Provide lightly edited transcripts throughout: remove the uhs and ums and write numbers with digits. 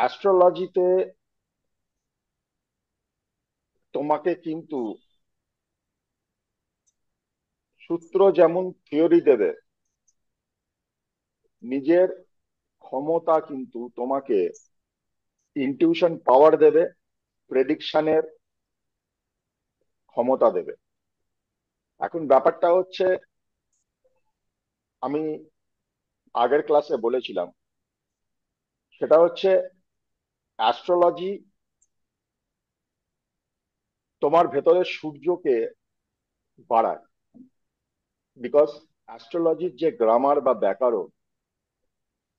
অ্যাস্ট্রোলজিতে তোমাকে কিন্তু সূত্র যেমন থিওরি দেবে, নিজের ক্ষমতা কিন্তু তোমাকে ইনটিউশন পাওয়ার দেবে, প্রেডিকশনের ক্ষমতা দেবে। এখন ব্যাপারটা হচ্ছে, আমি আগের ক্লাসে বলেছিলাম, সেটা হচ্ছে অ্যাস্ট্রোলজি তোমার ভেতরে সূর্যকে বাড়ায়। বিকজ অ্যাস্ট্রোলজির যে গ্রামার বা ব্যাকরণ,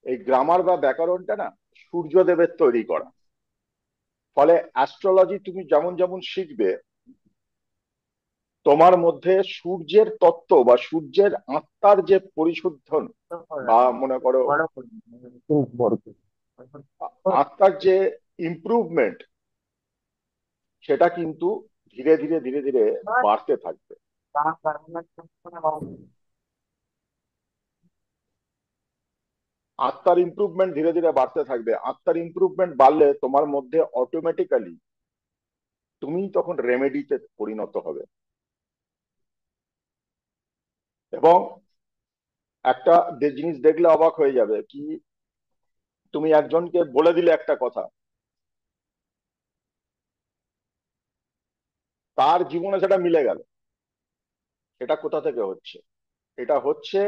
এই গ্রামার বা ব্যাকরণটা না সূর্যদেবের তৈরি করা। ফলে অ্যাস্ট্রোলজি তুমি যেমন যেমন শিখবে, তোমার মধ্যে সূর্যের তত্ত্ব বা সূর্যের আত্মার যে পরিশুদ্ধন বা মনে করো আত্মার যে ইমপ্রুভমেন্ট, সেটা কিন্তু ধীরে ধীরে ধীরে ধীরে বাড়তে থাকবে। আত্মার ইমপ্রুভমেন্ট ধীরে ধীরে বাড়তে থাকবে। আত্মার ইমপ্রুভমেন্ট বাড়লে তোমার মধ্যে অটোমেটিক্যালি তুমি তখন রেমেডিতে পরিণত হবে। এবং একটা জিনিস দেখলে অবাক হয়ে যাবে কি, তুমি একজনকে বলে দিলে একটা কথা, তার জীবনে সেটা মিলে গেল। এটা কোথা থেকে হচ্ছে? এটা হচ্ছে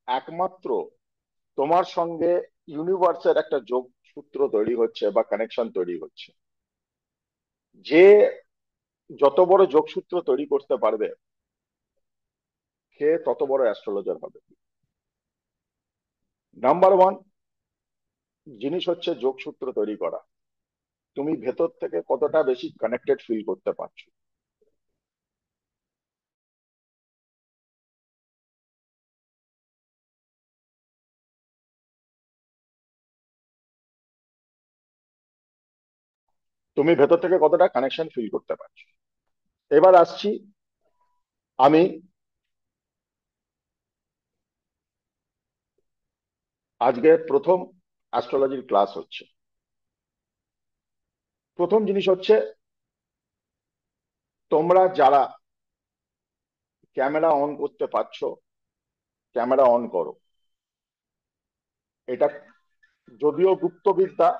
একমাত্র তোমার সঙ্গে ইউনিভার্সের একটা যোগসূত্র তৈরি হচ্ছে বা কানেকশন তৈরি হচ্ছে। যে যত বড় যোগসূত্র তৈরি করতে পারবে, সে তত বড় অ্যাস্ট্রোলজার হবে। নাম্বার ওয়ান জিনিস হচ্ছে যোগসূত্র তৈরি করা। তুমি ভেতর থেকে কতটা বেশি কানেক্টেড ফিল করতে পারছো। তুমি ভেতর থেকে কতটা কানেকশন ফিল করতে পারছো। এবার আসছি, আমি আজকে প্রথম অ্যাস্ট্রোলজির ক্লাস হচ্ছে। প্রথম জিনিস হচ্ছে, তোমরা যারা ক্যামেরা অন করতে পারছো, ক্যামেরা অন করো। এটা যদিও গুপ্তবিদ্যা,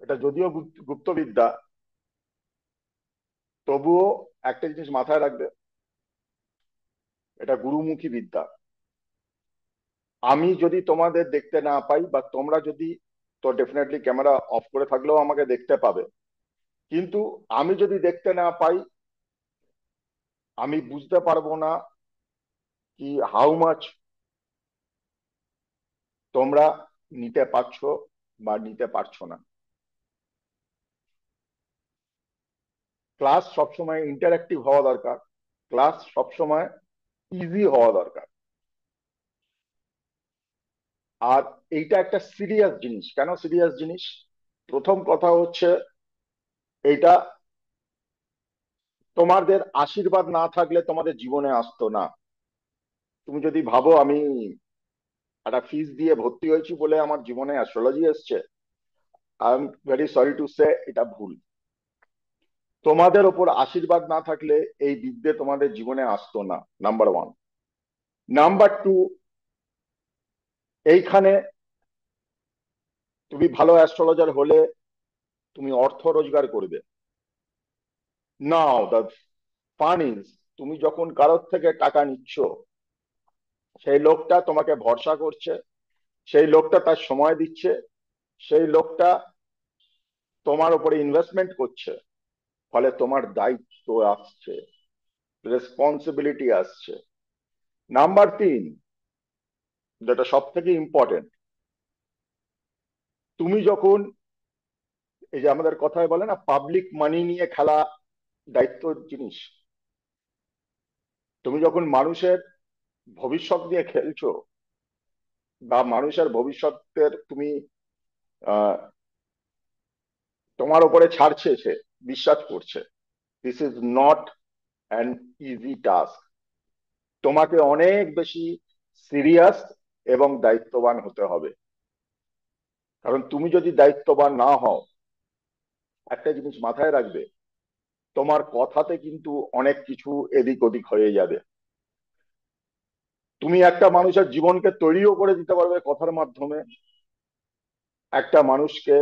এটা যদিও গুপ্তবিদ্যা, তবুও একটা জিনিস মাথায় রাখবে, এটা গুরুমুখী বিদ্যা। আমি যদি তোমাদের দেখতে না পাই বা তোমরা যদি, তো ডেফিনেটলি ক্যামেরা অফ করে থাকলেও আমাকে দেখতে পাবে। কিন্তু আমি যদি দেখতে না পাই, আমি বুঝতে পারবো না কি হাউ মাচ তোমরা নিতে পারছো বা নিতে পারছো না। ক্লাস সবসময় ইন্টারেক্টিভ হওয়া দরকার, ক্লাস সবসময় ইজি হওয়া দরকার। আর এইটা একটা সিরিয়াস জিনিস। কেন সিরিয়াস জিনিস? প্রথম কথা হচ্ছে, এইটা তোমাদের আশীর্বাদ না থাকলে তোমাদের জীবনে আসতো না। তুমি যদি ভাবো আমি একটা ফিস দিয়ে ভর্তি হয়েছি বলে আমার জীবনে অ্যাস্ট্রোলজি এসছে, I am very sorry to say, এটা ভুল। তোমাদের ওপর আশীর্বাদ না থাকলে এই বিদ্যে তোমাদের জীবনে আসতো না, নাম্বার ওয়ান। নাম্বার টু, এইখানে তুমি ভালো অ্যাস্ট্রোলজার হলে তুমি অর্থ রোজগার করবে। নাও দ্য ফান ইজ, তুমি যখন কারোর থেকে টাকা নিচ্ছ, সেই লোকটা তোমাকে ভরসা করছে, সেই লোকটা তার সময় দিচ্ছে, সেই লোকটা তোমার উপরে ইনভেস্টমেন্ট করছে। ফলে তোমার দায়িত্ব আসছে, রেসপন্সিবিলিটি আসছে। নাম্বার তিন, যেটা সব থেকে ইম্পর্টেন্ট, তুমি যখন, এই যে আমাদের কথায় বলে না, পাবলিক মানি নিয়ে খেলা দায়িত্ব জিনিস, তুমি যখন মানুষের ভবিষ্যৎ নিয়ে খেলছো বা মানুষের ভবিষ্যতের তুমি আহ, তোমার উপরে ছাড়ছে, সে বিশ্বাস করছে, this is not an easy task. তোমাকে অনেক বেশি সিরিয়াস এবং দায়িত্ববান হতে হবে। কারণ তুমি যদি দায়িত্ববান না হও, একটা জিনিস মাথায় রাখবে, তোমার কথাতে কিন্তু অনেক কিছু এদিক ওদিক হয়ে যাবে। তুমি একটা মানুষের জীবনকে তৈরিও করে দিতে পারবে কথার মাধ্যমে, একটা মানুষকে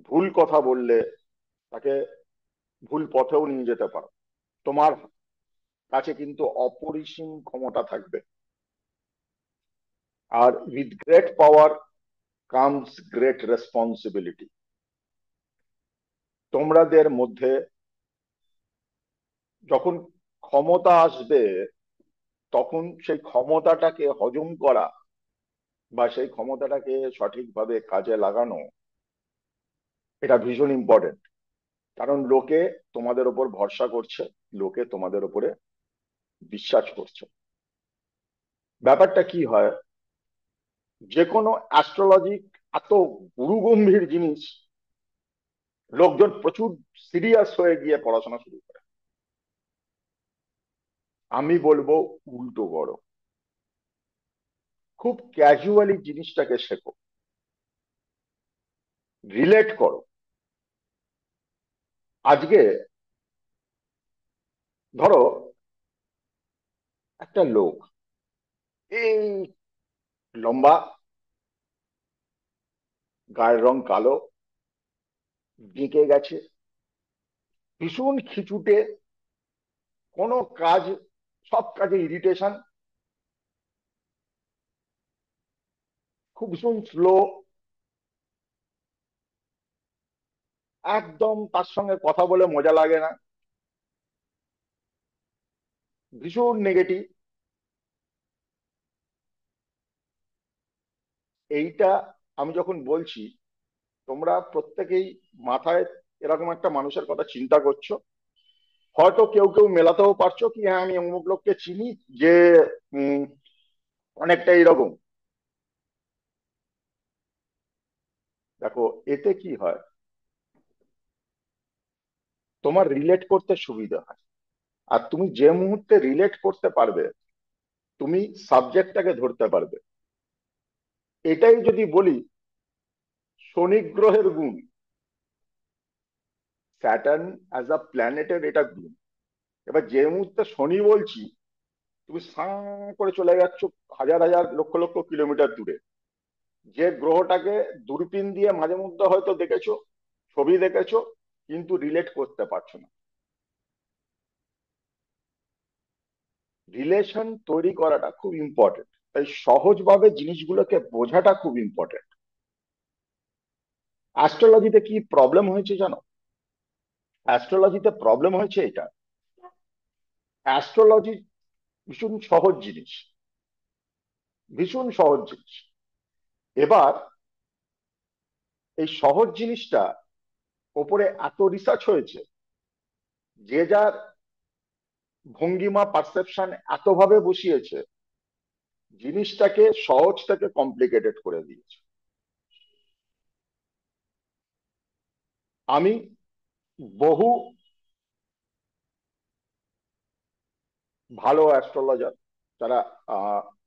ভুল কথা বললে তাকে ভুল পথেও নিয়ে যেতে পারো। তোমার কাছে কিন্তু অপরিসীম ক্ষমতা থাকবে। আর with great power comes great responsibility. তোমাদের মধ্যে যখন ক্ষমতা আসবে, তখন সেই ক্ষমতাটাকে হজম করা বা সেই ক্ষমতাটাকে সঠিকভাবে কাজে লাগানো, এটা ভীষণ ইম্পর্টেন্ট। কারণ লোকে তোমাদের উপর ভরসা করছে, লোকে তোমাদের উপরে বিশ্বাস করছে। ব্যাপারটা কি হয়, যে কোনো অ্যাস্ট্রোলজি এত গুরুগম্ভীর জিনিস, লোকজন প্রচুর সিরিয়াস হয়ে গিয়ে পড়াশোনা শুরু করে। আমি বলবো উল্টো করো, খুব ক্যাজুয়ালি জিনিসটাকে শেখো, রিলেট করো। আজকে ধরো একটা লোক, এই লম্বা, গায়ের রং কালো, বেঁকে গেছে, ভীষণ খিচুটে, কোনো কাজ, সব কাজে ইরিটেশন, খুব ভীষণ স্লো, একদম তার সঙ্গে কথা বলে মজা লাগে না, ভীষণ নেগেটিভ। এইটা আমি যখন বলছি, তোমরা প্রত্যেকেই মাথায় এরকম একটা মানুষের কথা চিন্তা করছো। হয়তো কেউ কেউ মেলাতেও পারছো কি হ্যাঁ আমি অমুক লোককে চিনি, যে উম, অনেকটা এরকম। দেখো, এতে কি হয়, তোমার রিলেট করতে সুবিধা হয়। আর তুমি যে মুহূর্তে রিলেট করতে পারবে, তুমি সাবজেক্টটাকে ধরতে পারবে। এটাই যদি বলি শনি গ্রহের গুণ, স্যাটার্ন অ্যাজ আ প্ল্যানেটের এটা গুণ। এবার যে মুহূর্তে শনি বলছি, তুমি সাঁ করে চলে যাচ্ছ হাজার হাজার লক্ষ লক্ষ কিলোমিটার দূরে। যে গ্রহটাকে দূরবীন দিয়ে মাঝে মধ্যে হয়তো দেখেছো, ছবি দেখেছো, কিন্তু রিলেট করতে পারছো না। রিলেশন তৈরি করাটা খুব ইম্পর্টেন্ট, তাই সহজভাবে জিনিসগুলোকে বোঝাটা খুব ইম্পর্টেন্ট। অ্যাস্ট্রোলজিতে কি প্রবলেম হয়েছে জানো? অ্যাস্ট্রোলজিতে প্রবলেম হয়েছে এটা, অ্যাস্ট্রোলজি ভীষণ সহজ জিনিস, ভীষণ সহজ জিনিস। এবার এই সহজ জিনিসটা ওপরে এত রিসার্চ হয়েছে, যে যার ভঙ্গিমা পারসেপশন এতভাবে বসিয়েছে, জিনিসটাকে সহজ থেকে কমপ্লিকেটেড করে দিয়েছে। আমি বহু ভালো অ্যাস্ট্রোলজার, যারা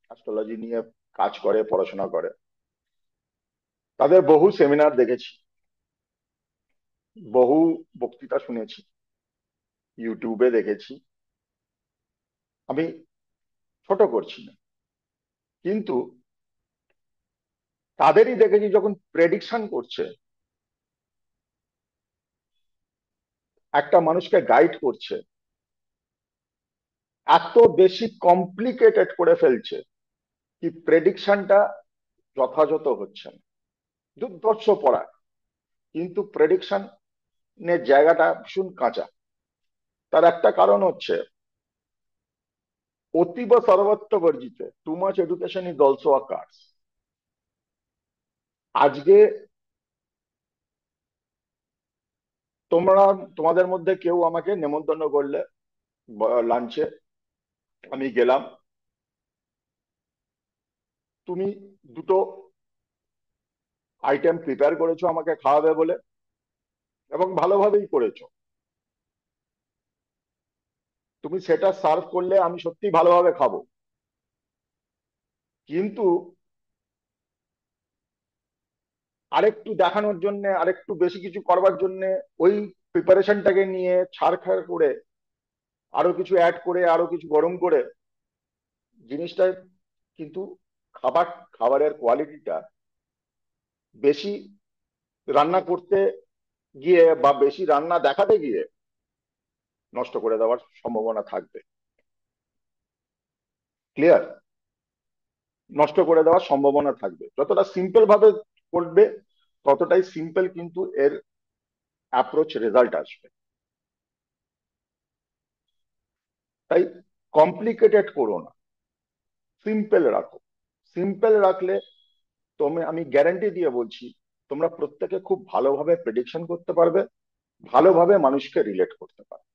অ্যাস্ট্রোলজি নিয়ে কাজ করে, পড়াশোনা করে, তাদের বহু সেমিনার দেখেছি, বহু বক্তৃতা শুনেছি, ইউটিউবে দেখেছি। আমি ছোট করছি না, কিন্তু তাদেরই দেখেছি যখন প্রেডিকশন করছে, একটা মানুষকে গাইড করছে, এত বেশি কমপ্লিকেটেড করে ফেলছে কি প্রেডিকশনটা যথাযথ হচ্ছে না। দুর্ধর্ষ পড়া, কিন্তু প্রেডিকশনের জায়গাটা ভীষণ কাঁচা। তার একটা কারণ হচ্ছে অতীব সর্বত্র বর্জিত, too much education is also a curse. আজকে তোমরা, তোমাদের মধ্যে কেউ আমাকে নেমন্তন্ন করলে লাঞ্চে, আমি গেলাম, তুমি দুটো আইটেম প্রিপেয়ার করেছো আমাকে খাওয়াবে বলে, এবং ভালোভাবেই করেছো। তুমি সেটা সার্ভ করলে আমি সত্যি ভালোভাবে খাবো, কিন্তু আরেকটু দেখানোর জন্য, আরেকটু বেশি কিছু করবার জন্য ওই প্রিপারেশনটাকে নিয়ে ছাড়খাড় করে আরো কিছু অ্যাড করে আরো কিছু গরম করে জিনিসটা কিন্তু খাবারের কোয়ালিটিটা বেশি রান্না করতে গিয়ে বা বেশি রান্না দেখাতে গিয়ে নষ্ট করে দেওয়ার সম্ভাবনা থাকবে। ক্লিয়ার? নষ্ট করে দেওয়ার সম্ভাবনা থাকবে। যতটা সিম্পল ভাবে করবে ততটাই সিম্পল কিন্তু এর অ্যাপ্রোচ রেজাল্ট আসবে। তাই কমপ্লিকেটেড করো না, সিম্পল রাখো। সিম্পল রাখলে আমি গ্যারান্টি দিয়ে বলছি, তোমরা প্রত্যেকে খুব ভালোভাবে প্রেডিকশন করতে পারবে, ভালোভাবে মানুষকে রিলেট করতে পারবে।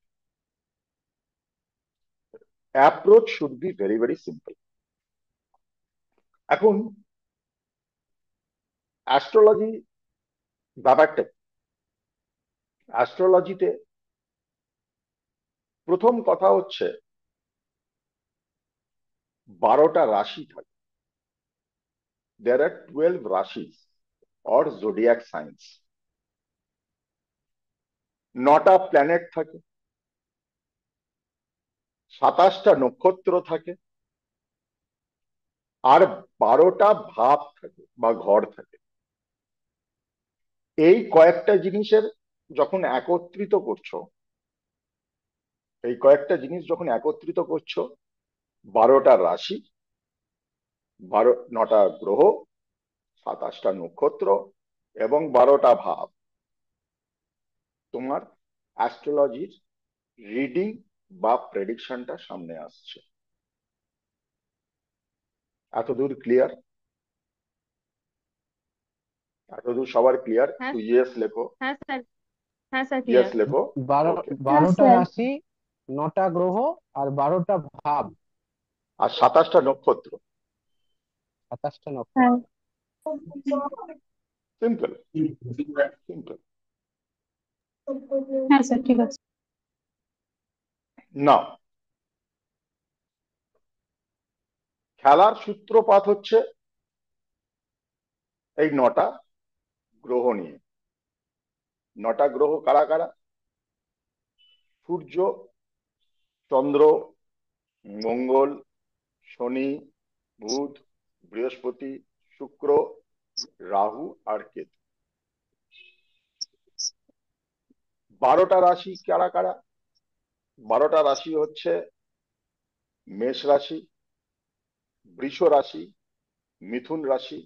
Approach should be very very simple. এখন অ্যাস্ট্রোলজি ব্যাপারটা, অ্যাস্ট্রোলজিতে প্রথম কথা হচ্ছে 12টা রাশি থাকে। দেয়ার আর 12 রাশিস অর জোডিয়াক সাইন্স। 9টা প্ল্যানেট থাকে, 27টা নক্ষত্র থাকে, আর 12টা ভাব থাকে বা ঘর থাকে। এই কয়েকটা জিনিসের যখন একত্রিত করছো, এই কয়েকটা জিনিস যখন একত্রিত করছো, 12টা রাশি, 9টা গ্রহ, 27টা নক্ষত্র এবং 12টা ভাব, তোমার অ্যাস্ট্রোলজির রিডিং বা প্রেডিকশনটা সামনে আসছে। এতদূর ক্লিয়ার? এতদূর সবার ক্লিয়ার? হ্যাঁ। তুই ইয়েস লেখো, হ্যাঁ স্যার। হ্যাঁ স্যার, ইয়েস ক্লিয়ার। লেখো। বারো ওকে। হ্যাঁ 12টা স্যার। রাশি, 9টা গ্রহ, আর 12টা ভাব, আর 27টা নক্ষত্র। 27টা হ্যাঁ। নক্ষত্র। Simple, simple. হ্যাঁ স্যার, ঠিক আছে। না, খেলার সূত্রপাত হচ্ছে এই 9টা গ্রহ নিয়ে। 9টা গ্রহ কারা কারা? সূর্য, চন্দ্র, মঙ্গল, শনি, বুধ, বৃহস্পতি, শুক্র, রাহু আর কেতু। 12টা রাশি কারা কারা? 12টা রাশি হচ্ছে মেষ রাশি, বৃষ রাশি, মিথুন রাশি,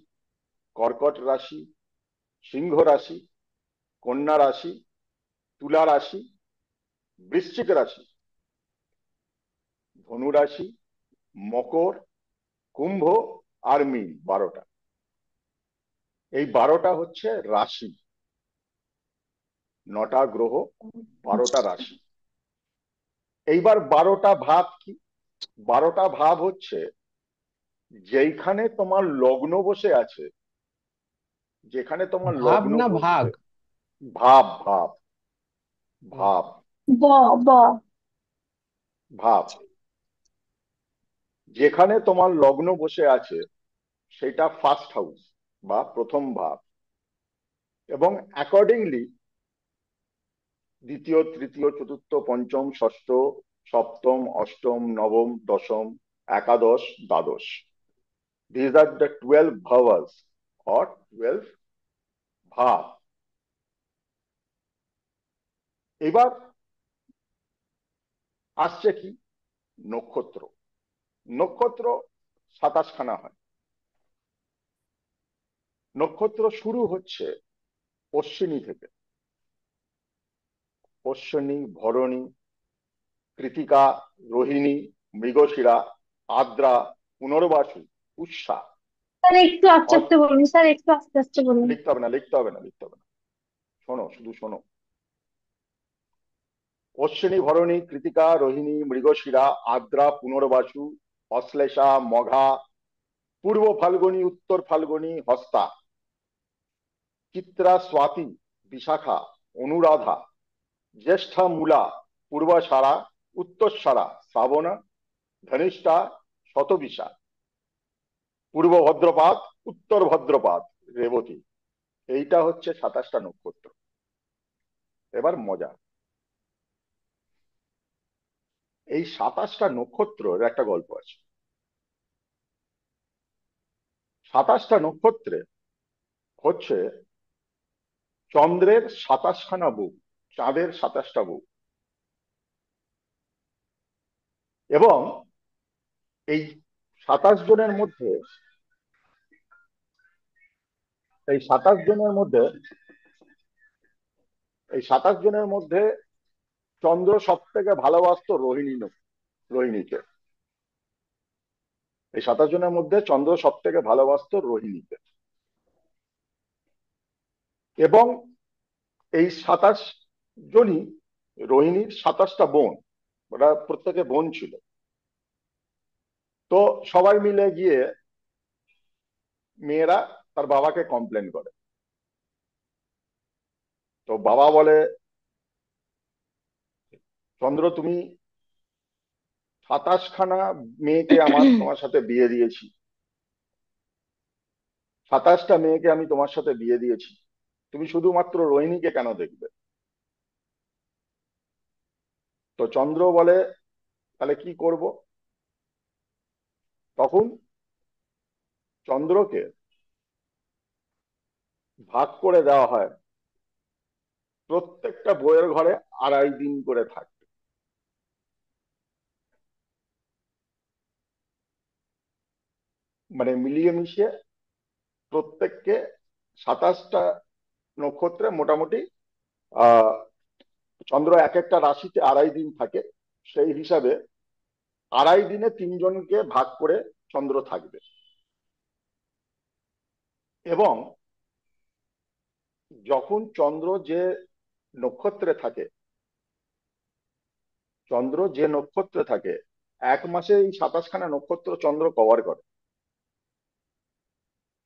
কর্কট রাশি, সিংহ রাশি, কন্যা রাশি, তুলা রাশি, বৃশ্চিক রাশি, ধনু রাশি, মকর, কুম্ভ আর মীন। 12টা। এই 12টা হচ্ছে রাশি। 9টা গ্রহ, 12টা রাশি। এইবার 12টা ভাব কি? 12টা ভাব হচ্ছে যেখানে তোমার লগ্ন বসে আছে, যেখানে তোমার ভাব লগ্ন না ভাগ? বসে। ভাব, ভাব, ভাব, ব ব ভাব। যেখানে তোমার লগ্ন বসে আছে সেটা ফার্স্ট হাউস বা প্রথম ভাব, এবং অ্যাকর্ডিংলি দ্বিতীয়, তৃতীয়, চতুর্থ, পঞ্চম, ষষ্ঠ, সপ্তম, অষ্টম, নবম, দশম, একাদশ, দ্বাদশ। These are the 12 bhavas or 12 ভাব। এবার আসছে কি? নক্ষত্র। নক্ষত্র 27খানা হয়। নক্ষত্র শুরু হচ্ছে অশ্বিনী থেকে। অশ্বিনী, ভরণী, কৃতিকা, রোহিণী, মৃগশিরা, আদ্রা, পুনর্বাসু, পুষ্যা। স্যার একটু আস্তে আস্তে বলুন, স্যার একটু আস্তে আস্তে বলুন। লিখতে হবে না, লিখতে হবে না, লিখতে হবে না। শোনো, শুধু শোনো। অশ্বিনী, ভরণী, কৃতিকা, রোহিণী, মৃগশিরা, আদ্রা, পুনর্বাসু, অশ্লেষা, মঘা, পূর্ব ফাল্গুনী, উত্তর ফাল্গুনী, হস্তা, চিত্রা, স্বাতি, বিশাখা, অনুরাধা, জ্যেষ্ঠা, মূলা, পূর্বাষাঢ়া, উত্তরসারা, শ্রাবণা, ধনিষ্ঠা, শতবিশা, পূর্ব ভদ্রপাদ, উত্তর ভদ্রপাদ, রেবতী। এইটা হচ্ছে 27টা নক্ষত্র। এবার মজা, এই 27টা নক্ষত্রের একটা গল্প আছে। 27টা নক্ষত্রে হচ্ছে চন্দ্রের 27খানা বুক, চাঁদের 27টা বুক, এবং এই 27 জনের মধ্যে, এই 27 জনের মধ্যে, এই 27 জনের মধ্যে চন্দ্র সব থেকে ভালোবাসতো রোহিণীকে। এই 27 জনের মধ্যে চন্দ্র সব থেকে ভালোবাসতো রোহিণীকে। এবং এই 27 জনই রোহিণীর 27টা বোন, ওরা প্রত্যেকে বোন ছিল। তো সবাই মিলে গিয়ে মেয়েরা তার বাবাকে কমপ্লেন করে। তো বাবা বলে, চন্দ্র, তুমি 27খানা মেয়েকে তোমার সাথে বিয়ে দিয়েছি, 27টা মেয়েকে আমি তোমার সাথে বিয়ে দিয়েছি, তুমি শুধুমাত্র রোহিণীকে কেন দেখবে? তো চন্দ্র বলে, তাহলে কি করব? তখন চন্দ্রকে ভাগ করে দেওয়া হয় প্রত্যেকটা বইয়ের ঘরে 2.5 দিন করে থাকতে। মানে মিলিয়ে মিশিয়ে প্রত্যেককে 27টা নক্ষত্রে মোটামুটি আহ চন্দ্র এক একটা রাশিতে 2.5 দিন থাকে, সেই হিসাবে 2.5 দিনে 3 জনকে ভাগ করে চন্দ্র থাকবে। এবং যখন চন্দ্র যে নক্ষত্রে থাকে, চন্দ্র যে নক্ষত্রে থাকে, 1 মাসে এই 27খানা নক্ষত্র চন্দ্র কভার করে।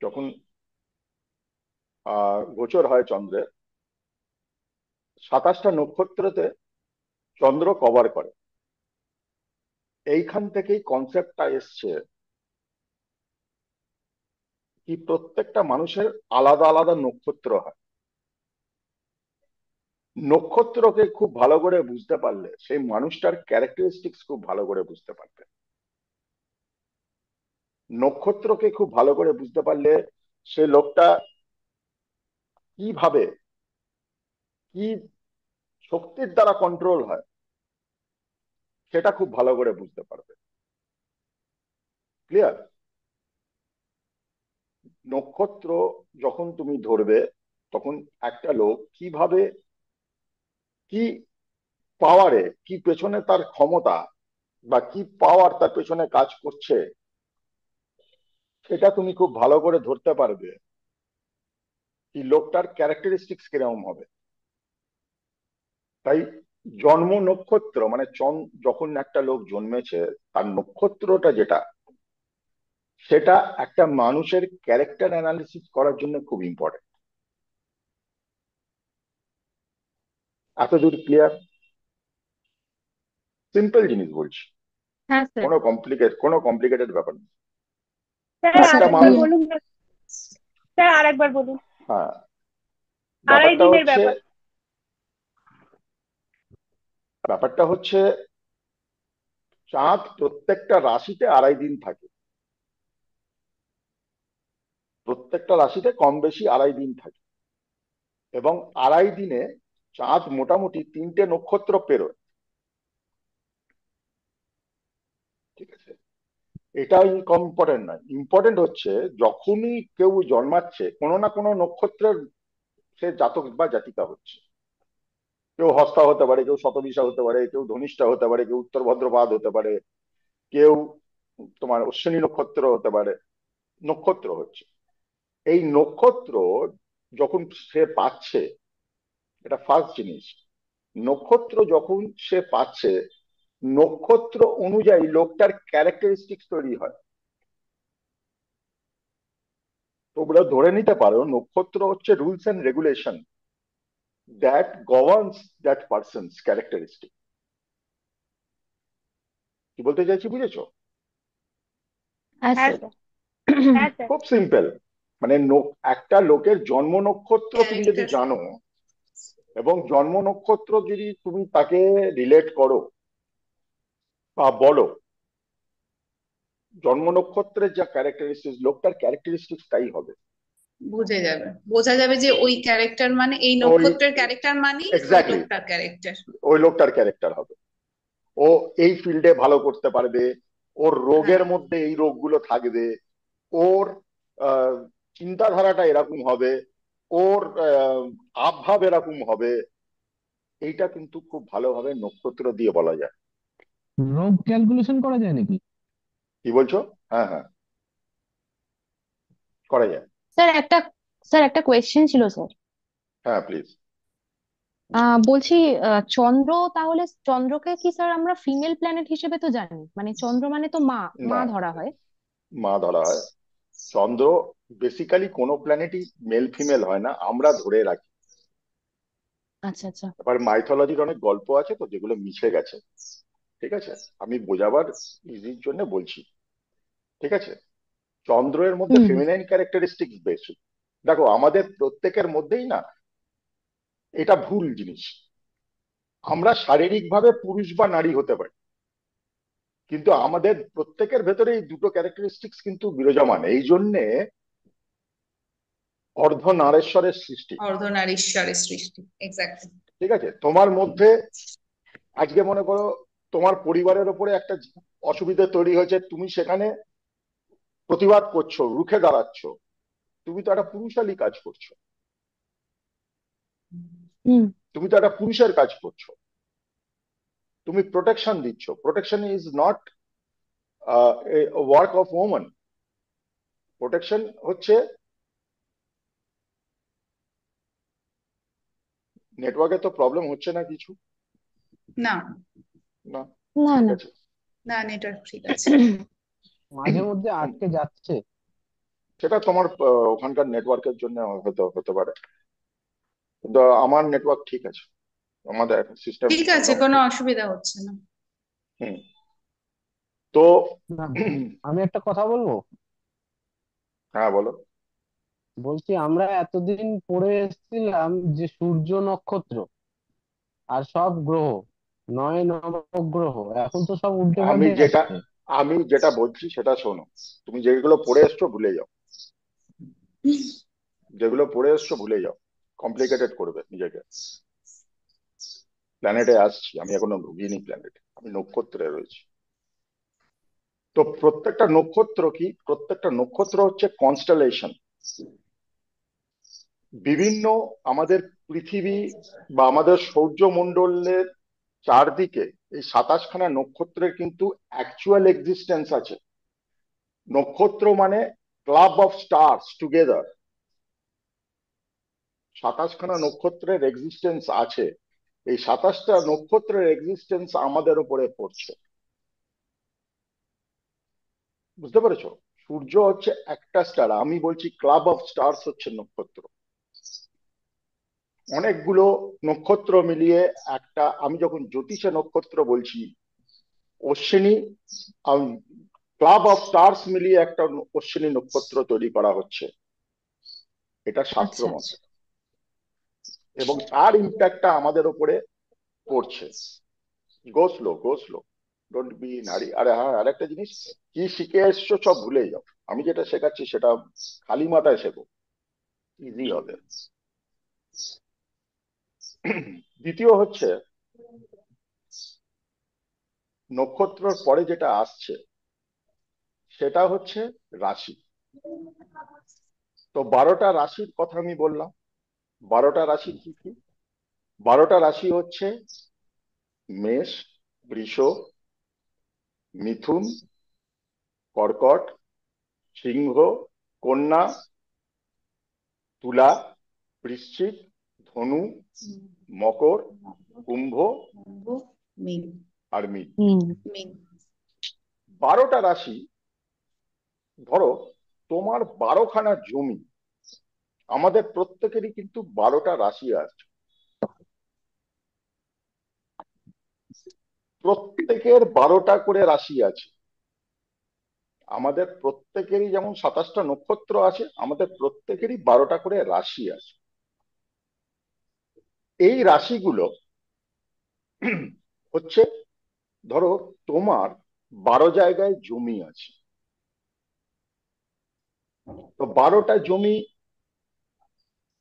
যখন গোচর হয় চন্দ্রের, 27টা নক্ষত্রতে চন্দ্র কভার করে। এইখান থেকেই কনসেপ্টটা এসছে কি প্রত্যেকটা মানুষের আলাদা আলাদা নক্ষত্র হয়। নক্ষত্রকে খুব ভালো করে বুঝতে পারলে সেই মানুষটার ক্যারেক্টারিস্টিক্স খুব ভালো করে বুঝতে পারবে। নক্ষত্রকে খুব ভালো করে বুঝতে পারলে সে লোকটা কিভাবে, কি শক্তির দ্বারা কন্ট্রোল হয়, সেটা খুব ভালো করে বুঝতে পারবে। ক্লিয়ার? নক্ষত্র যখন তুমি ধরবে, তখন একটা লোক কিভাবে, কি পাওয়ারে, কি পেছনে তার ক্ষমতা, বা কি পাওয়ার তার পেছনে কাজ করছে, সেটা তুমি খুব ভালো করে ধরতে পারবে। কি লোকটার ক্যারেক্টারিস্টিক্স কিরকম হবে। তাই জন্ম নক্ষত্র মানে যখন একটা লোক জন্মেছে, তার নক্ষত্রটা যেটা, সেটা একটা মানুষের ক্যারেক্টার অ্যানালিসিস করার জন্য খুব ইম্পর্টেন্ট। এতদূর ক্লিয়ার? সিম্পল জিনিস বলছি, হ্যাঁ স্যার। কোনো কমপ্লিকেটেড ব্যাপার না। স্যার হ্যাঁ স্যার একটা আরেকবার মানুষ, ক্লিয়ার। বলুন না। স্যার আরেকবার বলুন। হ্যাঁ, আড়াই ব্যাপারটা দিনের হচ্ছে, ব্যাপার। ব্যাপারটা হচ্ছে চাঁদ প্রত্যেকটা রাশিতে 2.5 দিন থাকে। প্রত্যেকটা রাশিতে কম বেশি 2.5 দিন থাকে, এবং 2.5 দিনে চাঁদ মোটামুটি 3টে নক্ষত্র পেরোয়। ঠিক আছে, এটা ইম্পর্টেন্ট নয়। ইম্পর্টেন্ট হচ্ছে যখনই কেউ জন্মাচ্ছে, কোনো না কোনো নক্ষত্রের সে জাতক বা জাতিকা হচ্ছে। কেউ হস্তা হতে পারে, কেউ শতবিশা হতে পারে, কেউ ধনিষ্ঠা হতে পারে, কেউ উত্তর ভদ্রপাদ হতে পারে, কেউ তোমার অশ্বিনী নক্ষত্র হতে পারে। নক্ষত্র হচ্ছে, এই নক্ষত্র যখন সে পাচ্ছে, এটা ফার্স্ট জিনিস। নক্ষত্র যখন সে পাচ্ছে, নক্ষত্র অনুযায়ী লোকটার ক্যারেক্টারিস্টিক্স তৈরি হয়। তোমরা ধরে নিতে পারো নক্ষত্র হচ্ছে rules and regulation that governs that person's characteristic. কি বলতে চাইছি বুঝেছো? হ্যাঁ হ্যাঁ স্যার। স্যার। হ্যাঁ স্যার। খুব সিম্পল। মানে একটা লোকের জন্ম নক্ষত্র তুমি যদি ক্যারেক্টার। জানো এবং জন্ম নক্ষত্র যদি তুমি তাকে রিলেট করো বা বলো, জন্ম নক্ষত্রের যা ক্যারেক্টারিস্টিক্স, লোকটার ক্যারেক্টারিস্টিক্স তাই হবে। বোঝা যাবে যে ওই ক্যারেক্টার মানে এই ওই নক্ষত্রের ক্যারেক্টার মানেই ওই এক্স্যাক্টলি লোকটার ক্যারেক্টার। ওই লোকটার ক্যারেক্টার হবে। ও এই ফিল্ডে ভালো করতে পারবে, ওর রোগের হ্যাঁ, মধ্যে এই রোগগুলো থাকবে, ওর আহ, চিন্তাধারাটা এরকম হবে, ওর আবভাব এরকম হবে। এইটা কিন্তু খুব ভালোভাবে নক্ষত্র দিয়ে বলা যায়। রোগ ক্যালকুলেশন করা যায় নাকি? কি বলছো? হ্যাঁ হ্যাঁ, করা যায়। স্যার একটা স্যার একটা কোয়েশ্চেন ছিল স্যার। হ্যাঁ প্লিজ। বলছি, চন্দ্র, তাহলে চন্দ্রকে কি স্যার আমরা ফিমেল প্ল্যানেট হিসেবে তো জানি, মানে চন্দ্র মানে তো মা, মা না, ধরা হয়। মা ধরা হয়। চন্দ্র বেসিক্যালি কোনো প্ল্যানেটই মেল ফিমেল হয় না, আমরা ধরে রাখি। আচ্ছা আচ্ছা। এবার মাইথোলজির অনেক গল্প আছে তো যেগুলো মিশে গেছে, ঠিক আছে? আমি বোঝাবার ইজির জন্য বলছি, ঠিক আছে? চন্দ্রের মধ্যে হুম হুম। ফেমিনাইন ক্যারেক্টারিস্টিক্স বেশি। দেখো আমাদের প্রত্যেকের মধ্যেই না, এটা ভুল জিনিস, আমরা শারীরিকভাবে পুরুষ বা নারী হতে পারি, কিন্তু আমাদের প্রত্যেকের ভেতরে এই দুটো ক্যারেক্টারিস্টিক্স কিন্তু বিরাজমান। এই জন্যে অর্ধনারেশ্বরের সৃষ্টি। অর্ধনারীশ্বরের সৃষ্টি, এক্স্যাক্টলি। ঠিক আছে? তোমার মধ্যে আজকে মনে করো তোমার পরিবারের ওপরে একটা অসুবিধা তৈরি হয়েছে, তুমি সেখানে প্রতিবাদ করছো, রুখে দাঁড়াচ্ছ, তুমি তো একটা পুরুষালী কাজ করছো, হুম তুমি তো একটা পুরুষের কাজ করছো, তুমি প্রোটেকশন দিচ্ছ। Protection is not work of woman. Protection হচ্ছে, নেটওয়ার্কে তো প্রবলেম হচ্ছে না কিছু? না, না, না ঠিক না। আছে। না, নেটওয়ার্ক ঠিক আছে। মাঝে মধ্যে আটকে যাচ্ছে। সেটা তোমার ওখানকার নেটওয়ার্কের জন্য হতে হতে পারে, কিন্তু আমার নেটওয়ার্ক ঠিক আছে, আমাদের সিস্টেম ঠিক আছে, কোনো মোটামুটি। অসুবিধা হচ্ছে না। হুম। তো না, আমি একটা কথা বলবো। হ্যাঁ বলো। বলছি আমরা এতদিন পড়ে এসেছিলাম যে সূর্য, নক্ষত্র আর সব গ্রহ, নয় নবগ্রহ, এখন তো সব উল্টে আমি পাল্টে যেটা যাচ্ছে। আমি যেটা বলছি সেটা শোনো। তুমি যেগুলো পড়ে এসছো ভুলে যাও, যেগুলো পড়ে এসছো ভুলে যাও, কমপ্লিকেটেড করবে নিজেকে। প্ল্যানেটে আসছি, আমি এখনো ঢুকিনি প্ল্যানেটে, আমি নক্ষত্রে রয়েছি। তো প্রত্যেকটা নক্ষত্র কি, প্রত্যেকটা নক্ষত্র হচ্ছে কনস্টেলেশন। বিভিন্ন আমাদের পৃথিবী বা আমাদের সৌরমণ্ডলের চারদিকে এই 27খানা নক্ষত্রের কিন্তু অ্যাকচুয়াল এক্সিস্টেন্স আছে। নক্ষত্র মানে ক্লাব অফ স্টারস টুগেদার। 27খানা নক্ষত্রের এক্সিস্টেন্স আছে। এই 27টা নক্ষত্রের এক্সিস্টেন্স আমাদের উপরে পড়ছে। বুঝতে পেরেছো? সূর্য হচ্ছে একটা স্টার, আমি বলছি ক্লাব অফ স্টারস হচ্ছে নক্ষত্র। অনেকগুলো নক্ষত্র মিলিয়ে একটা, আমি যখন জ্যোতিষে নক্ষত্র বলছি, অশ্বিনী, ক্লাব অফ স্টারস মিলিয়ে একটা অশ্বিনী নক্ষত্র তৈরি করা হচ্ছে, এটা শাস্ত্র আচ্ছা মত। আচ্ছা। এবং তার ইম্প্যাক্টটা আমাদের উপরে পড়ছে। গো slow, go slow, don't be নারী। আরে হ্যাঁ, আরেকটা জিনিস, কি শিখে এসছো সব ভুলে যাও। আমি যেটা শেখাচ্ছি সেটা খালি মাথায় শেখো, ইজি হবে। দ্বিতীয় হচ্ছে, নক্ষত্রের পরে যেটা আসছে সেটা হচ্ছে রাশি। তো 12টা রাশির কথা আমি বললাম। 12টা রাশি কি কি? 12টা রাশি হচ্ছে মেষ, বৃষ, মিথুন, কর্কট, সিংহ, কন্যা, তুলা, বৃশ্চিক, ধনু, মকর, কুম্ভ মিন। আর মীন। হুম মিন। 12টা রাশি, ধরো তোমার 12খানা জমি, আমাদের প্রত্যেকেরই কিন্তু 12টা রাশি আছে। প্রত্যেকের 12টা করে রাশি আছে। আমাদের প্রত্যেকেরই যেমন 27টা নক্ষত্র আছে, আমাদের প্রত্যেকেরই 12টা করে রাশি আছে। এই রাশিগুলো হচ্ছে, ধরো তোমার 12 জায়গায় জমি আছে, তো 12টা জমি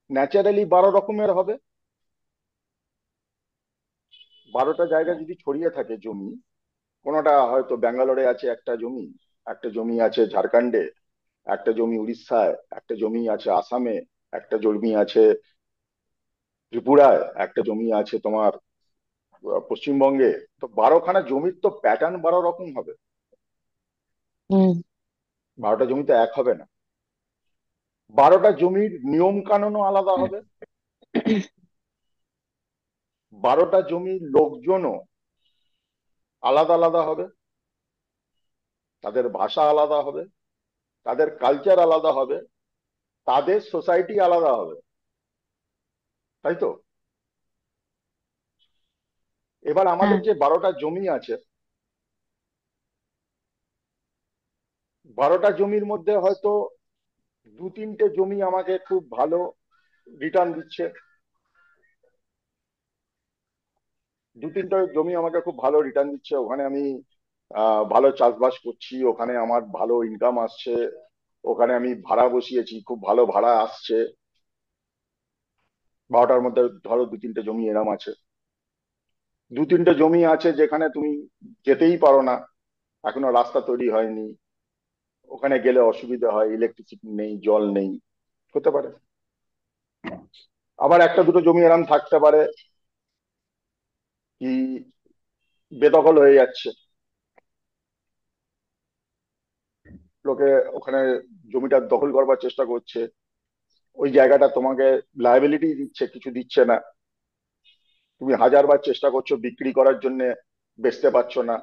ন্যাচারালি 12 রকমের হবে। 12টা জায়গা যদি ছড়িয়ে থাকে জমি, কোনোটা হয়তো ব্যাঙ্গালোরে আছে একটা জমি, একটা জমি আছে ঝাড়খণ্ডে, একটা জমি উড়িষ্যায়, একটা জমি আছে আসামে, একটা জমি আছে ত্রিপুরায়, একটা জমি আছে তোমার পশ্চিমবঙ্গে। তো 12খানা জমির তো প্যাটার্ন 12 রকম হবে। হুম 12টা জমি তো এক হবে না। 12টা জমির নিয়ম কানুনও আলাদা হবে। 12টা জমির লোকজনও আলাদা আলাদা হবে, তাদের ভাষা আলাদা হবে, তাদের কালচার আলাদা হবে, তাদের সোসাইটি আলাদা হবে, তাই তো? এবার আমাদের হ্যাঁ যে 12টা জমি আছে, 12টা জমির মধ্যে হয়তো 2-3টে জমি আমাকে খুব ভালো রিটার্ন দিচ্ছে, 2-3টে জমি আমাকে খুব ভালো রিটার্ন দিচ্ছে, ওখানে আমি ভালো চাষবাস করছি, ওখানে আমার ভালো ইনকাম আসছে, ওখানে আমি ভাড়া বসিয়েছি, খুব ভালো ভাড়া আসছে। 12টার মধ্যে ধরো 2-3টে জমি এরম আছে। 2-3টে জমি আছে যেখানে তুমি যেতেই পারো না, এখনো রাস্তা তৈরি হয়নি, ওখানে গেলে অসুবিধা হয়, ইলেকট্রিসিটি নেই, জল নেই, হতে পারে। আবার একটা দুটো জমি এরম থাকতে পারে কি বেদখল হয়ে যাচ্ছে, লোকে ওখানে জমিটা দখল করবার চেষ্টা করছে, ওই জায়গাটা তোমাকে লায়াবিলিটি দিচ্ছে, কিছু দিচ্ছে না, তুমি হাজারবার চেষ্টা করছো বিক্রি করার জন্য, বেচতে পারছো না,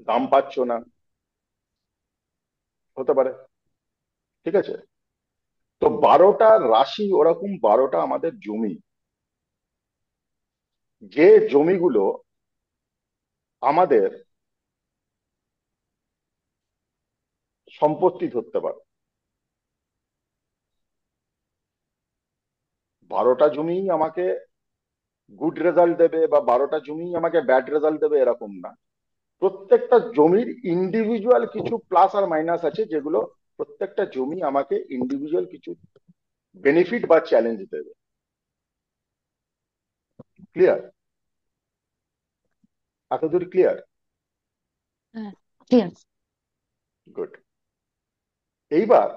দাম পাচ্ছ না, হতে পারে। ঠিক আছে? তো 12টা রাশি ওরকম 12টা আমাদের জমি, যে জমিগুলো আমাদের সম্পত্তি ধরতে পারে। 12টা জমি আমাকে গুড রেজাল্ট দেবে বা 12টা জমি আমাকে ব্যাড রেজাল্ট দেবে এরকম না। প্রত্যেকটা জমির ইন্ডিভিজুয়াল কিছু প্লাস আর মাইনাস আছে, যেগুলো প্রত্যেকটা জমি আমাকে ইন্ডিভিজুয়াল কিছু বেনিফিট বা চ্যালেঞ্জ দেবে। ক্লিয়ার? এতদূর ক্লিয়ার? হ্যাঁ ক্লিয়ার। গুড। এইবার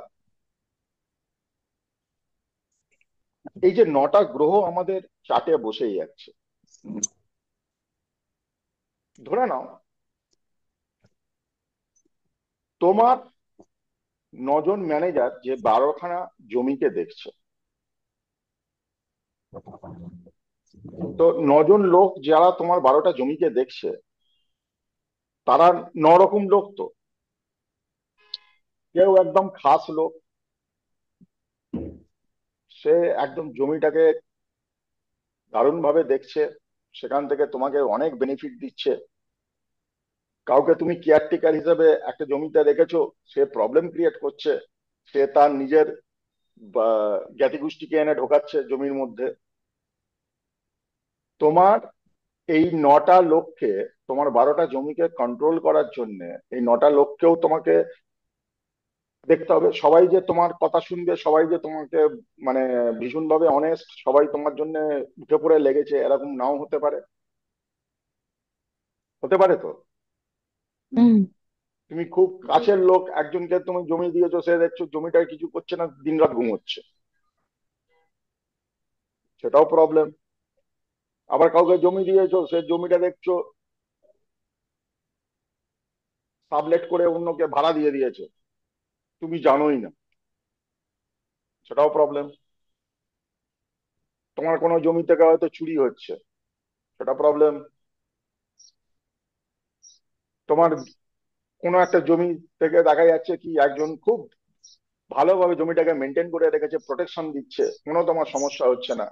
এই যে 9টা গ্রহ আমাদের চার্টে বসেই যাচ্ছে, ধরে নাও তোমার 9জন ম্যানেজার যে 12খানা জমিকে দেখছে, তো 9জন লোক যারা তোমার 12টা জমিকে দেখছে, তারা 9 রকম লোক। তো কেউ একদম খাস লোক, সে একদম জমিটাকে দারুণ ভাবে দেখছে, সেখান থেকে তোমাকে অনেক বেনিফিট দিচ্ছে। কাউকে তুমি কেয়ারটেকার হিসেবে একটা জমিতে রেখেছো, সে প্রবলেম ক্রিয়েট করছে, সে তার নিজের বা জ্ঞাতি গোষ্ঠীকে এনে ঢোকাচ্ছে জমির মধ্যে। তোমার এই 9টা লোককে, তোমার 12টা জমিকে কন্ট্রোল করার জন্য এই 9টা লোককেও তোমাকে দেখতে হবে। সবাই যে তোমার কথা শুনবে, সবাই যে তোমাকে মানে ভীষণভাবে অনেস্ট, সবাই তোমার জন্য উঠে পড়ে লেগেছে, এরকম নাও হতে পারে। হতে পারে তো? হুম তুমি খুব কাছের লোক একজনকে তুমি জমি দিয়েছো, সে দেখছো জমিটা কিছু করছে না, দিনরাত ঘুমোচ্ছে, সেটাও প্রবলেম। আবার কাউকে জমি দিয়েছো, সে জমিটা দেখছো সাবলেট করে অন্যকে ভাড়া দিয়ে দিয়েছে, তুমি জানোই না, সেটাও প্রবলেম। তোমার কোনো জমি থেকে হয়তো চুরি হচ্ছে, সেটা প্রবলেম। তোমার কোনো একটা জমি থেকে দেখা যাচ্ছে কি একজন খুব ভালোভাবে জমিটাকে মেনটেন করে রেখেছে, প্রোটেকশন দিচ্ছে, কোনো তোমার সমস্যা হচ্ছে না।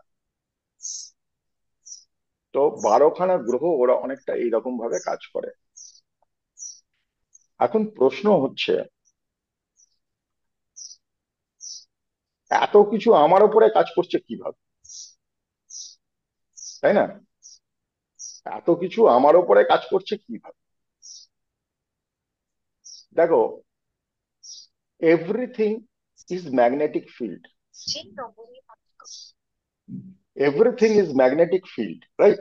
তো 12খানা গ্রহ ওরা অনেকটা এইরকম ভাবে কাজ করে। এখন প্রশ্ন হচ্ছে এত কিছু আমার উপরে কাজ করছে কিভাবে, তাই না? এত কিছু আমার উপরে কাজ করছে কিভাবে? দেখো, everything is magnetic field, everything is magnetic field, right?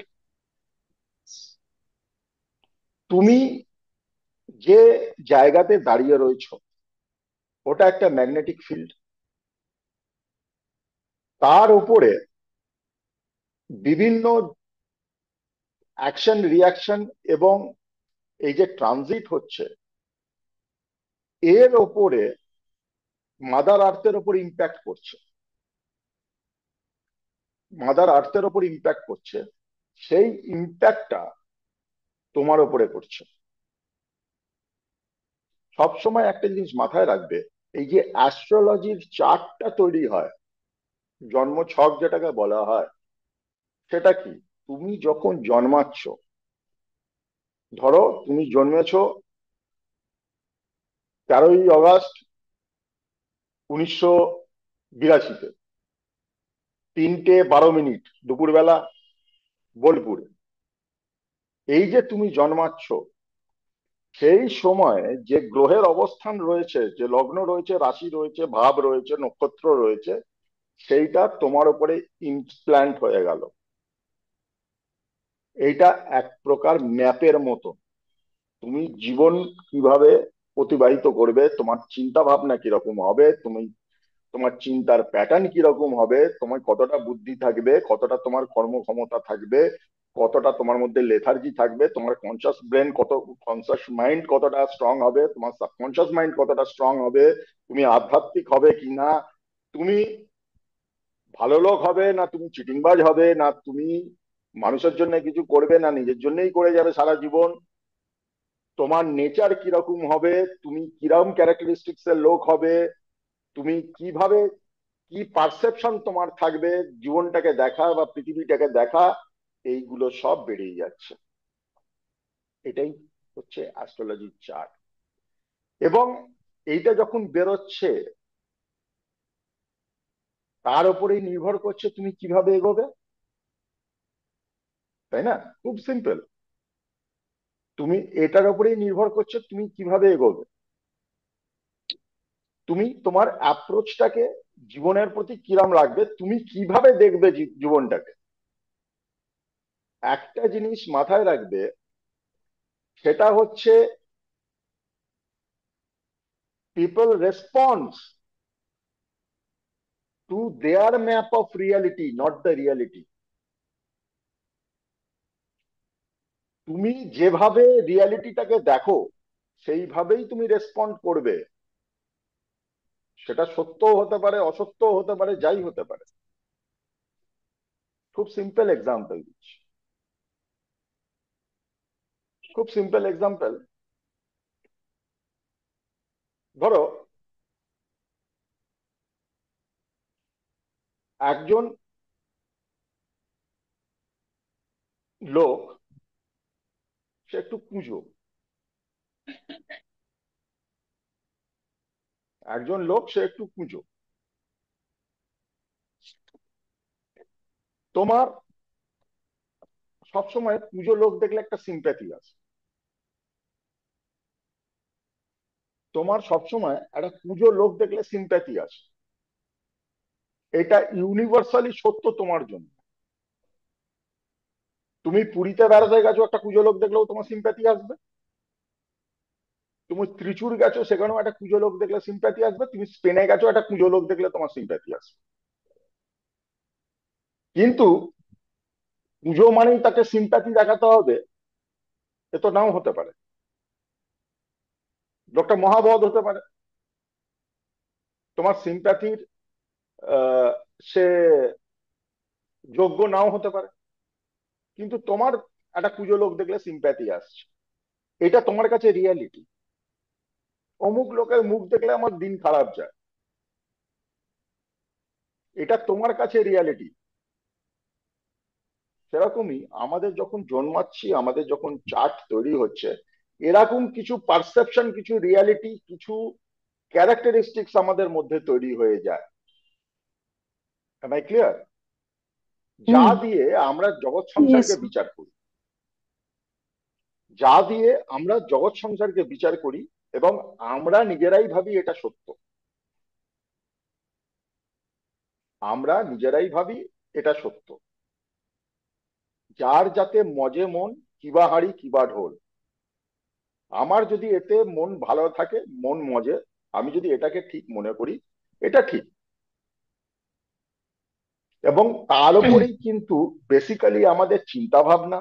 তুমি যে জায়গাতে দাঁড়িয়ে রয়েছো ওটা একটা ম্যাগনেটিক ফিল্ড। তার উপরে বিভিন্ন অ্যাকশন রিয়াকশন এবং এই যে ট্রানজিট হচ্ছে এর ওপরে মাদার আর্থের ওপর ইম্প্যাক্ট করছে, মাদার আর্থের ওপর ইম্প্যাক্ট করছে। সেই ইম্প্যাক্টটা তোমার ওপরে করছে। সবসময় একটা জিনিস মাথায় রাখবে, এই যে অ্যাস্ট্রোলজির চার্টটা তৈরি হয়, জন্ম ছক যেটাকে বলা হয়, সেটা কি? তুমি যখন জন্মাচ্ছ, ধরো তুমি জন্মেছো 13ই আগস্ট 1982-তে, 3:12 দুপুরবেলা বোলপুরে। এই যে তুমি জন্মাচ্ছ, সেই সময় যে গ্রহের অবস্থান রয়েছে, যে লগ্ন রয়েছে, রাশি রয়েছে, ভাব রয়েছে, নক্ষত্র রয়েছে, সেইটা তোমার উপরে ইমপ্ল্যান্ট হয়ে গেল। এইটা এক প্রকার ম্যাপের মতো। তুমি জীবন কিভাবে অতিবাহিত করবে, তোমার চিন্তা ভাবনা কিরকম হবে, তুমি তোমার চিন্তার প্যাটার্ন কিরকম হবে, তোমার কতটা বুদ্ধি থাকবে, কতটা তোমার কর্মক্ষমতা থাকবে, কতটা তোমার মধ্যে লেথার্জি থাকবে, তোমার কনসাস ব্রেন কত, কনসাস মাইন্ড কতটা স্ট্রং হবে, তোমার সাবকনসাস মাইন্ড কতটা স্ট্রং হবে, তুমি আধ্যাত্মিক হবে কিনা, তুমি ভালো লোক হবে না তুমি চিটিংবাজ হবে, না তুমি মানুষের জন্য কিছু করবে না নিজের জন্যই করে যাবে সারা জীবন, তোমার নেচার কিরকম হবে, তুমি কিরকম ক্যারেক্টারিস্টিক্স এর লোক হবে, তুমি কিভাবে, কি পারসেপশন তোমার থাকবে জীবনটাকে দেখা বা পৃথিবীটাকে দেখা, এইগুলো সব বেরিয়ে যাচ্ছে। এটাই হচ্ছে অ্যাস্ট্রোলজির চার্ট। এবং এইটা যখন বেরোচ্ছে তার উপরেই নির্ভর করছে তুমি কিভাবে এগোবে, তাই না? খুব সিম্পল। তুমি এটার উপরেই নির্ভর করছে তুমি কিভাবে এগোবে। তুমি তোমার অ্যাপ্রোচটাকে জীবনের প্রতি কিরম রাখবে, তুমি কিভাবে দেখবে জীবনটাকে। একটা জিনিস মাথায় রাখবে, সেটা হচ্ছে people response to their map of reality, not the reality. তুমি যেভাবে রিয়ালিটিটাকে দেখো সেইভাবেই তুমি রেসপন্ড করবে। সেটা সত্যও হতে পারে, অসত্যও হতে পারে, যাই হতে পারে। খুব সিম্পল এক্সাম্পল দিচ্ছি, খুব সিম্পল এক্সাম্পল। ধরো একজন লোক, সে একটু কুঁজো, একজন লোক সে একটু কুঁজো। তোমার সবসময় পুজো লোক দেখলে একটা সিম্প্যাথি আছে, তোমার সবসময় একটা পুজো লোক দেখলে সিম্প্যাথি আছে। এটা ইউনিভার্সালি সত্য তোমার জন্য। তুমি পুরীতে বেড়াতে গেছো, একটা পুজো লোক দেখলেও তোমার সিম্প্যাথি আসবে। তুমি ত্রিচুর গেছো, সেখানেও একটা পুজো লোক দেখলে সিম্প্যাথি আসবে। তুমি স্পেনে গেছো, একটা পুজো লোক দেখলে তোমার সিম্প্যাথি আসবে। কিন্তু পুজো মানেই তাকে সিম্প্যাথি দেখাতে হবে, এ তো নাও হতে পারে। লোকটা মহাবধ হতে পারে, তোমার সিম্প্যাথির সে যোগ্য নাও হতে পারে, কিন্তু তোমার একটা পুজো লোক দেখলে সিম্প্যাথি আসছে। এটা তোমার কাছে রিয়ালিটি। অমুক লোকের মুখ দেখলে আমার দিন খারাপ যায়, এটা তোমার কাছে রিয়ালিটি। সেরকমই আমাদের যখন জন্মাচ্ছি, আমাদের যখন চার্ট তৈরি হচ্ছে, এরকম কিছু পারসেপশন, কিছু রিয়ালিটি, কিছু ক্যারেক্টারিস্টিক্স আমাদের মধ্যে তৈরি হয়ে যায়। Am I clear? যা হুম। দিয়ে আমরা জগৎ ইয়েস সংসারকে বিচার করি, যা দিয়ে আমরা জগৎ সংসারকে বিচার করি এবং আমরা নিজেরাই ভাবি এটা সত্য, আমরা নিজেরাই ভাবি এটা সত্য। যার যাতে মজে মন, কিবা হাঁড়ি কিবা ঢোল। আমার যদি এতে মন ভালো থাকে, মন মজে, আমি যদি এটাকে ঠিক মনে করি, এটা ঠিক। এবং তার উপরেই কিন্তু বেসিক্যালি আমাদের চিন্তা ভাবনা,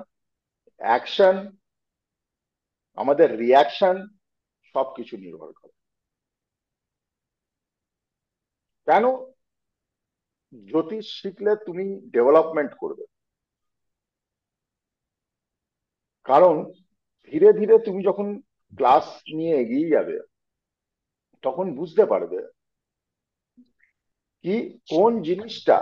অ্যাকশন, আমাদের রিয়াকশন সবকিছু নির্ভর করে। কেন? জ্যোতিষ শিখলে তুমি ডেভেলপমেন্ট করবে, কারণ ধীরে ধীরে তুমি যখন ক্লাস নিয়ে এগিয়ে যাবে তখন বুঝতে পারবে কি কোন জিনিসটা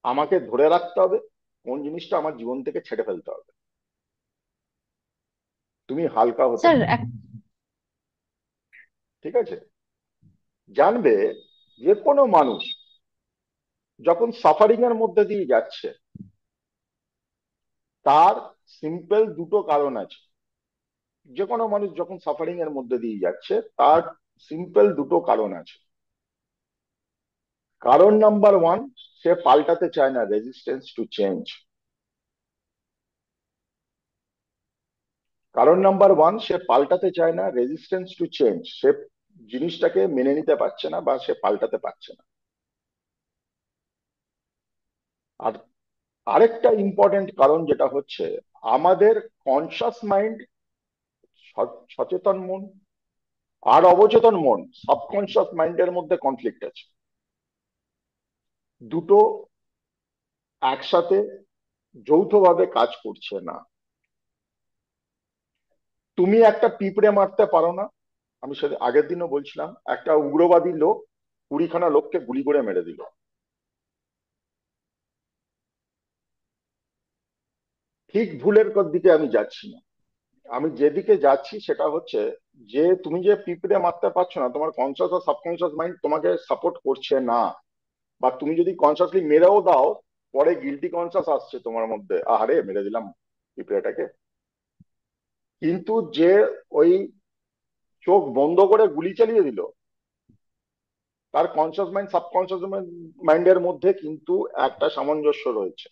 আমাকে ধরে রাখতে হবে, কোন জিনিসটা আমার জীবন থেকে ছেড়ে ফেলতে হবে। তুমি হালকা হতে স্যার। পারবে, ঠিক আছে? জানবে যে কোনো মানুষ যখন সাফারিং এর মধ্যে দিয়ে যাচ্ছে তার সিম্পল দুটো কারণ আছে। যে কোনো মানুষ যখন সাফারিং এর মধ্যে দিয়ে যাচ্ছে তার সিম্পল দুটো কারণ আছে। কারণ নাম্বার ওয়ান, সে পাল্টাতে চায় না, রেজিস্ট্যান্স টু চেঞ্জ। কারণ নাম্বার ওয়ান, সে পাল্টাতে চায় না, রেজিস্ট্যান্স টু চেঞ্জ। সে জিনিসটাকে মেনে নিতে পারছে না বা সে পাল্টাতে পারছে না। আর আরেকটা ইম্পর্টেন্ট কারণ যেটা হচ্ছে আমাদের কনসাস মাইন্ড, সচেতন মন, আর অবচেতন মন, সাবকনশিয়াস মাইন্ডের মধ্যে কনফ্লিক্ট আছে। দুটো একসাথে যৌথভাবে কাজ করছে না। তুমি একটা পিঁপড়ে মারতে পারো না। আমি সেদিন আগের দিনও বলছিলাম, একটা উগ্রবাদী লোক 20খানা লোককে গুলি করে মেরে দিল। ঠিক ভুলের দিকে আমি যাচ্ছি না, আমি যেদিকে যাচ্ছি সেটা হচ্ছে যে তুমি যে পিঁপড়ে মারতে পারছো না, তোমার কনসাস আর সাবকনশিয়াস মাইন্ড তোমাকে সাপোর্ট করছে না। বা তুমি যদি কনসাসলি মেরেও দাও, পরে গিলটি কনসাস আসছে তোমার মধ্যে, আহারে মেরে দিলাম পিঁপড়েটাকে। কিন্তু যে ওই চোখ বন্ধ করে গুলি চালিয়ে দিল, তার কনসাস মাইন্ড সাবকনসাস মাইন্ডের মধ্যে কিন্তু একটা সামঞ্জস্য রয়েছে।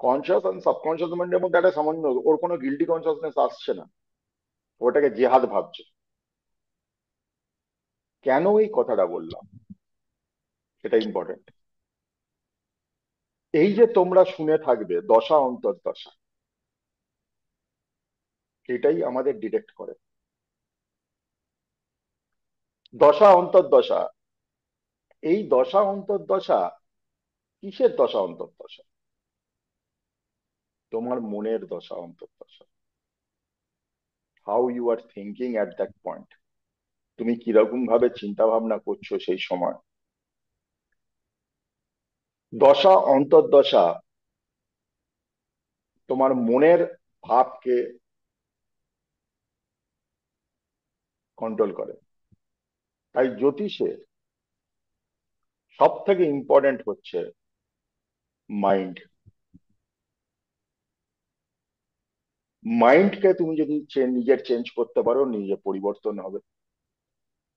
কনসাস আর সাবকনসাস মাইন্ডের মধ্যে একটা সামঞ্জস্য, ওর কোনো গিল্টি কনসাসনেস আসছে না, ওটাকে জেহাদ ভাবছে। কেন এই কথাটা বললাম সেটা ইম্পর্টেন্ট। এই যে তোমরা শুনে থাকবে দশা অন্তর্দশা, এটাই আমাদের ডিটেক্ট করে। দশা অন্তর্দশা, এই দশা অন্তর্দশা কিসের দশা অন্তর্দশা? তোমার মনের দশা অন্তর্দশা। How you are thinking at that point, তুমি কিরকম ভাবে চিন্তা ভাবনা করছো সেই সময়। দশা অন্তর্দশা তোমার মনের ভাবকে কন্ট্রোল করে। তাই জ্যোতিষে সব থেকে ইম্পর্টেন্ট হচ্ছে মাইন্ড। মাইন্ডকে তুমি যদি নিজের চেঞ্জ করতে পারো, নিজে পরিবর্তন হবে।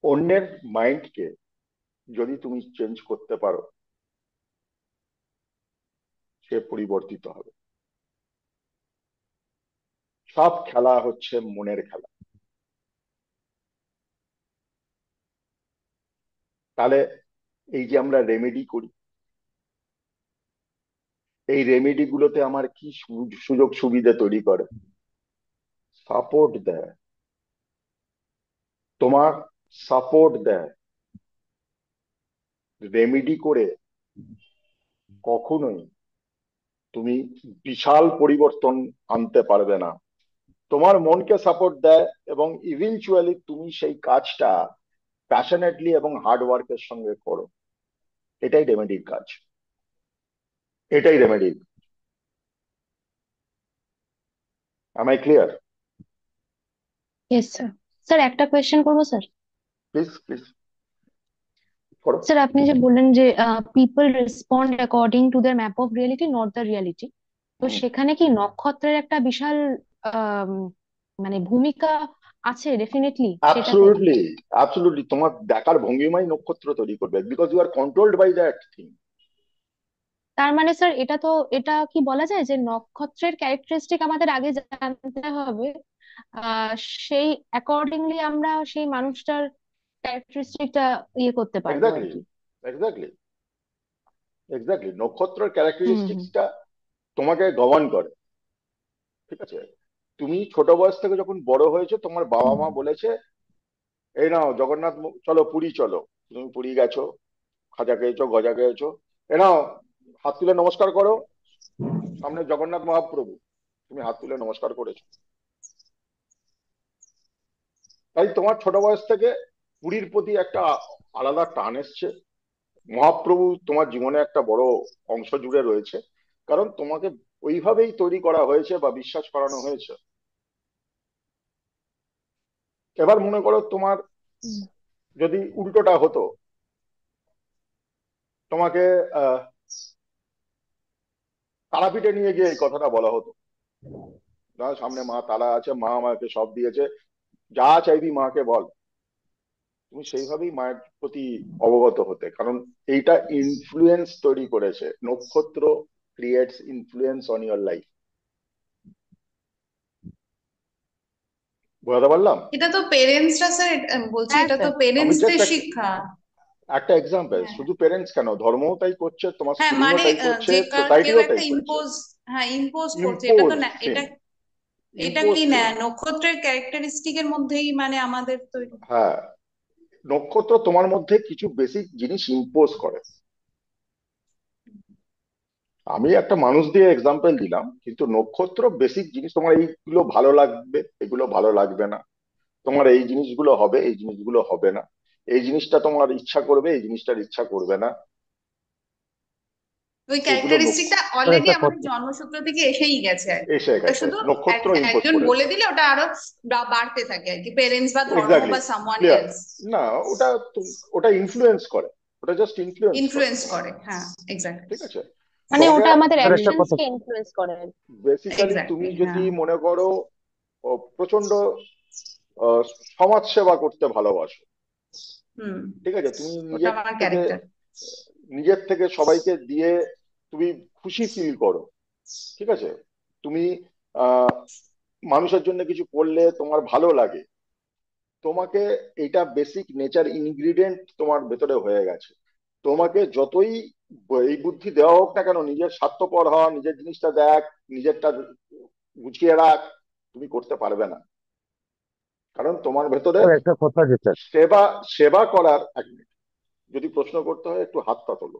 অন্যের মাইন্ডকে যদি তুমি চেঞ্জ করতে পারো, সে পরিবর্তিত হবে। সব খেলা হচ্ছে মনের খেলা। তাহলে এই যে আমরা রেমেডি করি, এই রেমেডি গুলোতে আমার কি সুযোগ সুবিধা তৈরি করে? সাপোর্ট দেয়, তোমার সাপোর্ট দেয়। রেমেডি করে কখনোই তুমি বিশাল পরিবর্তন আনতে পারবে না। তোমার মনকে সাপোর্ট দেয় এবং ইভেনচুয়ালি তুমি সেই কাজটা প্যাশনেটলি এবং হার্ড ওয়ার্কের সঙ্গে করো। এটাই রেমেডির কাজ, এটাই রেমেডির। am I clear? Yes sir. Sir একটা কোয়েশ্চেন করবো স্যার? Please please. করো। স্যার আপনি যে বললেন যে people respond according to the map of reality not the reality, তো হুম, সেখানে কি নক্ষত্রের একটা বিশাল আম, মানে ভূমিকা আছে ডেফিনেটলি সেটাতে? অ্যাবসলিউটলি, অ্যাবসলিউটলি, তোমার দেখার ভঙ্গিমাই নক্ষত্র তৈরি করবে, because you are controlled by that thing. তার মানে স্যার এটা কি বলা যায় যে নক্ষত্রের ক্যারেক্টারিস্টিক আমাদের আগে জানতে হবে, আহ সেই অ্যাকর্ডিংলি আমরা সেই মানুষটার ক্যারেক্টারিস্টিকটা ইয়ে করতে পারবো আর এক্স্যাক্টলি, কি? এক্স্যাক্টলি, এক্স্যাক্টলি, নক্ষত্রের হুম হুম ক্যারেক্টারিস্টিক্সটা তোমাকে গভর্ন করে। ঠিক আছে, তুমি ছোট বয়স থেকে যখন বড় হয়েছো, তোমার বাবা হুম মা বলেছে এই নাও জগন্নাথ চলো পুরী চলো, তুমি পুরী গেছো, খাজা খেয়েছো, গজা খেয়েছো, এ নাও হাত তুলে নমস্কার করো, সামনে জগন্নাথ মহাপ্রভু, তুমি হাত তুলে নমস্কার করেছো। তাই তোমার ছোট বয়স থেকে পুরীর প্রতি একটা আলাদা টান এসছে। মহাপ্রভু তোমার জীবনে একটা বড় অংশ জুড়ে রয়েছে, কারণ তোমাকে ওইভাবেই তৈরি করা হয়েছে বা বিশ্বাস করানো হয়েছে। এবার মনে করো তোমার হুম। যদি উল্টোটা হতো, তোমাকে আহ তারাপীঠে নিয়ে গিয়ে এই কথাটা বলা হতো, না সামনে মা তারা আছে, মা আমাকে সব দিয়েছে, যা চাইবি মাকে বল, তুমি সেইভাবেই মায়ের প্রতি অবগত হতে, কারণ এইটা ইনফ্লুয়েন্স তৈরি করেছে। নক্ষত্র creates influence on your life. বোঝাতে পারলাম? এটা তো পেরেন্টসরা স্যার, বলছি হ্যাঁ এটা তো স্যার। আমি পেরেন্টসদের জাস্ট শিক্ষা। একটা এক্সাম্পল, হ্যাঁ, শুধু পেরেন্টস কেন, ধর্মও তাই করছে, তোমার হ্যাঁ স্কুলিংও মানে তাই করছে, যে কেউ সোসাইটিও একটা তাই করছে। ইম্পোজ, হ্যাঁ ইম্পোজ করছে, এটা তো ইম্পোজ না, থিং, এটা এটা ইম্পোজ কি না থিং। নক্ষত্রের ক্যারেক্টারিস্টিকের মধ্যেই মানে আমাদের তৈরি। হ্যাঁ, নক্ষত্র তোমার মধ্যে কিছু বেসিক জিনিস ইম্পোজ করে। আমি একটা মানুষ দিয়ে এক্সাম্পল দিলাম, কিন্তু নক্ষত্র বেসিক জিনিস, তোমার এইগুলো ভালো লাগবে, এগুলো ভালো লাগবে না, তোমার এই জিনিসগুলো হবে, এই জিনিসগুলো হবে না, এই জিনিসটা তোমার ইচ্ছা করবে, এই জিনিসটার ইচ্ছা করবে না, ওই এগুলো নক্ষ ক্যারেক্টারিস্টিকটা স্যার অলরেডি একটা আমাদের কথা, জন্মসূত্র থেকে এসেই গেছে আর কি। এসে ওটা গেছে, শুধু নক্ষত্র ইম্পোজ একজন বলে করেছে। দিলে ওটা আরো বাড়তে থাকে আর কি, পেরেন্টস বা ধর্ম এক্স্যাক্টলি, বা সামওয়ান ক্লিয়ার। এলস না, ওটা ওটা ইনফ্লুয়েন্স করে, ওটা জাস্ট ইনফ্লুয়েন্স করে। ইনফ্লুয়েন্স করে, হ্যাঁ এক্স্যাক্টলি। ঠিক আছে, মানে তোমাকে ওটা আমাদের স্যার একটা অ্যাকশনস কথা, কে ইনফ্লুয়েন্স করে। বেসিক্যালি তুমি এক্স্যাক্টলি হ্যাঁ। যদি মনে করো প্রচন্ড আহ, সমাজ সেবা করতে ভালোবাসো, হুম, ঠিক আছে, তুমি ওটা আমার ক্যারেক্টার। নিজের থেকে সবাইকে দিয়ে তুমি খুশি ফিল করো, ঠিক আছে, তুমি আহ মানুষের জন্য কিছু করলে তোমার ভালো লাগে, তোমাকে এটা বেসিক নেচার ইনগ্রিডিয়েন্ট তোমার ভেতরে হয়ে গেছে। তোমাকে যতই এই বুদ্ধি দেওয়া হোক না কেন, নিজের স্বার্থপর হওয়া, নিজের জিনিসটা দেখ, নিজেরটা গুছিয়ে রাখ, তুমি করতে পারবে না, কারণ তোমার ভেতরে স্যার একটা কথা যেটা, সেবা সেবা করার যদি প্রশ্ন করতে হয় একটু হাতটা তোলো,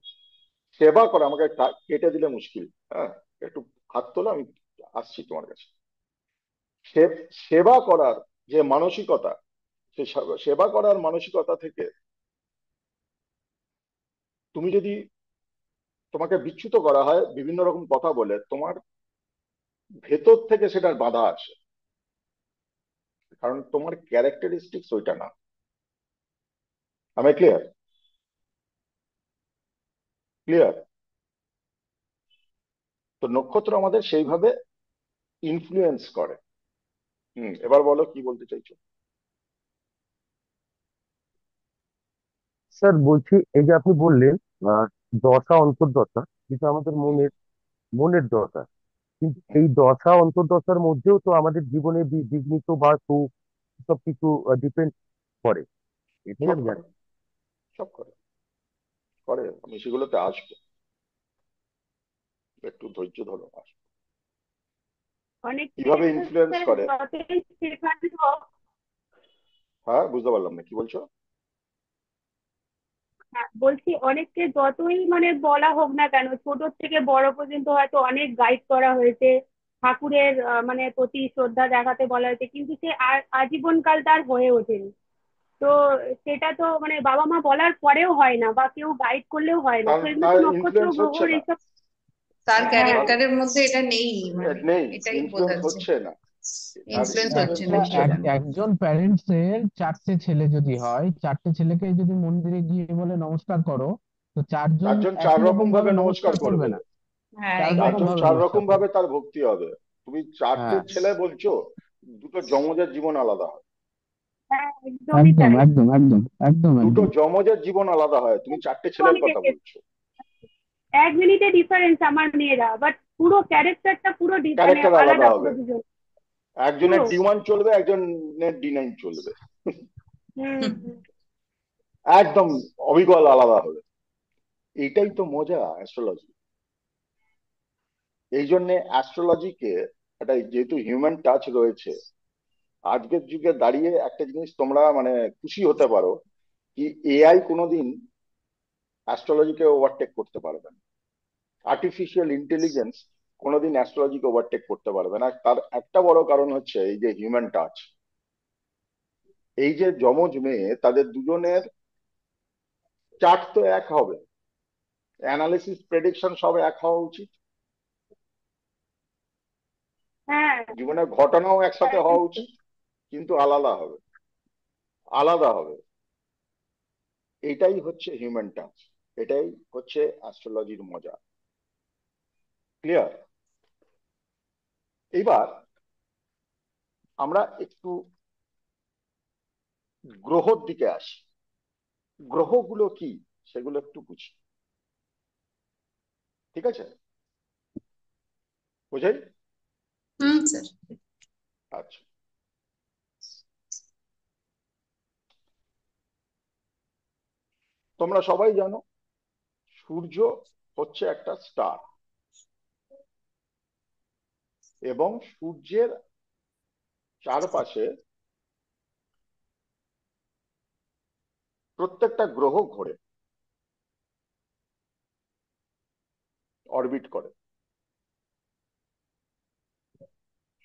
সেবা করা, আমাকে কেটে দিলে মুশকিল, হ্যাঁ, একটু হাত তোলো, আমি আসছি তোমার কাছে। সেবা করার যে মানসিকতা, সে সেবা করার মানসিকতা থেকে তুমি যদি, তোমাকে বিচ্যুত করা হয় বিভিন্ন রকম কথা বলে, তোমার ভেতর থেকে সেটার বাধা আসে, কারণ তোমার ক্যারেক্টারিস্টিক্স ওইটা না। আমি ক্লিয়ার? ক্লিয়ার? তো নক্ষত্র আমাদের সেইভাবে ইনফ্লুয়েন্স করে। এবার বলো কি বলতে চাইছো। স্যার বলছি এই যে আপনি বললেন আহ, দশা অন্তর্দশা, যেটা আমাদের মনের মনের দশা, কিন্তু হুম, এই দশা অন্তর্দশার মধ্যেও তো আমাদের জীবনে বিঘ্নিত বা সুখ সবকিছু ডিপেন্ড করে, এটাই সব আমি করে, জানি। সব করে, করে, আমি সেগুলোতে আসবো, একটু ধৈর্য ধরো, আসবো। অনেকে কিভাবে ইনফ্লুয়েন্স স্যার করে? যতই শেখানো, হ্যাঁ, বুঝতে পারলাম না, কি বলছো? হ্যাঁ, বলছি অনেককে যতই মানে বলা হোক না কেন, ছোট থেকে বড় পর্যন্ত হয়তো অনেক গাইড করা হয়েছে, ঠাকুরের মানে প্রতি শ্রদ্ধা দেখাতে বলা হয়েছে, কিন্তু সে আর আজীবনকাল তার হয়ে ওঠেনি। তো সেটা তো মানে বাবা মা বলার পরেও হয় না, বা কেউ গাইড করলেও হয় না, তার তো এগুলো তার তো নক্ষত্র ইনফ্লুয়েন্স হচ্ছে গ্রহর না। এইসব। তার হ্যাঁ, তার ক্যারেক্টারের মধ্যে এটা নেই, মানে নেই, এটাই ইনফ্লুয়েন্স বোঝাচ্ছে। হচ্ছে না। আর ইনফ্লুয়েন্স হচ্ছে আচ্ছা, নিশ্চয়ই। একজন প্যারেন্টস এর 4টে ছেলে যদি হয়, 4টে ছেলেকে যদি মন্দিরে গিয়ে বলে নমস্কার করো, তো চারজন চারজন চার একই রকম রকম ভাবে ভাবে নমস্কার নমস্কার করবে করবে, না, হ্যাঁ, চার রকম চারজন ভাবে চার নমস্কার রকম ভাবে করবে। তার ভক্তি হবে। তুমি চারটে হ্যাঁ, ছেলে বলছো, দুটো যমজের জীবন আলাদা হয়, হ্যাঁ, একদমই একদম তাই। একদম একদম একদম দুটো একদম। যমজের জীবন আলাদা হয়, তুমি চারটে তো ছেলের আমি কথা দেখেছি বলছো। 1 মিনিটে ডিফারেন্স আমার মেয়েরা, বাট পুরো ক্যারেক্টারটা পুরো মানে ক্যারেক্টার আলাদা আলাদা পুরো হবে, দুজন। পুরো। একজনের D1 চলবে, একজনের D9 চলবে, হুম, হুম। একদম অবিকল আলাদা হবে। এটাই তো মজা অ্যাস্ট্রোলজি। এই জন্যে অ্যাস্ট্রোলজিকে একটা, যেহেতু হিউম্যান টাচ রয়েছে, আজকের যুগে দাঁড়িয়ে একটা জিনিস তোমরা মানে খুশি হতে পারো, কি AI কোনোদিন অ্যাস্ট্রোলজিকে ওভারটেক করতে পারবে না। আর্টিফিশিয়াল ইন্টেলিজেন্স কোনোদিন অ্যাস্ট্রোলজিকে ওভারটেক করতে পারবে না। তার একটা বড় কারণ হচ্ছে এই যে হিউম্যান টাচ। এই যে যমজ মেয়ে, তাদের দুজনের চার্ট তো এক হবে, অ্যানালিসিস প্রেডিকশন সব এক হওয়া উচিত, হ্যাঁ, জীবনের ঘটনাও একসাথে হওয়া correct। উচিত, কিন্তু আলাদা হবে, আলাদা হবে। এটাই হচ্ছে হিউম্যান টাচ, এটাই হচ্ছে অ্যাস্ট্রোলজির মজা। ক্লিয়ার? এইবার আমরা একটু গ্রহর দিকে আসি। গ্রহগুলো কি সেগুলো একটু বুঝি, ঠিক আছে? বুঝাই? হুম স্যার। আচ্ছা, তোমরা সবাই জানো সূর্য হচ্ছে একটা স্টার, এবং সূর্যের চারপাশে প্রত্যেকটা গ্রহ ঘোরে, অরবিট করে।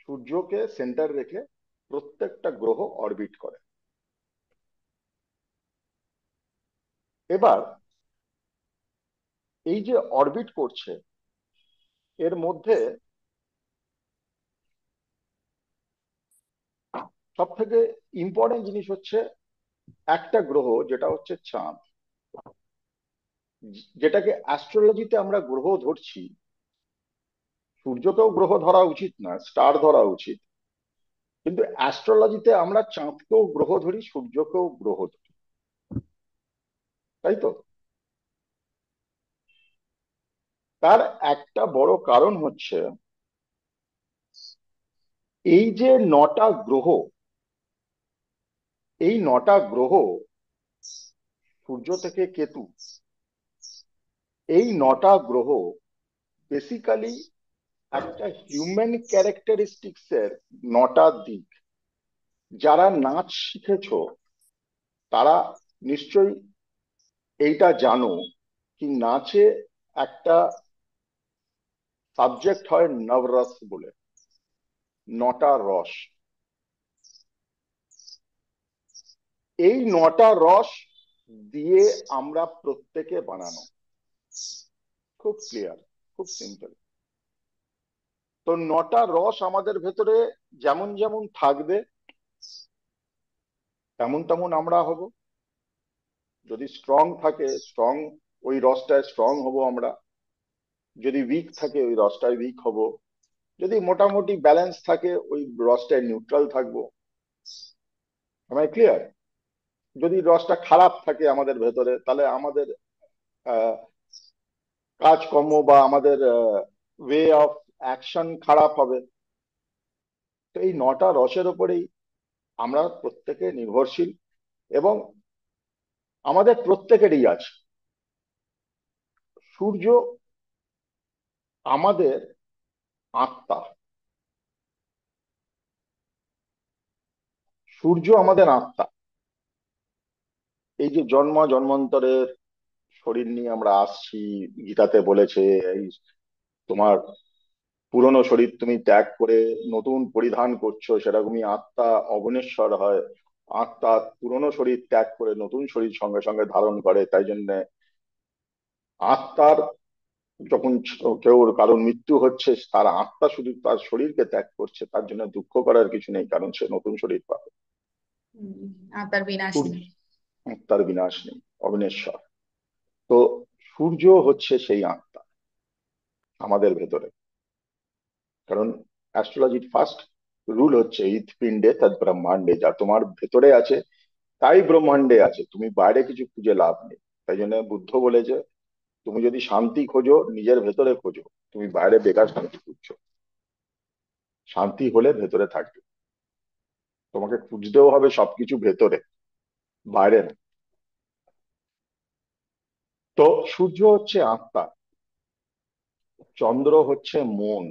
সূর্যকে সেন্টার রেখে প্রত্যেকটা গ্রহ অরবিট করে। এবার এই যে অরবিট করছে, এর মধ্যে সব থেকে ইম্পর্টেন্ট জিনিস হচ্ছে একটা গ্রহ, যেটা হচ্ছে চাঁদ, যেটাকে অ্যাস্ট্রোলজিতে আমরা গ্রহ ধরছি। সূর্যকেও গ্রহ ধরা উচিত না, স্টার ধরা উচিত, কিন্তু অ্যাস্ট্রোলজিতে আমরা চাঁদকেও গ্রহ ধরি, সূর্যকেও গ্রহ ধরি, তাই তো? তার একটা বড় কারণ হচ্ছে এই যে 9টা গ্রহ, এই 9টা গ্রহ, সূর্য থেকে কেতু, এই 9টা গ্রহ বেসিক্যালি একটা হিউম্যান ক্যারেক্টারিস্টিক্স এর 9টা দিক। যারা নাচ শিখেছো তারা নিশ্চয়ই এইটা জানো, কি নাচে একটা সাবজেক্ট হয় নবরস বলে, 9টা রস। এই 9টা রস দিয়ে আমরা প্রত্যেকে বানানো, খুব ক্লিয়ার, খুব সিম্পল। তো 9টা রস আমাদের ভেতরে যেমন যেমন থাকবে, তেমন তেমন আমরা হব। যদি স্ট্রং থাকে, স্ট্রং, ওই রসটায় স্ট্রং হব আমরা। যদি উইক থাকে, ওই রসটায় উইক হব। যদি মোটামুটি ব্যালেন্স থাকে, ওই রসটায় নিউট্রাল থাকবো। ক্লিয়ার? যদি রসটা খারাপ থাকে আমাদের ভেতরে, তাহলে আমাদের আহ, কাজকর্ম বা আমাদের ওয়ে অফ অ্যাকশন খারাপ হবে। তো এই 9টা রসের উপরেই আমরা প্রত্যেকে নির্ভরশীল, এবং আমাদের প্রত্যেকেরই আছে। সূর্য আমাদের আত্মা, সূর্য আমাদের আত্মা। এই যে জন্ম জন্মান্তরের শরীর নিয়ে আমরা আসছি, গীতাতে বলেছে এই তোমার পুরনো শরীর তুমি ত্যাগ করে নতুন পরিধান করছো, সেরকমই আত্মা অবনেশ্বর হয়। আত্মা পুরনো শরীর ত্যাগ করে নতুন শরীর সঙ্গে সঙ্গে ধারণ করে। তাই জন্য আত্মার যখন কেউ কারোর মৃত্যু হচ্ছে, তার আত্মা শুধু তার শরীরকে ত্যাগ করছে, তার জন্য দুঃখ করার কিছু নেই, কারণ সে নতুন শরীর পাবে। আর তার বিনাশ সূর্য, নেই। তার বিনাশ নেই, অবিনশ্বর। তো সূর্য হচ্ছে সেই আত্মা আমাদের ভেতরে। কারণ অ্যাস্ট্রোলজির ফার্স্ট রুল হচ্ছে হৃৎপিণ্ডে তৎ ব্রহ্মাণ্ডে, যা তোমার ভেতরে আছে তাই ব্রহ্মাণ্ডে আছে, তুমি বাইরে কিছু খুঁজে লাভ নেই। তাই জন্য বুদ্ধ বলেছে, তুমি যদি শান্তি খোঁজো নিজের ভেতরে খোঁজো, তুমি বাইরে বেকার শান্তি খুঁজছো। শান্তি হলে ভেতরে থাকবে, তোমাকে খুঁজতেও হবে সবকিছু ভেতরে, বাইরে না। তো সূর্য হচ্ছে আত্মা, চন্দ্র হচ্ছে মন,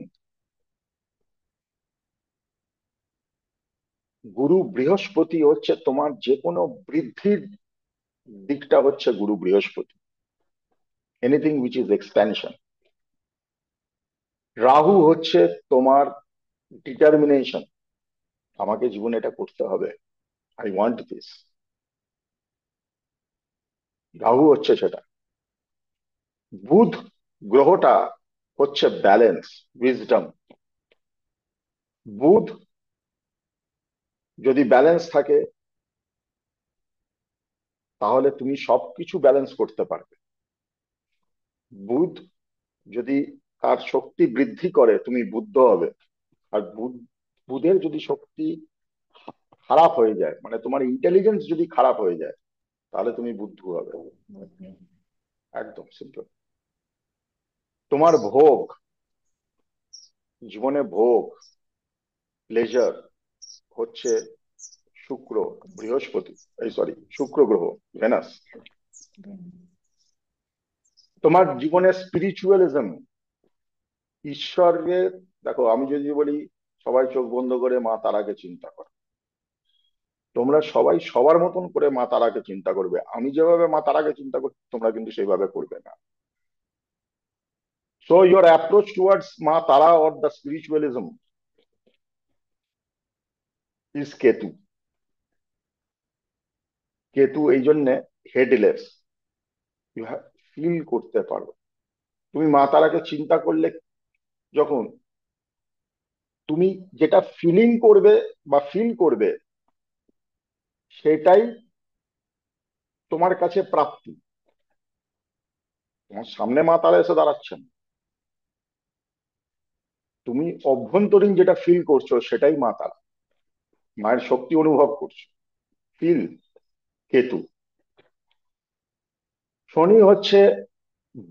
গুরু বৃহস্পতি হচ্ছে তোমার যে কোনো বৃদ্ধির দিকটা, হচ্ছে গুরু বৃহস্পতি, anything which is expansion. Rahu হচ্ছে তোমার ডিটারমিনেশন, আমাকে জীবনে এটা করতে হবে, আই ওয়ান্ট দিস, রাহু হচ্ছে সেটা। বুধ গ্রহটা হচ্ছে ব্যালেন্স, উইজডম। বুধ যদি ব্যালেন্স থাকে তাহলে তুমি সবকিছু ব্যালেন্স করতে পারবে। বুধ যদি তার শক্তি বৃদ্ধি করে তুমি বুদ্ধ হবে। আর বুধের যদি শক্তি খারাপ হয়ে যায়, মানে তোমার ইন্টেলিজেন্স যদি খারাপ হয়ে যায়, তাহলে তুমি বুদ্ধ হবে। একদম সিম্পল। তোমার ভোগ, জীবনে ভোগ, প্লেজার হচ্ছে শুক্র, বৃহস্পতি, এই সরি শুক্র গ্রহ, ভেনাস। তোমার জীবনে স্পিরিচুয়ালিজম, ঈশ্বরের, দেখো আমি যদি বলি সবাই চোখ বন্ধ করে মা তারাকে চিন্তা করো, তোমরা সবাই সবার মতন করে মা তারাকে চিন্তা করবে, আমি যেভাবে মা তারাকে চিন্তা করছি তোমরা কিন্তু সেইভাবে করবে না। সো ইয়োর অ্যাপ্রোচ টুয়ার্ডস মা তারা or the spiritualism is Ketu. Ketu এই জন্যে হেডলেস, ইউ হ্যাভ ফিল করতে পারো। তুমি মা তারাকে চিন্তা করলে, যখন তুমি যেটা ফিলিং করবে বা ফিল করবে, সেটাই তোমার কাছে প্রাপ্তি। তোমার সামনে মা তারা এসে দাঁড়াচ্ছেন, তুমি অভ্যন্তরীণ যেটা ফিল করছো সেটাই মা তারা, মায়ের শক্তি অনুভব করছো, ফিল। কেতু। শনি হচ্ছে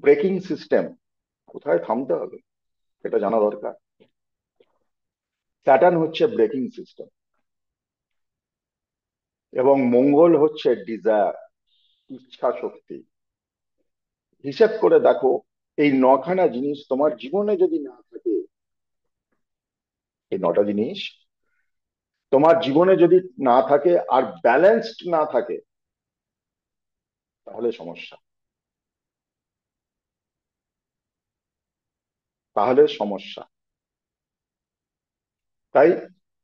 ব্রেকিং সিস্টেম, কোথায় থামতে হবে এটা জানা দরকার। স্যাটার্ন হচ্ছে ব্রেকিং সিস্টেম, এবং মঙ্গল হচ্ছে ডিজায়ার, ইচ্ছা শক্তি। হিসেব করে দেখো, এই নখানা জিনিস তোমার জীবনে যদি না থাকে, এই নটা জিনিস তোমার জীবনে যদি না থাকে আর ব্যালেন্সড না থাকে, তাহলে সমস্যা, তাহলে সমস্যা। তাই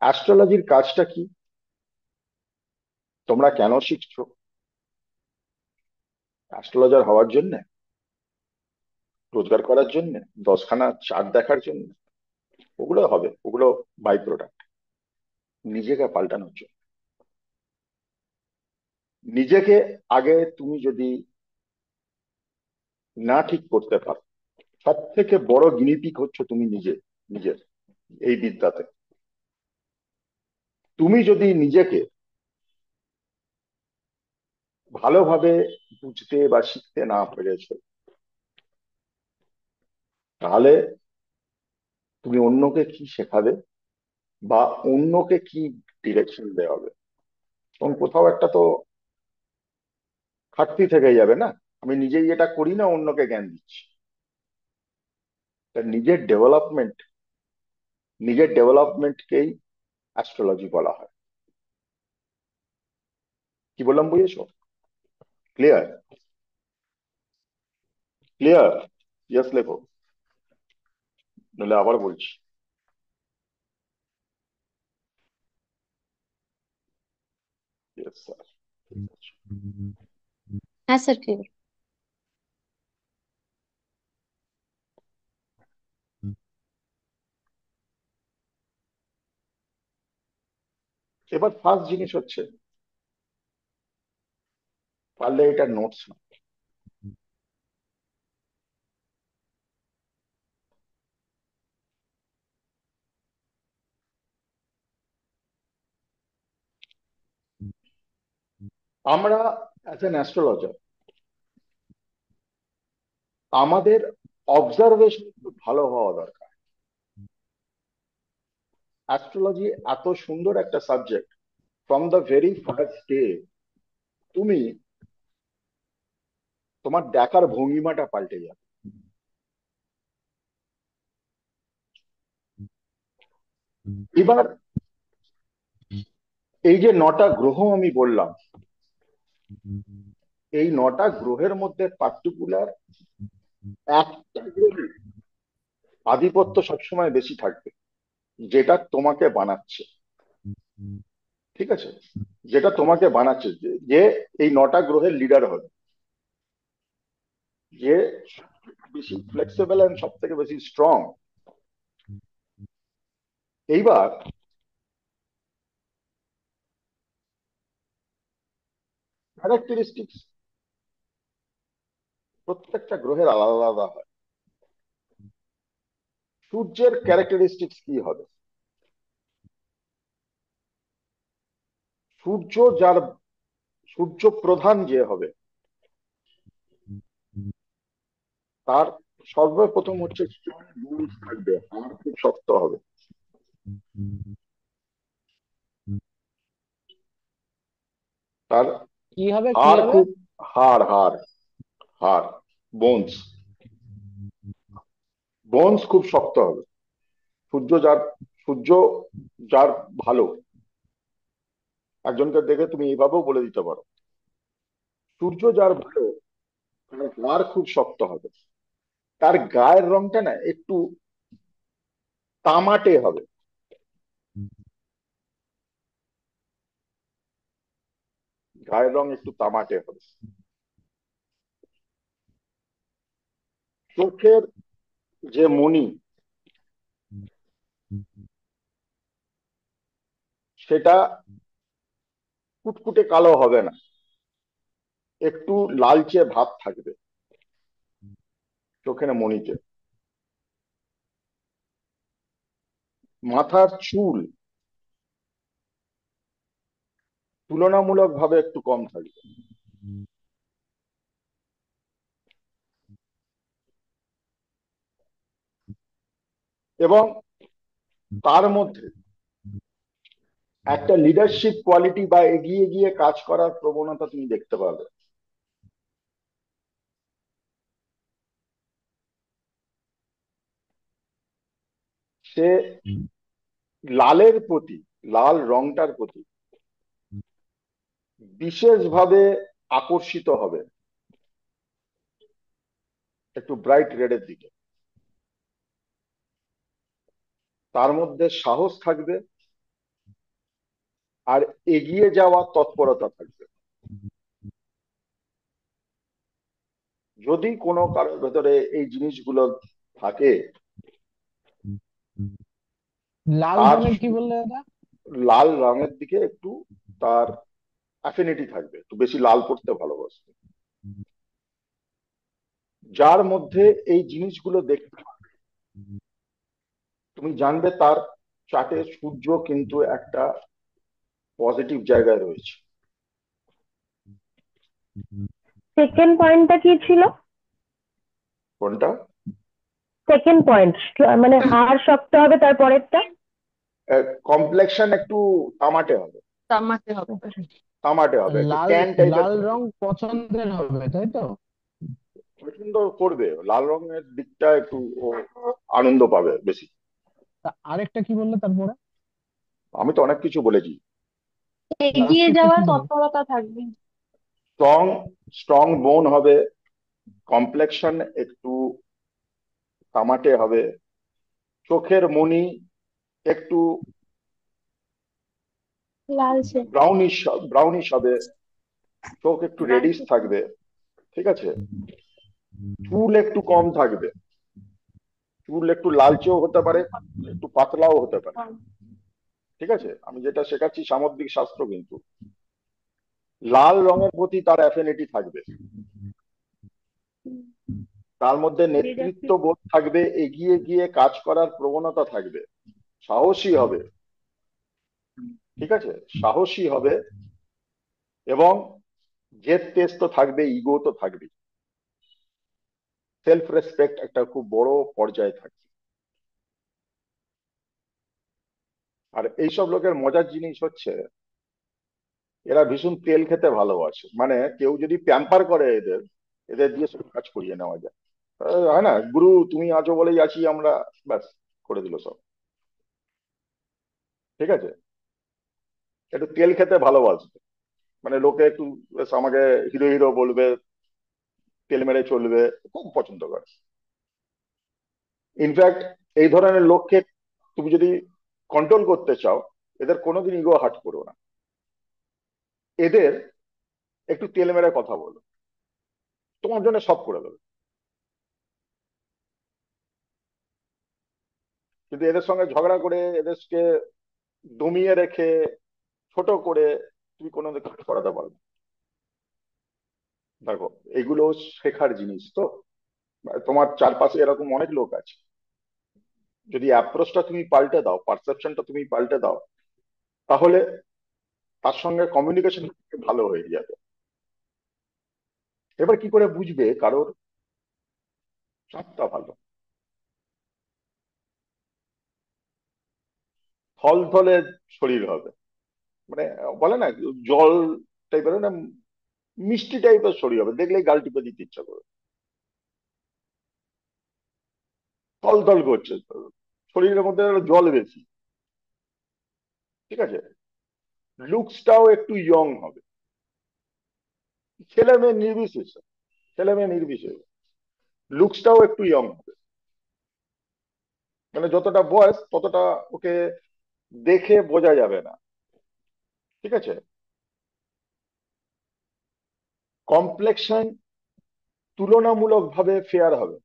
অ্যাস্ট্রোলজির কাজটা কি? তোমরা কেন শিখছো? অ্যাস্ট্রোলজার হওয়ার জন্য, রোজগার করার জন্য, 10খানা চার্ট দেখার জন্য? ওগুলো হবে, ওগুলো বাই প্রোডাক্ট। নিজেকে পাল্টানোর জন্য, নিজেকে আগে তুমি যদি না ঠিক করতে পারো, সব থেকে বড় গিনিপিগ হচ্ছে তুমি নিজে, নিজের এই বিদ্যাতে। তুমি যদি নিজেকে ভালোভাবে বুঝতে বা শিখতে না পেরেছো, তাহলে তুমি অন্যকে কি শেখাবে বা অন্যকে কি ডিরেকশন দেওয়া হবে? তখন কোথাও একটা তো ঘাটতি থেকে যাবে না। আমি নিজেই এটা করি না, অন্যকে জ্ঞান দিচ্ছি। তা নিজের ডেভেলপমেন্টকেই অ্যাস্ট্রোলজি বলা হয়। কি বললাম বুঝেছো? ক্লিয়ার? ক্লিয়ার? ইয়েস লেখো, নাহলে আবার বলছি। Yes sir. হ্যাঁ স্যার, ক্লিয়ার। এবার ফার্স্ট জিনিস হচ্ছে, পারলে এটা নোটস না। আমরা অ্যাজ অ্যান অ্যাস্ট্রোলজার আমাদের অবজারভেশন একটু ভালো হওয়া দরকার। অ্যাস্ট্রোলজি এত সুন্দর একটা subject, from the very first day তুমি তোমার দেখার ভঙ্গিমাটা পাল্টে যাবে। এবার এই যে 9টা গ্রহ আমি বললাম, এই 9টা গ্রহের মধ্যে পার্টিকুলার একটা গ্রহের আধিপত্য সবসময় বেশি থাকবে, যেটা তোমাকে বানাচ্ছে। ঠিক আছে, যেটা তোমাকে বানাচ্ছে, যে এই 9টা গ্রহের লিডার হবে, যে বেশি ফ্লেক্সিবল এন্ড সব থেকে বেশি স্ট্রং। এইবার ক্যারেক্টারিস্টিক্স প্রত্যেকটা গ্রহের আলাদা আলাদা হয়। সূর্যের ক্যারেক্টারিস্টিক্স কি হবে? সূর্য যার সূর্য প্রধান যে হবে, তার সর্বপ্রথম হচ্ছে strong bones থাকবে, হাড় খুব শক্ত হবে। তার কি হবে কি হাড় হবে? খুব, হাড় হাড় হাড় বোনস, বোনস খুব শক্ত হবে। সূর্য যার সূর্য যার ভালো, একজনকে দেখে তুমি এইভাবেও বলে দিতে পারো, সূর্য যার ভালো তার হাড় খুব শক্ত হবে। তার গায়ের রংটা না একটু তামাটে হবে। গায়ের রং একটু তামাটে হবে। চোখের যে মণি, সেটা কুটকুটে কালো হবে না, একটু লালচে ভাব থাকবে চোখের মণিতে। মাথার চুল তুলনামূলক ভাবে একটু কম থাকবে। এবং তার মধ্যে একটা লিডারশিপ কোয়ালিটি বা এগিয়ে গিয়ে কাজ করার প্রবণতা তুমি দেখতে পাবে। সে লালের প্রতি, লাল রংটার প্রতি বিশেষভাবে আকর্ষিত হবে, একটু ব্রাইট রেডের দিকে। তার মধ্যে সাহস থাকবে আর এগিয়ে যাওয়ার তৎপরতা থাকবে। যদি কোনো কারোর ভেতরে এই জিনিসগুলো থাকে, লাল আর মানে কি বললে এটা? লাল রঙের দিকে একটু তার অ্যাফিনিটি থাকবে, একটু বেশি লাল পড়তে ভালোবাসবে। যার মধ্যে এই জিনিসগুলো দেখতে পাবে, তুমি জানবে তার চার্টে সূর্য কিন্তু একটা পজিটিভ জায়গায় রয়েছে। সেকেন্ড পয়েন্টটা কি ছিল? কোনটা? সেকেন্ড পয়েন্ট মানে হাড় শক্ত হবে, তারপরেরটা? কমপ্লেকশন একটু তামাটে হবে, তামাতে হবে। তামাটে হবে, একটু লাল ট্যান টাইপের লাল থাকবে। রং পছন্দের হবে তাই তো? পছন্দ করবে, লাল রঙের দিকটা একটু ও আনন্দ পাবে বেশি। তা আরেকটা কি বললে তারপরে? আমি তো অনেক কিছু বলেছি। এগিয়ে লাস্টেরটা যাওয়ার কি বললে? তৎপরতা থাকবে। স্ট্রং, স্ট্রং বোন হবে, কমপ্লেকশন একটু তামাটে হবে, চোখের মনি একটু লালচে। ব্রাউনিশ, ব্রাউনিশ হবে, চোখ একটু রেডিশ লালচে। থাকবে। ঠিক আছে, চুল একটু কম থাকবে, চুল একটু লালচেও হতে পারে, একটু পাতলাও হতে পারে। ঠিক আছে, আমি যেটা শেখাচ্ছি সামুদ্রিক শাস্ত্র, কিন্তু লাল রঙের প্রতি তার অ্যাফিনিটি থাকবে, তার মধ্যে নেতৃত্ব লিডারশিপ। বোধ থাকবে, এগিয়ে গিয়ে কাজ করার প্রবণতা থাকবে, সাহসী হবে। ঠিক আছে, সাহসী হবে, এবং জেদ তেজ তো থাকবে, ইগো তো থাকবে, সেলফ রেসপেক্ট একটা খুব বড় পর্যায়ে থাকবে। আর এইসব লোকের মজার জিনিস হচ্ছে এরা ভীষণ তেল খেতে ভালোবাসে। মানে কেউ যদি প্যাম্পার করে এদের, এদের দিয়ে সব কাজ করিয়ে নেওয়া যায়। হয় না, গুরু তুমি আছো বলেই আছি আমরা, ব্যাস করে দিল সব। ঠিক আছে, একটু তেল খেতে ভালোবাসবে, মানে লোকে একটু বেশ আমাকে হিরো হিরো বলবে, তেল মেরে চলবে, খুব পছন্দ করে। ইনফ্যাক্ট এই ধরনের লোককে তুমি যদি কন্ট্রোল করতে চাও, এদের কোনোদিন ইগো হার্ট করো না, এদের একটু তেল মেরে কথা বলো, তোমার জন্য সব করে দেবে। কিন্তু এদের সঙ্গে ঝগড়া করে, এদেরকে দমিয়ে রেখে, ছোট করে তুমি কোনো কাজ করাতে পারবে না। দেখো, এগুলো শেখার জিনিস তো। তোমার চারপাশে এরকম অনেক লোক আছে, যদি অ্যাপ্রোচটা তুমি পাল্টে দাও, পারসেপশনটা তুমি পাল্টে দাও, তাহলে তার সঙ্গে কমিউনিকেশন ভালো হয়ে যাবে। এবার কি করে বুঝবে কারোর চাপটা ভালো? থলথলে শরীর হবে, মানে বলে না জল টাইপের না, মিষ্টি টাইপের শরীর হবে, দেখলেই গাল টিপে দিতে ইচ্ছা করে, থলথল করছে, শরীরের মধ্যে জল বেশি। ঠিক আছে, লুকসটাও একটু ইয়ং হবে, ছেলে মেয়ে নির্বিশেষে, ছেলে মেয়ে নির্বিশেষে লুকসটাও একটু ইয়ং হবে। মানে যতটা বয়স ততটা ওকে দেখে বোঝা যাবে না। ঠিক আছে, কমপ্লেকশন তুলনামূলক ভাবে ফেয়ার হবে।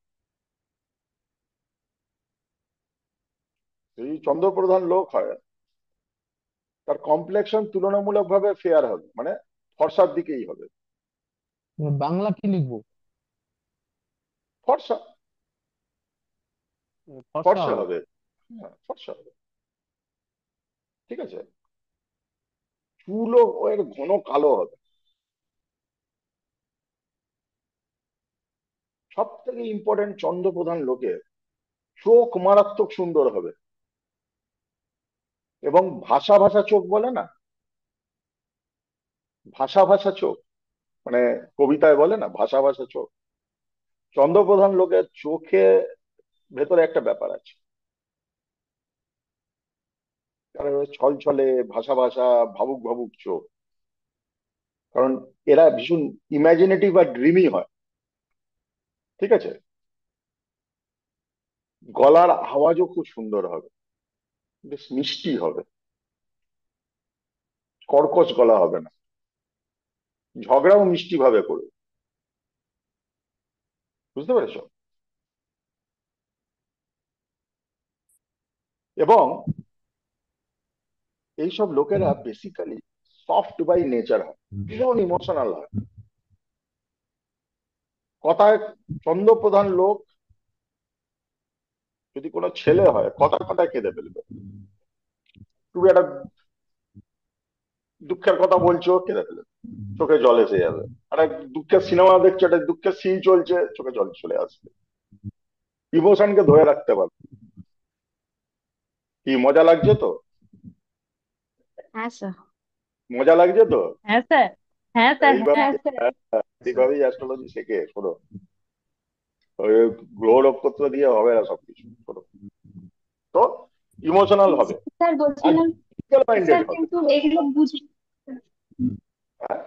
এই চন্দ্রপ্রধান লোক হয়, তার কমপ্লেকশন তুলনামূলক ভাবে ফেয়ার হবে, মানে ফর্সার দিকেই হবে, বাংলা কি লিখবো? ফর্সা, ফর্সা ফর্সা হবে। হবে। হ্যাঁ, ফর্সা হবে। ঠিক আছে, চুলও এর ঘন কালো হবে। সব থেকে ইম্পর্টেন্ট, চন্দ্রপ্রধান লোকের চোখ মারাত্মক সুন্দর হবে, এবং ভাষা ভাষা চোখ বলে না, ভাষা ভাষা চোখ, মানে কবিতায় বলে না ভাষা ভাষা চোখ, চন্দ্রপ্রধান লোকের চোখে ভেতরে একটা ব্যাপার আছে, কারণ ছল ছলে ভাষা ভাষা, ভাবুক ভাবুক চোখ। কারণ এরা ভীষণ ইমাজিনেটিভ আর ড্রিমি হয়। ঠিক আছে, গলার আওয়াজও খুব সুন্দর হবে, বেশ মিষ্টি হবে, কর্কশ গলা হবে না, ঝগড়াও মিষ্টি ভাবে করবে। বুঝতে পেরেছো? এবং এইসব লোকেরা বেসিক্যালি সফট বাই নেচার হয়, ভীষণ ইমোশনাল হয়। কথায় চন্দ্রপ্রধান লোক যদি কোনো ছেলে হয়, কথায় কথায় কেঁদে ফেলবে। তুমি একটা দুঃখের কথা বলছো, কেঁদে ফেলবে, চোখে জল এসে যাবে। আর এক দুঃখের সিনেমা দেখছো, একটা দুঃখের সিন চলছে, চোখে জল চলে আসবে। ইমোশনকে ধরে রাখতে পারবে। কি মজা লাগছে তো? হ্যাঁ স্যার। মজা লাগছে তো? হ্যাঁ স্যার। হ্যাঁ স্যার। এইভাবে, হ্যাঁ স্যার। এইভাবেই অ্যাস্ট্রোলজি শেখে। শোনো, ওই গ্রহ নক্ষত্র দিয়ে হবে না সবকিছু। শোনো, তো ইমোশনাল হবে স্যার আর বলছিলাম, মাইন্ডেড স্যার হবে। কিন্তু এগুলো বুঝ হ্যাঁ,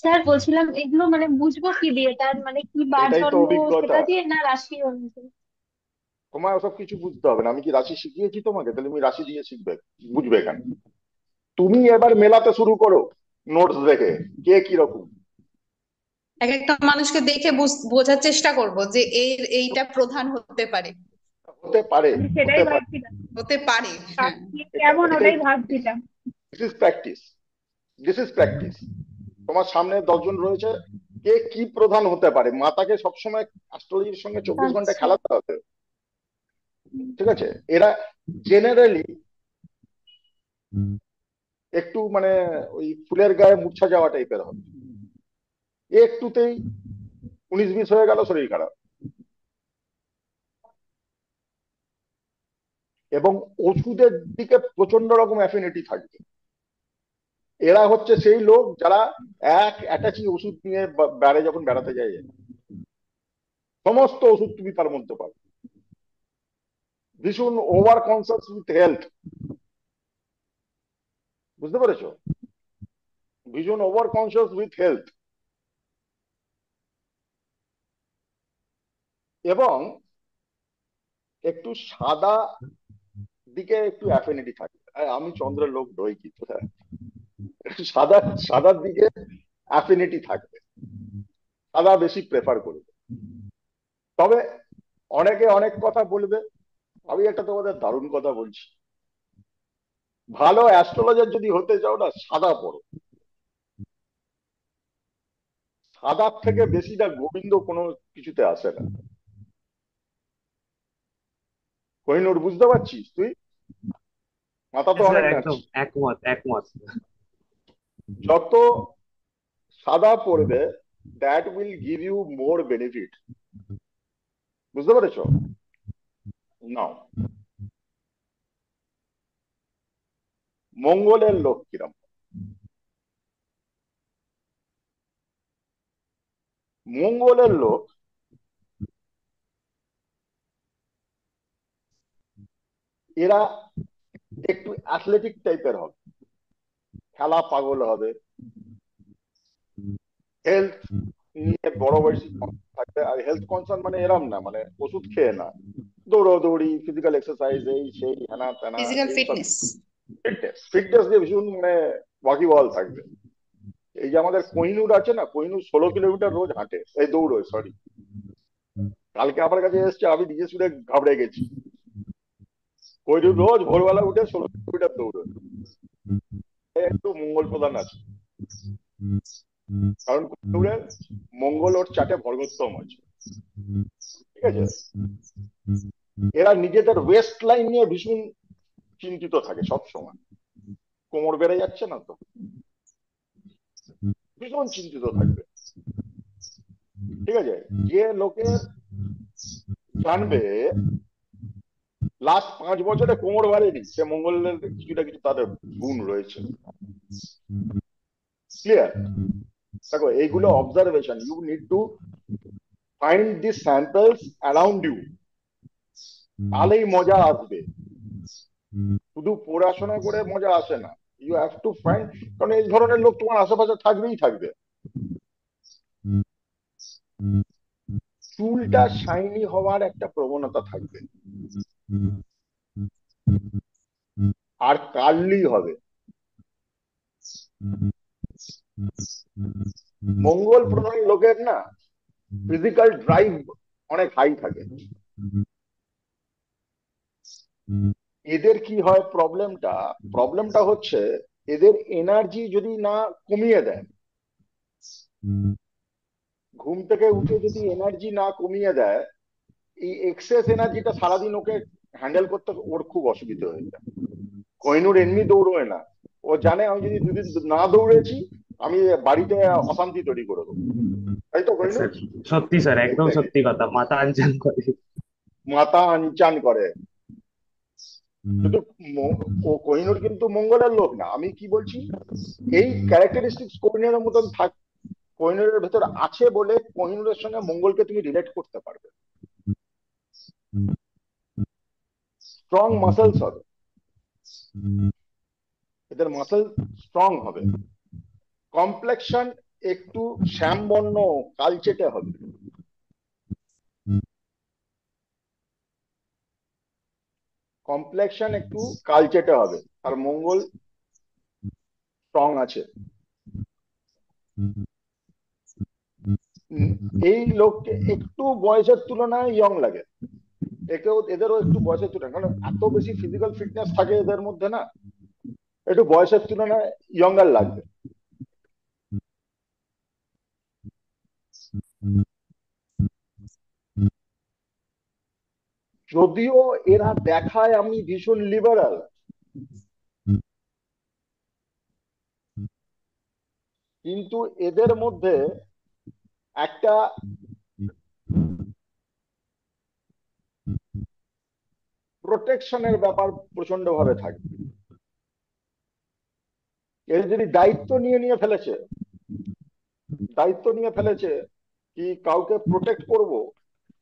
স্যার বলছিলাম এগুলো মানে বুঝবো কি দিয়ে, তার মানে কি বার এটাই তো জন্ম অভিজ্ঞতা। সেটা দিয়ে, না রাশি অনুযায়ী? তোমার ওসব কিছু বুঝতে হবে না। আমি কি রাশি শিখিয়েছি তোমাকে? তাহলে তুমি রাশি দিয়ে শিখবে, বুঝবে এখানে। তুমি এবার মেলাতে শুরু করো নোটস দেখে, কে কিরকম। এক একটা মানুষকে দেখে বোঝার চেষ্টা করব যে এইটা প্রধান হতে পারে। হতে পারে, আমি সেটাই হতে পারে। ভাবছিলাম, হতে পারে, হ্যাঁ। কাককে কেমন এটাই, ওটাই ভাবছিলাম। This is practice, this is practice. তোমার সামনে 10 জন রয়েছে, কে কি প্রধান হতে পারে, মাতাকে সবসময় অ্যাস্ট্রোলজির সঙ্গে 24 ঘন্টা আচ্ছা। খেলাতে হবে, ঠিক আছে? এরা জেনারেলি একটু মানে ওই ফুলের গায়ে মূর্ছা যাওয়া টাইপের হবে, একটুতেই 19-20 হয়ে গেল, শরীর খারাপ। এবং ওষুধের দিকে প্রচন্ড রকম অ্যাফিনিটি থাকবে। এরা হচ্ছে সেই লোক যারা এক অ্যাটাচি ওষুধ নিয়ে বাইরে যখন বেড়াতে যায়, সমস্ত ওষুধ তুমি তার মধ্যে পাবে। ভীষণ ওভার কনসাস উইথ হেলথ, বুঝতে পেরেছো? ভীষণ ওভার কনসাস উইথ হেলথ। এবং একটু সাদা দিকে একটু অ্যাফিনিটি থাকবে। আমি চন্দ্রের লোক নই কিন্তু, হ্যাঁ, একটু সাদা, সাদার দিকে অ্যাফিনিটি থাকবে, সাদা বেশি প্রেফার করবে। তবে অনেকে অনেক কথা বলবে, আমি একটা তোমাদের দারুণ কথা বলছি, ভালো অ্যাস্ট্রোলজার যদি হতে চাও না, সাদা পড়ো। সাদার থেকে বেশিটা গোবিন্দ কোনো কিছুতে আসে না। কোহিনূর, বুঝতে পারছিস তুই? মাথা তো স্যার অনেক একদম নাড়ছিস। একমত একমত। যত সাদা পড়বে, that will give you more benefit, বুঝতে পেরেছো? নাও, মঙ্গলের লোক কিরম? মঙ্গলের লোক এরা একটু অ্যাথলেটিক টাইপের হবে, খেলা পাগল হবে, হেলথ নিয়ে বড় বয়সী থাকবে। আর হেলথ কনসার্ন মানে এরম না, মানে ওষুধ খেয়ে না, দৌড়াদৌড়ি, ফিজিক্যাল এক্সারসাইজ, এই সেই হেনা তেনা ফিজিক্যাল এইসব। ফিটনেস। ফিটনেস, ফিটনেস দিয়ে ভীষণ মানে ওয়াকিবহাল থাকবে। এই যে আমাদের কোহিনূর আছে না, কোহিনূর 16 কিলোমিটার রোজ হাঁটে, এই দৌড়োয়, সরি, কালকে আমার কাছে এসছে, আমি নিজে শুনে ঘাবড়ে গেছি। কোহিনূর রোজ ভোরবেলা উঠে 16 কিলোমিটার দৌড়োয়। একটু মঙ্গল প্রধান আছে, কারণ কোহিনূরের মঙ্গল ওর চাটে ভর্গোত্তম আছে, ঠিক আছে? এরা নিজেদের ওয়েস্ট লাইন নিয়ে ভীষণ চিন্তিত থাকে সব সময়, কোমর বেড়ে যাচ্ছে না তো, ভীষণ চিন্তিত থাকবে, ঠিক আছে? যে লোকের জানবে লাস্ট 5 বছরে কোমর বাড়েনি, সে মঙ্গলের কিছু না কিছু তাদের গুণ রয়েছে, ক্লিয়ার? দেখো, এইগুলো observation, you need to find the samples around you, তাহলেই মজা আসবে। শুধু পড়াশোনা করে মজা আসে না, ইউ হ্যাভ টু ফাইন্ড, কারণ এই ধরনের লোক তোমার আশেপাশে থাকবেই থাকবে। চুলটা শাইনি হওয়ার একটা প্রবণতা থাকবে, আর কার্লি হবে। মঙ্গল প্রধান লোকের না ফিজিক্যাল ড্রাইভ অনেক হাই থাকে। এদের কি হয়, প্রবলেমটা প্রবলেমটা হচ্ছে এদের এনার্জি যদি না কমিয়ে দেয়, ঘুম থেকে উঠে যদি এনার্জি না কমিয়ে দেয়, এই এক্সেস এনার্জিটা সারাদিন ওকে হ্যান্ডেল করতে ওর খুব অসুবিধা হয়ে যায়। কোহিনূর এমনি দৌড়োয় না, ও জানে আমি যদি 2 দিন না দৌড়েছি, আমি বাড়িতে অশান্তি তৈরি করে দেবো, তাই তো কোহিনূর? স্যার সত্যি স্যার, একদম Exactly. সত্যি কথা, মাথা আনচান করে। মাথা আনচান করে। কিন্তু ও কোহিনূর কিন্তু মঙ্গলের লোক না, আমি কি বলছি, এই ক্যারেক্টারিস্টিক্স কোহিনূরের মতন থাক, কোহিনূরের ভেতর আছে বলে কোহিনূরের সঙ্গে মঙ্গলকে তুমি রিলেট করতে পারবে। স্ট্রং মাসেলস হবে, এদের মাসেল স্ট্রং হবে। কমপ্লেক্সন একটু শ্যামবর্ণ, কালচেটে হবে। কমপ্লেক্সন একটু কালচেটে হবে, আর মঙ্গল স্ট্রং আছে। এই লোককে একটু বয়সের তুলনায় ইয়ং লাগে, এদেরও একটু বয়সের তুলনায়, কারণ এত বেশি ফিজিক্যাল ফিটনেস থাকে এদের মধ্যে না, একটু বয়সের তুলনায় ইয়ঙ্গার লাগবে। যদিও এরা দেখায় আমি ভীষণ লিবারাল, কিন্তু এদের মধ্যে একটা প্রোটেকশনের ব্যাপার প্রচন্ড ভাবে থাকবে। এর যদি দায়িত্ব নিয়ে ফেলেছে কি কাউকে প্রোটেক্ট করব,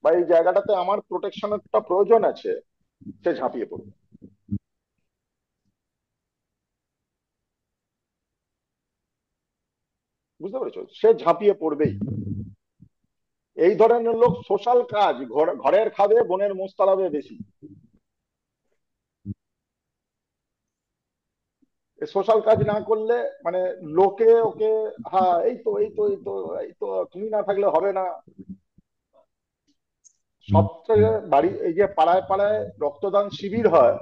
বা এই জায়গাটাতে আমার প্রোটেকশনেরটা প্রয়োজন আছে, সে ঝাঁপিয়ে পড়বে। বুঝতে পেরেছো, সে ঝাঁপিয়ে পড়বেই। এই ধরনের লোক সোশ্যাল কাজ, ঘরের খাবে বনের মোষ তাড়াবে বেশি। সোশ্যাল কাজ না করলে মানে লোকে ওকে, হ্যাঁ এই তো তুমি না থাকলে হবে না। সবথেকে বাড়ি, এই যে পাড়ায় পাড়ায় রক্তদান শিবির হয়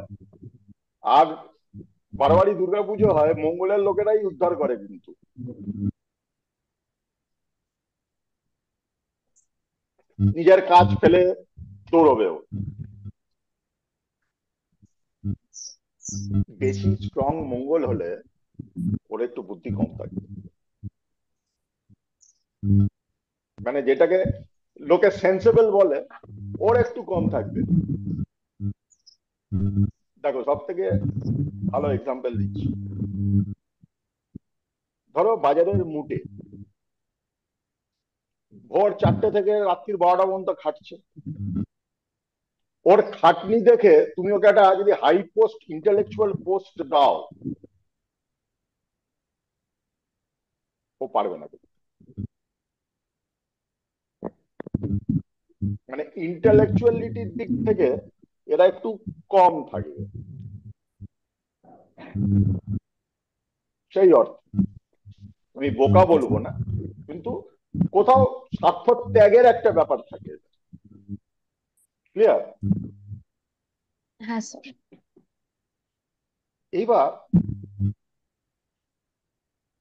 আর বারবারই দুর্গাপুজো হয়, মঙ্গলের লোকেরাই উদ্ধার করে, কিন্তু নিজের কাজ ফেলে দৌড়বেও। বেশি স্ট্রং মঙ্গল হলে ওর একটু বুদ্ধি কম থাকে, মানে যেটাকে লোকে সেন্সেবল বলে, ওর একটু কম থাকবে। দেখো সব থেকে ভালো এক্সাম্পল দিচ্ছি, ধরো বাজারের মুটে ভোর 4টে থেকে রাত্রির 12টা পর্যন্ত খাটছে। ওর খাটনি দেখে তুমি ওকে একটা যদি হাই পোস্ট, ইন্টেলেকচুয়াল পোস্ট দাও, ও পারবে না। মানে ইন্টেলেকচুয়ালিটির দিক থেকে এরা একটু কম থাকবে, সেই অর্থ আমি বোকা বলবো না, কিন্তু কোথাও স্বার্থ ত্যাগের একটা ব্যাপার থাকে। ক্লিয়ার? হ্যাঁ স্যার। এইবার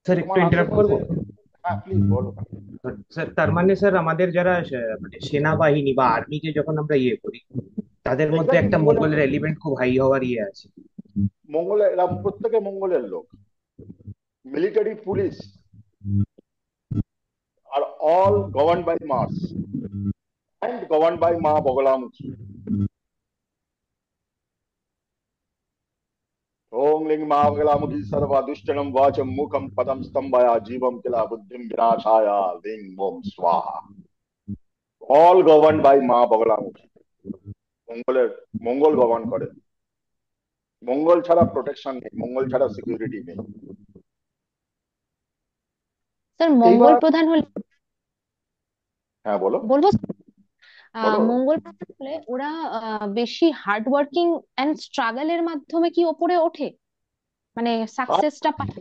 স্যার একটু তোমার ইন্টারাপ্ট আশেপাশে, করবো? হ্যাঁ প্লিজ বলো না। স্যার তার মানে স্যার আমাদের যারা মানে সেনাবাহিনী বা আর্মিকে যখন আমরা ইয়ে করি, তাদের মধ্যে এক্স্যাক্টলি একটা মঙ্গলের মঙ্গলের লোক, এলিমেন্ট খুব হাই হওয়ার ইয়ে আছে। মঙ্গলের, এরা প্রত্যেকে মঙ্গলের লোক। মিলিটারি, পুলিশ আর all govern by Mars and governed by মা বগলামুখী। ওং লিং মা বগলামুখী সর্বা দুষ্টনম বাচম মুখম পদম স্তম্ভয়া জীবম কিলা বুদ্ধিম বিনাশায়া লিং ওম স্বাহা। অল গভর্ন বাই মা বগলামুখী। মঙ্গলের, মঙ্গল গভর্ন করে। মঙ্গল ছাড়া প্রোটেকশন নেই, মঙ্গল ছাড়া সিকিউরিটি নেই। স্যার মঙ্গল এইবার প্রধান হলে, হ্যাঁ বলো বলবো বলো। মঙ্গল প্রধান হলে ওরা বেশি হার্ড ওয়ার্কিং এন্ড স্ট্রাগলের মাধ্যমে কি ওপরে ওঠে, মানে সাকসেসটা পায়?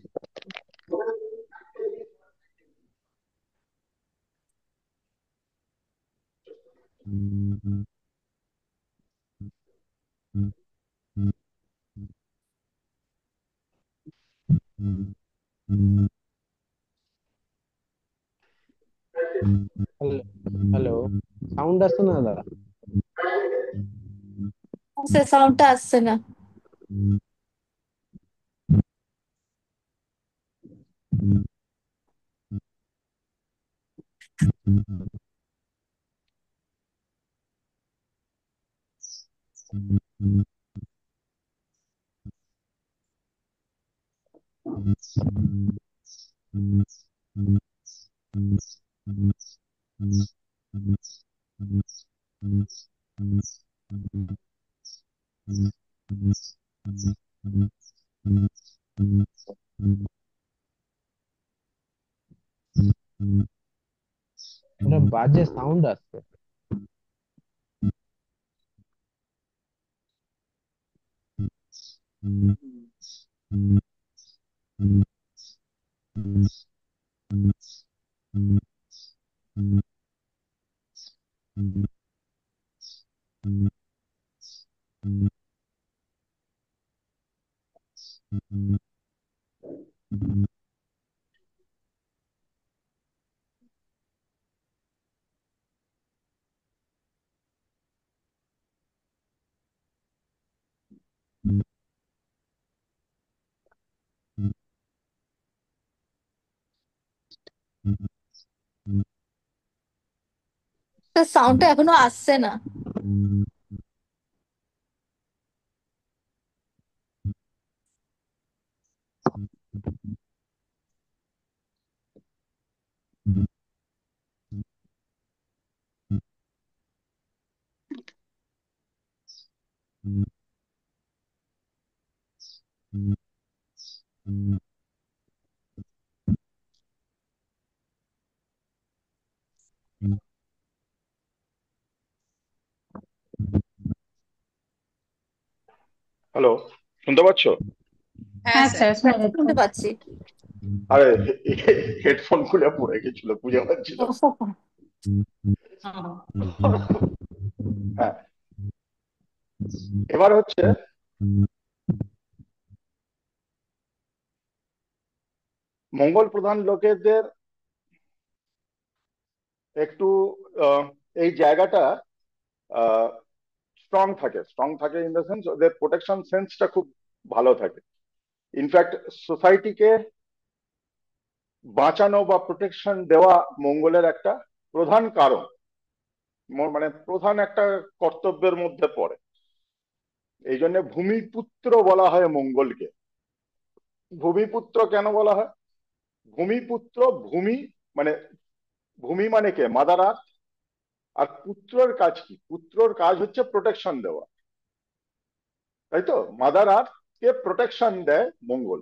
হ্যালো, সাউন্ড আসছে না দাদা? স্যার সাউন্ডটা আসছে না। একটা বাজে সাউন্ড আসছে। আপনার সাউন্ডটা এখনো আসছে না। হ্যালো, শুনতে পাচ্ছ? হ্যাঁ হ্যাঁ স্যার। স্যার, শুনে যাচ্ছে। শুনতে পাচ্ছি। আরে হেডফোন খুলে পড়ে গেছিল, বুঝে পাচ্ছিল। হ্যাঁ, এবার হচ্ছে মঙ্গল প্রধান লোকেদের একটু আহ, এই জায়গাটা স্ট্রং থাকে ইন দ্য সেন্স ওদের প্রোটেকশন সেন্সটা খুব ভালো থাকে। ইনফ্যাক্ট সোসাইটিকে বাঁচানো বা প্রোটেকশন দেওয়া মঙ্গলের একটা প্রধান কারণ, মানে প্রধান একটা কর্তব্যের মধ্যে পড়ে। এই জন্য ভূমিপুত্র বলা হয় মঙ্গলকে। ভূমিপুত্র কেন বলা হয়? ভূমিপুত্র, ভূমি মানে, ভূমি মানে কে? Mother earth. আর পুত্রর কাজ কি? পুত্রর কাজ হচ্ছে প্রোটেকশন দেওয়া, তাই তো? মাদার আর্থ কে প্রোটেকশন দেয় মঙ্গল।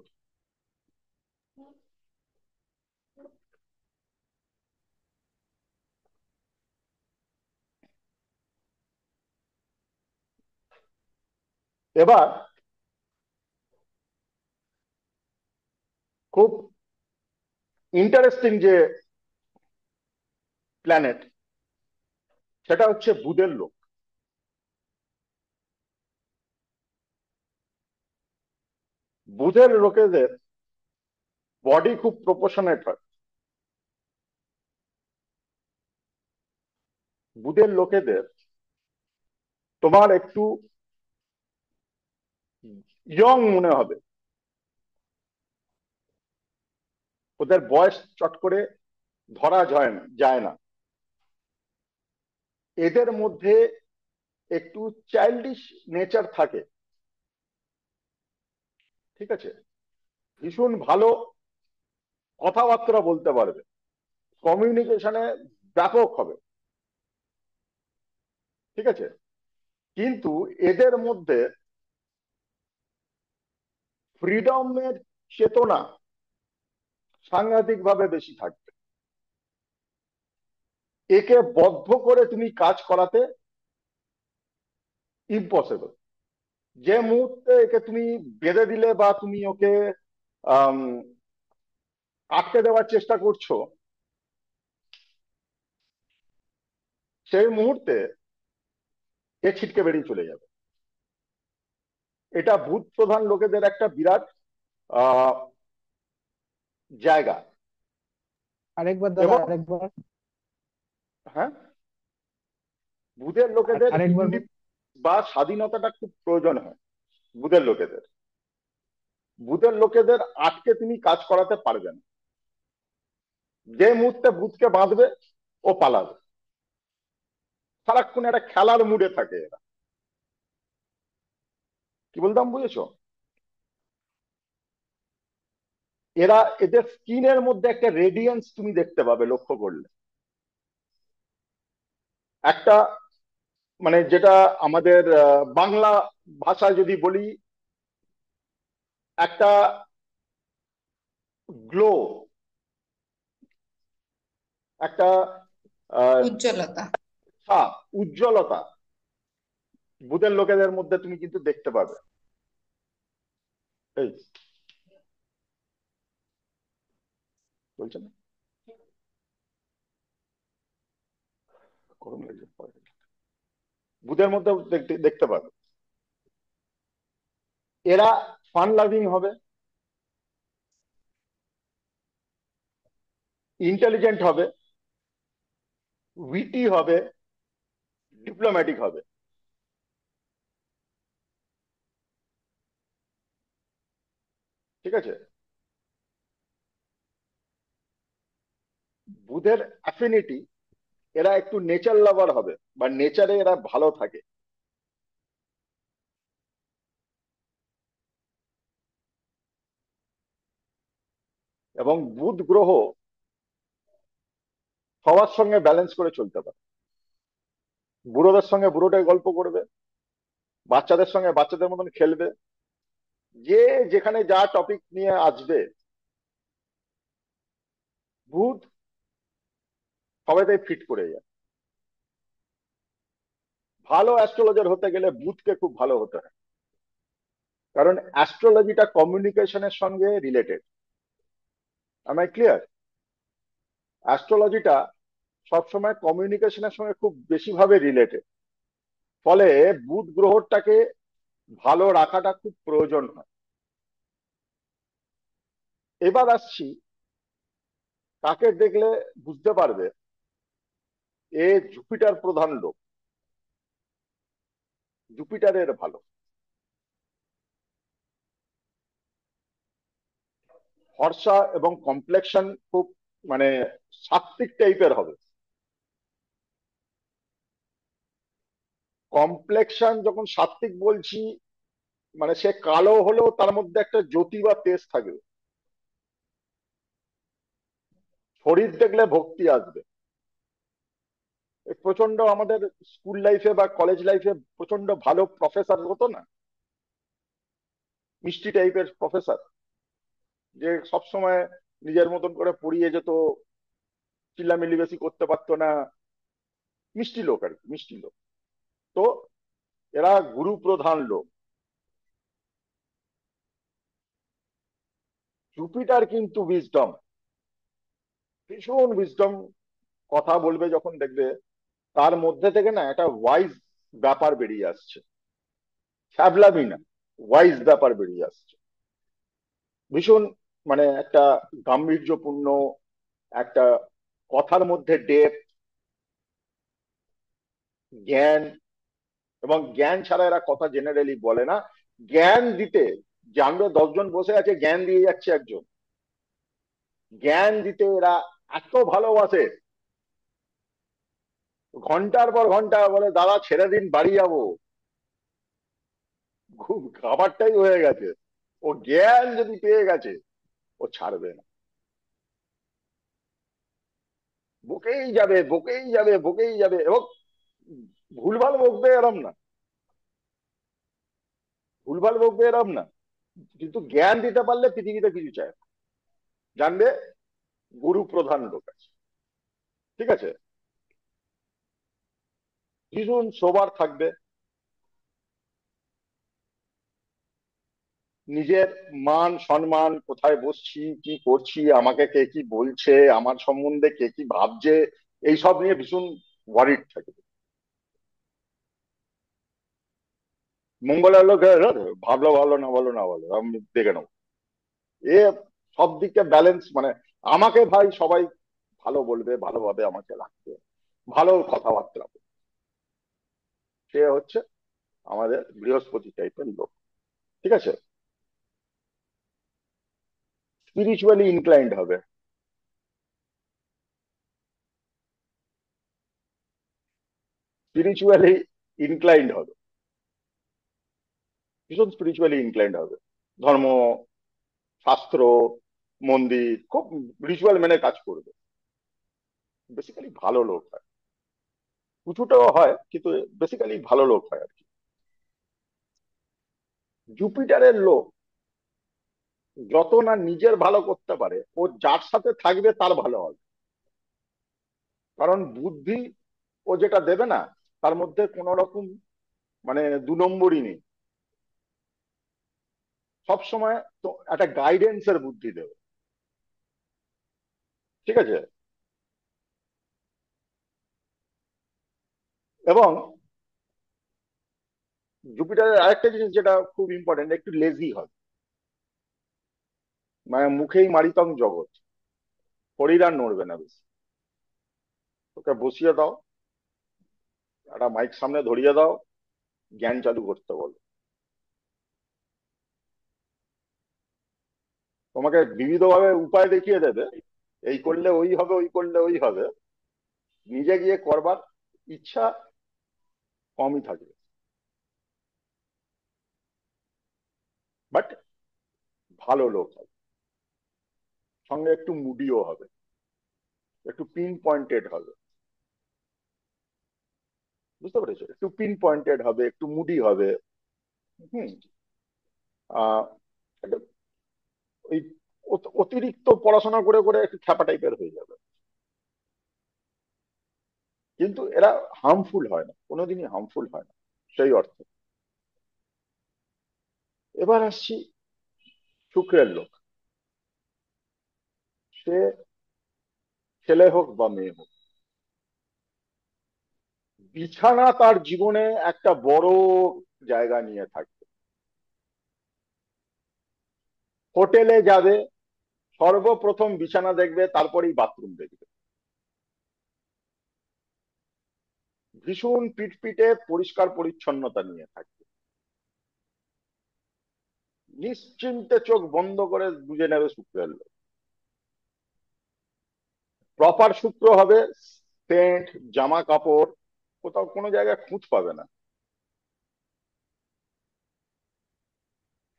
এবার খুব ইন্টারেস্টিং যে প্ল্যানেট, সেটা হচ্ছে বুধের লোক। বুধের লোকেদের বডি খুব প্রপোর্শনেট হয়। বুধের লোকেদের তোমার একটু ইয়ং মনে হবে, ওদের বয়স চট করে ধরা যায় না। এদের মধ্যে একটু চাইল্ডিশ নেচার থাকে, ঠিক আছে? ভীষণ ভালো কথাবার্তা বলতে পারবে, কমিউনিকেশনে ব্যাপক হবে, ঠিক আছে? কিন্তু এদের মধ্যে ফ্রিডমের চেতনা সাংঘাতিক ভাবে বেশি থাকবে। একে বদ্ধ করে তুমি কাজ করাতে ইম্পসিবল। যে মুহূর্তে একে তুমি বেঁধে দিলে বা তুমি ওকে আম, আটকে দেওয়ার চেষ্টা করছো, সেই মুহূর্তে এ ছিটকে বেরিয়ে চলে যাবে। এটা ভূত প্রধান লোকেদের একটা বিরাট আহ জায়গা। আরেকবার দাদা, এবং আরেকবার। হ্যাঁ, বুধের লোকেদের আরেকবার বা স্বাধীনতাটা খুব প্রয়োজন হয়। বুধের লোকেদের, বুধের লোকেদের আটকে তুমি কাজ করাতে পারবে না। যে মুহূর্তে বুধকে বাঁধবে, ও পালাবে। সারাক্ষণ একটা খেলার মুডে থাকে এরা। কি বলতাম, বুঝেছো? এরা, এদের স্কিনের মধ্যে একটা রেডিয়েন্স তুমি দেখতে পাবে লক্ষ্য করলে। একটা মানে যেটা আমাদের বাংলা ভাষায় যদি বলি, একটা গ্লো, একটা আহ, উজ্জ্বলতা। ছাপ, উজ্জ্বলতা বুধের লোকেদের মধ্যে তুমি কিন্তু দেখতে পাবে। এই বলছে না, গরম লাগছে, বুধের মধ্যে দেখতে দেখতে পাবে। এরা ফান লাভিং হবে, ইন্টেলিজেন্ট হবে, উইটি হবে, ডিপ্লোম্যাটিক হবে, ঠিক আছে? বুধের অ্যাফিনিটি এরা একটু নেচার লাভার হবে, বা নেচারে এরা ভালো থাকে। এবং বুধ গ্রহ সবার সঙ্গে ব্যালেন্স করে চলতে পারে। বুড়োদের সঙ্গে বুড়োটাই গল্প করবে, বাচ্চাদের সঙ্গে বাচ্চাদের মতন খেলবে, যে যেখানে যা টপিক নিয়ে আসবে বুধ সবাইতেই ফিট করে যায়। ভালো অ্যাস্ট্রোলজার হতে গেলে বুধকে খুব ভালো হতে হয়, কারণ অ্যাস্ট্রোলজিটা কমিউনিকেশনের সঙ্গে রিলেটেড। am I clear? অ্যাস্ট্রোলজিটা সবসময় কমিউনিকেশনের সঙ্গে খুব বেশি ভাবে রিলেটেড। ফলে বুধ গ্রহটাকে ভালো রাখাটা খুব প্রয়োজন হয়। এবার আসছি, কাকে দেখলে বুঝতে পারবে এ জুপিটার প্রধান লোক, জুপিটারের ভালো। ফর্সা এবং কমপ্লেকশন খুব মানে সাত্ত্বিক টাইপের হবে। কমপ্লেকশন যখন সাত্ত্বিক বলছি, মানে সে কালো হলেও তার মধ্যে একটা জ্যোতি বা তেজ থাকবে। শরীর দেখলে ভক্তি আসবে। প্রচন্ড আমাদের স্কুল লাইফে বা কলেজ লাইফে প্রচন্ড ভালো প্রফেসর হতো না, মিষ্টি টাইপের প্রফেসর, যে সবসময় নিজের মতন করে পড়িয়ে যেত, চিল্লামিল্লি বেশি করতে পারতো না, মিষ্টি লোক আর কি, মিষ্টি লোক। তো এরা গুরু প্রধান লোক। জুপিটার কিন্তু উইজডম, ভীষণ উইজডম কথা বলবে, যখন দেখবে তার মধ্যে থেকে না একটা ওয়াইজ ব্যাপার বেরিয়ে আসছে, ছ্যাবলামি না, ওয়াইজ ব্যাপার বেরিয়ে আসছে। ভীষণ মানে একটা গাম্ভীর্যপূর্ণ একটা কথার মধ্যে ডেপথ, জ্ঞান। এবং জ্ঞান ছাড়া এরা কথা জেনারেলি বলে না। জ্ঞান দিতে, জানবে 10 জন বসে আছে, জ্ঞান দিয়ে যাচ্ছে একজন, জ্ঞান দিতে এরা এত ভালোবাসে, ঘন্টার পর ঘন্টা বলে দাদা ছেড়ে দিন বাড়ি যাবো, খুব খাবারটাই হয়ে গেছে। ও জ্ঞান যদি পেয়ে গেছে ও ছাড়বে না, বকেই যাবে বকেই যাবে বকেই যাবে। এবং ভুলভাল বকবে এরম না, ভুলভাল বকবে এরম না, কিন্তু জ্ঞান দিতে পারলে পৃথিবীতে কিছু চায় না। জানবে গুরু প্রধান লোক আছে, ঠিক আছে। ভীষণ সোবার থাকবে, নিজের মান সম্মান, কোথায় বসছি কি করছি, আমাকে কে কি বলছে, আমার সম্বন্ধে কে কি ভাবছে, এইসব নিয়ে ভীষণ ওয়ারিড থাকবে। মঙ্গলের লোক ভাবলো ভালো না ভালো না ভালো আমি দেখে নেবো, এ সব দিকে ব্যালেন্স। মানে আমাকে ভাই সবাই ভালো বলবে, ভালোভাবে আমাকে রাখবে, ভালো কথাবার্তা বলবে। সে হচ্ছে আমাদের বৃহস্পতি টাইপের লোক, ঠিক আছে। স্পিরিচুয়ালি ইনক্লাইন্ড হবে, স্পিরিচুয়ালি ইনক্লাইন্ড হবে, ভীষণ স্পিরিচুয়ালি ইনক্লাইন্ড হবে। ধর্ম, শাস্ত্র, মন্দির খুব রিচুয়াল মেনে কাজ করবে। বেসিক্যালি ভালো লোক হয়, কিছুটাও হয় কিন্তু বেসিক্যালি ভালো লোক হয় আর কি। জুপিটারের লোক যত না নিজের ভালো করতে পারে, ও যার সাথে থাকবে তার ভালো হবে। কারণ বুদ্ধি ও যেটা দেবে না, তার মধ্যে কোন রকম মানে 2 নম্বরই নেই। সবসময় তো একটা গাইডেন্সের বুদ্ধি দেবে, ঠিক আছে। এবং জুপিটারের আরেকটা জিনিস যেটা খুব ইম্পর্টেন্ট, একটু লেজি হয়, মানে মুখেই মারিতং জগৎ, শরীর আর নড়বে না বেশি। ওকে বসিয়ে দাও, একটা মাইক সামনে ধরিয়ে দাও, জ্ঞান চালু করতে বলো, তোমাকে বিবিধভাবে উপায় দেখিয়ে দেবে, এই করলে ওই হবে ওই করলে ওই হবে। নিজে গিয়ে করবার ইচ্ছা কমই থাকবে, বাট ভালো লোক হবে, সঙ্গে একটু মুডিও হবে, একটু পিন পয়েন্টেড হবে। বুঝতে পেরেছো? একটু পিন পয়েন্টেড হবে, একটু মুডি হবে। হুম। আহ একটা ওই অতিরিক্ত পড়াশোনা করে করে একটু খ্যাপা টাইপের হয়ে যাবে, কিন্তু এরা হার্মফুল হয় না, কোনোদিনই হার্মফুল হয় না সেই অর্থে। এবার আসছি শুক্রের লোক। সে ছেলে হোক বা মেয়ে হোক, বিছানা তার জীবনে একটা বড় জায়গা নিয়ে থাকবে। হোটেলে যাবে, সর্বপ্রথম বিছানা দেখবে, তারপরেই বাথরুম দেখবে। ভীষণ পিটপিটে পরিষ্কার পরিচ্ছন্নতা নিয়ে থাকবে, নিশ্চিন্তে চোখ বন্ধ করে বুঝে নেবে শুক্রের লোক। প্রপার শুক্র হবে, সেন্ট, জামা কাপড় কোথাও কোনো জায়গায় খুঁত পাবে না,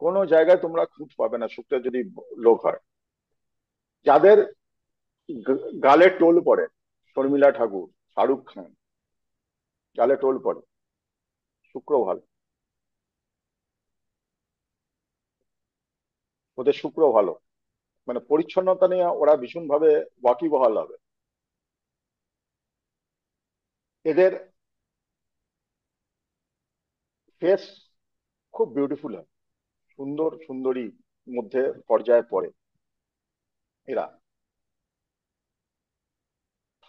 কোনো জায়গায় তোমরা খুঁত পাবে না শুক্রের যদি লোক হয়। যাদের গালে টোল পড়ে, শর্মিলা ঠাকুর, শাহরুখ খান, গালে টোল পড়ে, শুক্র ভালো, ওদের শুক্র ভালো, মানে পরিচ্ছন্নতা নিয়ে ওরা ভীষণ ভাবে ওয়াকিবহাল হবে। এদের ফেস খুব বিউটিফুল হয়, সুন্দর সুন্দরী মধ্যে পর্যায়ে পড়ে এরা।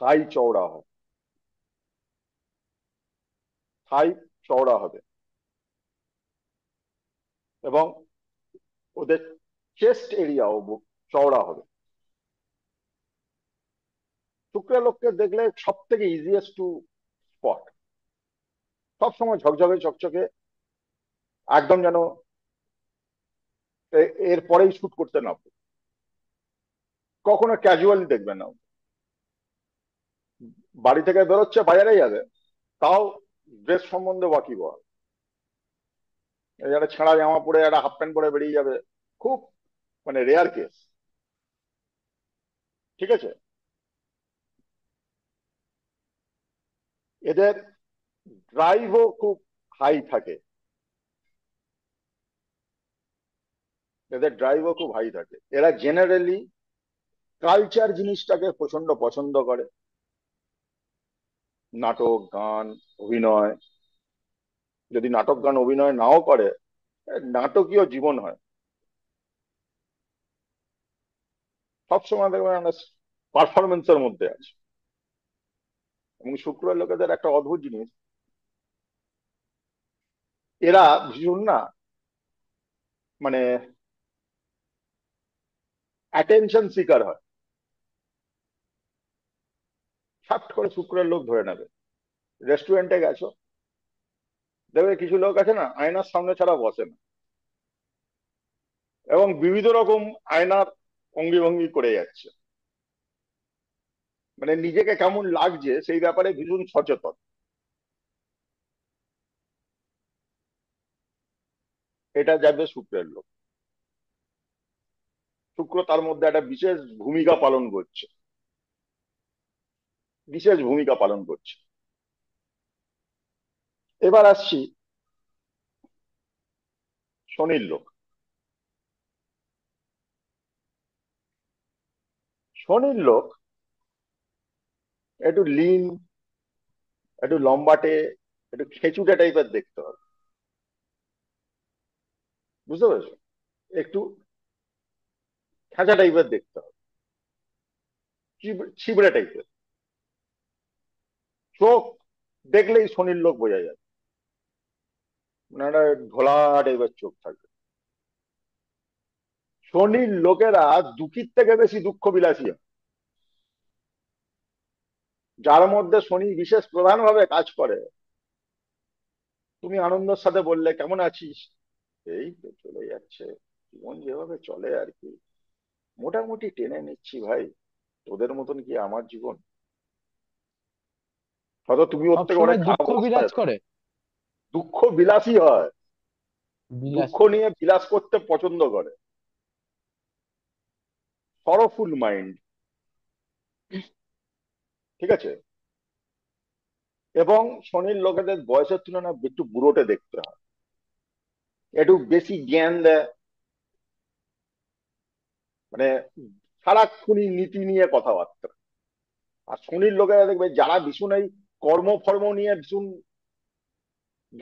থাই চওড়া হয়, থাই চওড়া হবে, এবং ওদের চেস্ট এরিয়াও চওড়া হবে। শুক্রালোককে দেখলে সব থেকে ইজিয়েস্ট টু স্পট, সবসময় ঝকঝকে চকচকে, একদম যেন এর পরেই শুট করতে না পারে। কখনো ক্যাজুয়ালি দেখবে না, বাড়ি থেকে বেরোচ্ছে বাজারে যাবে, তাও ড্রেস সম্বন্ধে ওয়াকিবহাল। যারা ছেঁড়া জামা পরে একটা হাফ প্যান্ট পরে বেরিয়ে যাবে, খুব মানে রেয়ার কেস। ঠিক আছে? এদের ড্রাইভও খুব হাই থাকে, এদের ড্রাইভও খুব হাই থাকে। এরা জেনারেলি কালচার জিনিসটাকে প্রচন্ড পছন্দ করে, নাটক গান অভিনয়। যদি নাটক গান অভিনয় নাও করে, নাটকীয় জীবন হয়, সবসময় দেখবেন আমরা পারফরমেন্সের মধ্যে আছে। এবং শুক্রের লোকেদের একটা অদ্ভুত জিনিস, এরা ভীষণ না মানে অ্যাটেনশন সিকার হয়, সাট করে শুক্রের লোক ধরে নেবে। রেস্টুরেন্টে গেছো, দেখবে কিছু লোক আছে না আয়নার সামনে ছাড়া বসে না, এবং বিবিধ রকম আয়নার অঙ্গি ভঙ্গি করে যাচ্ছে, মানে নিজেকে কেমন লাগছে সেই ব্যাপারে ভীষণ সচেতন। এটা যাবে শুক্রের লোক। শুক্র তার মধ্যে একটা বিশেষ ভূমিকা পালন করছে, বিশেষ ভূমিকা পালন করছে। এবার আসছি শনির লোক। শনির লোক একটু লিন, একটু লম্বাটে, একটু খেচুটে টাইপের দেখতে হবে। বুঝতে পেরেছো? একটু খেঁচা টাইপের দেখতে হবে, ছিবড়ে টাইপের। চোখ দেখলেই শনির লোক বোঝা যায়, মানে একটা ঘোলা টাইপের চোখ থাকবে। শনির লোকেরা দুঃখীর থেকে বেশি দুঃখ বিলাসী হয়। যার মধ্যে শনি বিশেষ প্রধান ভাবে কাজ করে, তুমি আনন্দের সাথে বললে কেমন আছিস, এই তো চলে যাচ্ছে, জীবন যেভাবে চলে আর কি, মোটামুটি টেনে নিচ্ছি ভাই, তোদের মতন কি আমার জীবন। হয়তো তুমি ওর সব থেকে অনেক সময় খারাপ দুঃখ অবস্থায় বিরাজ আছো। করে। দুঃখ বিলাসী হয়, দুঃখ বিলাসী। নিয়ে বিলাস করতে পছন্দ করে, সরফুল মাইন্ড। ঠিক আছে। এবং শনির লোকেদের বয়সের তুলনায় একটু বুড়োটে দেখতে হয়, একটু বেশি জ্ঞান দেয়, মানে সারাক্ষণই নীতি নিয়ে কথাবার্তা। আর শনির লোকেরা দেখবে যারা ভীষণ এই কর্ম ফর্ম নিয়ে ভীষণ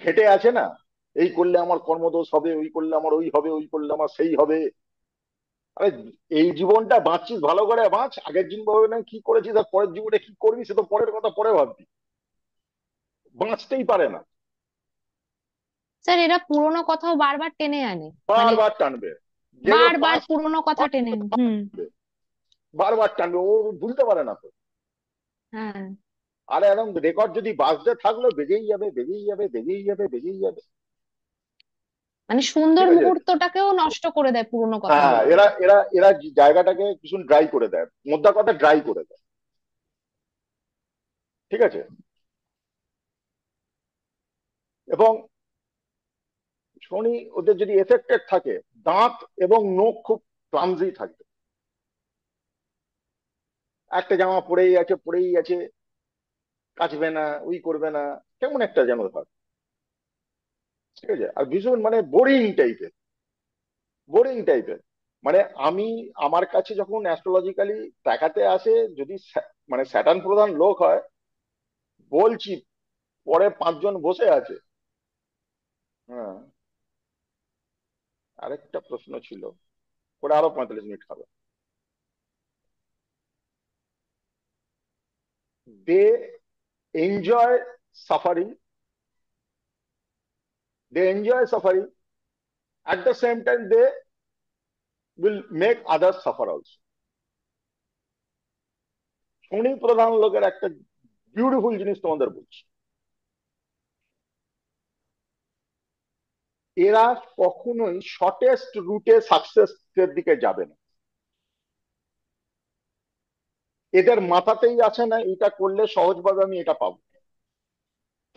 ঘেটে আছে না, এই করলে আমার কর্মদোষ হবে, ওই করলে আমার ওই হবে, ওই করলে আমার সেই হবে। আরে এই জীবনটা বাঁচছিস, ভালো করে বাঁচ। আগের জীবনে কি করেছিস আর পরের জীবনে কি করবি সে তো পরের কথা পরে ভাববি, বাঁচতেই পারে না, স্যার এরা পুরোনো কথাও বারবার টেনে আনে, মানে বারবার টানবে। যেগুলো বারবার পাস্ট পুরোনো কথা টেনে আনে। হুম। বারবার টানবে, ও ভুলতে পারে না তো। হ্যাঁ, আর এরকম রেকর্ড যদি বাজতে থাকলো বেজেই যাবে, বেজেই যাবে, বেজেই যাবে, বেজেই যাবে। মানে সুন্দর ঠিক আছে। মুহূর্তটাকেও নষ্ট করে দেয় পুরোনো হ্যাঁ, কথাগুলো। এরা এরা এরা জায়গাটাকে ভীষণ ড্রাই করে দেয়, মোদ্দা কথা ড্রাই করে দেয়। ঠিক আছে। এবং শনি ওদের যদি এফেক্টেড থাকে, দাঁত এবং নখ খুব ক্লামজি থাকবে। একটা জামা পরেই আছে, পরেই আছে, কাচবে না, ওই করবে না, কেমন একটা যেন থাকে। ঠিক আছে। আর ভীষণ মানে বোরিং টাইপের, বোরিং টাইপের। মানে আমি, আমার কাছে যখন অ্যাস্ট্রোলজিক্যালি দেখাতে আসে, যদি মানে স্যাটার্ন প্রধান লোক হয়, বলছি, পরে 5 জন বসে আছে। হ্যাঁ, আরেকটা প্রশ্ন ছিল, ওরা আরো 45 মিনিট খাবে। They enjoy suffering, they enjoy suffering, at the same time they will make others suffer also. শনি প্রধান লোকের একটা বিউটিফুল জিনিস তোমাদের বলছি, এরা কখনোই শর্টেস্ট রুটে সাকসেসের দিকে যাবে না। এদের মাথাতেই আছে না এটা করলে সহজভাবে আমি এটা পাবো,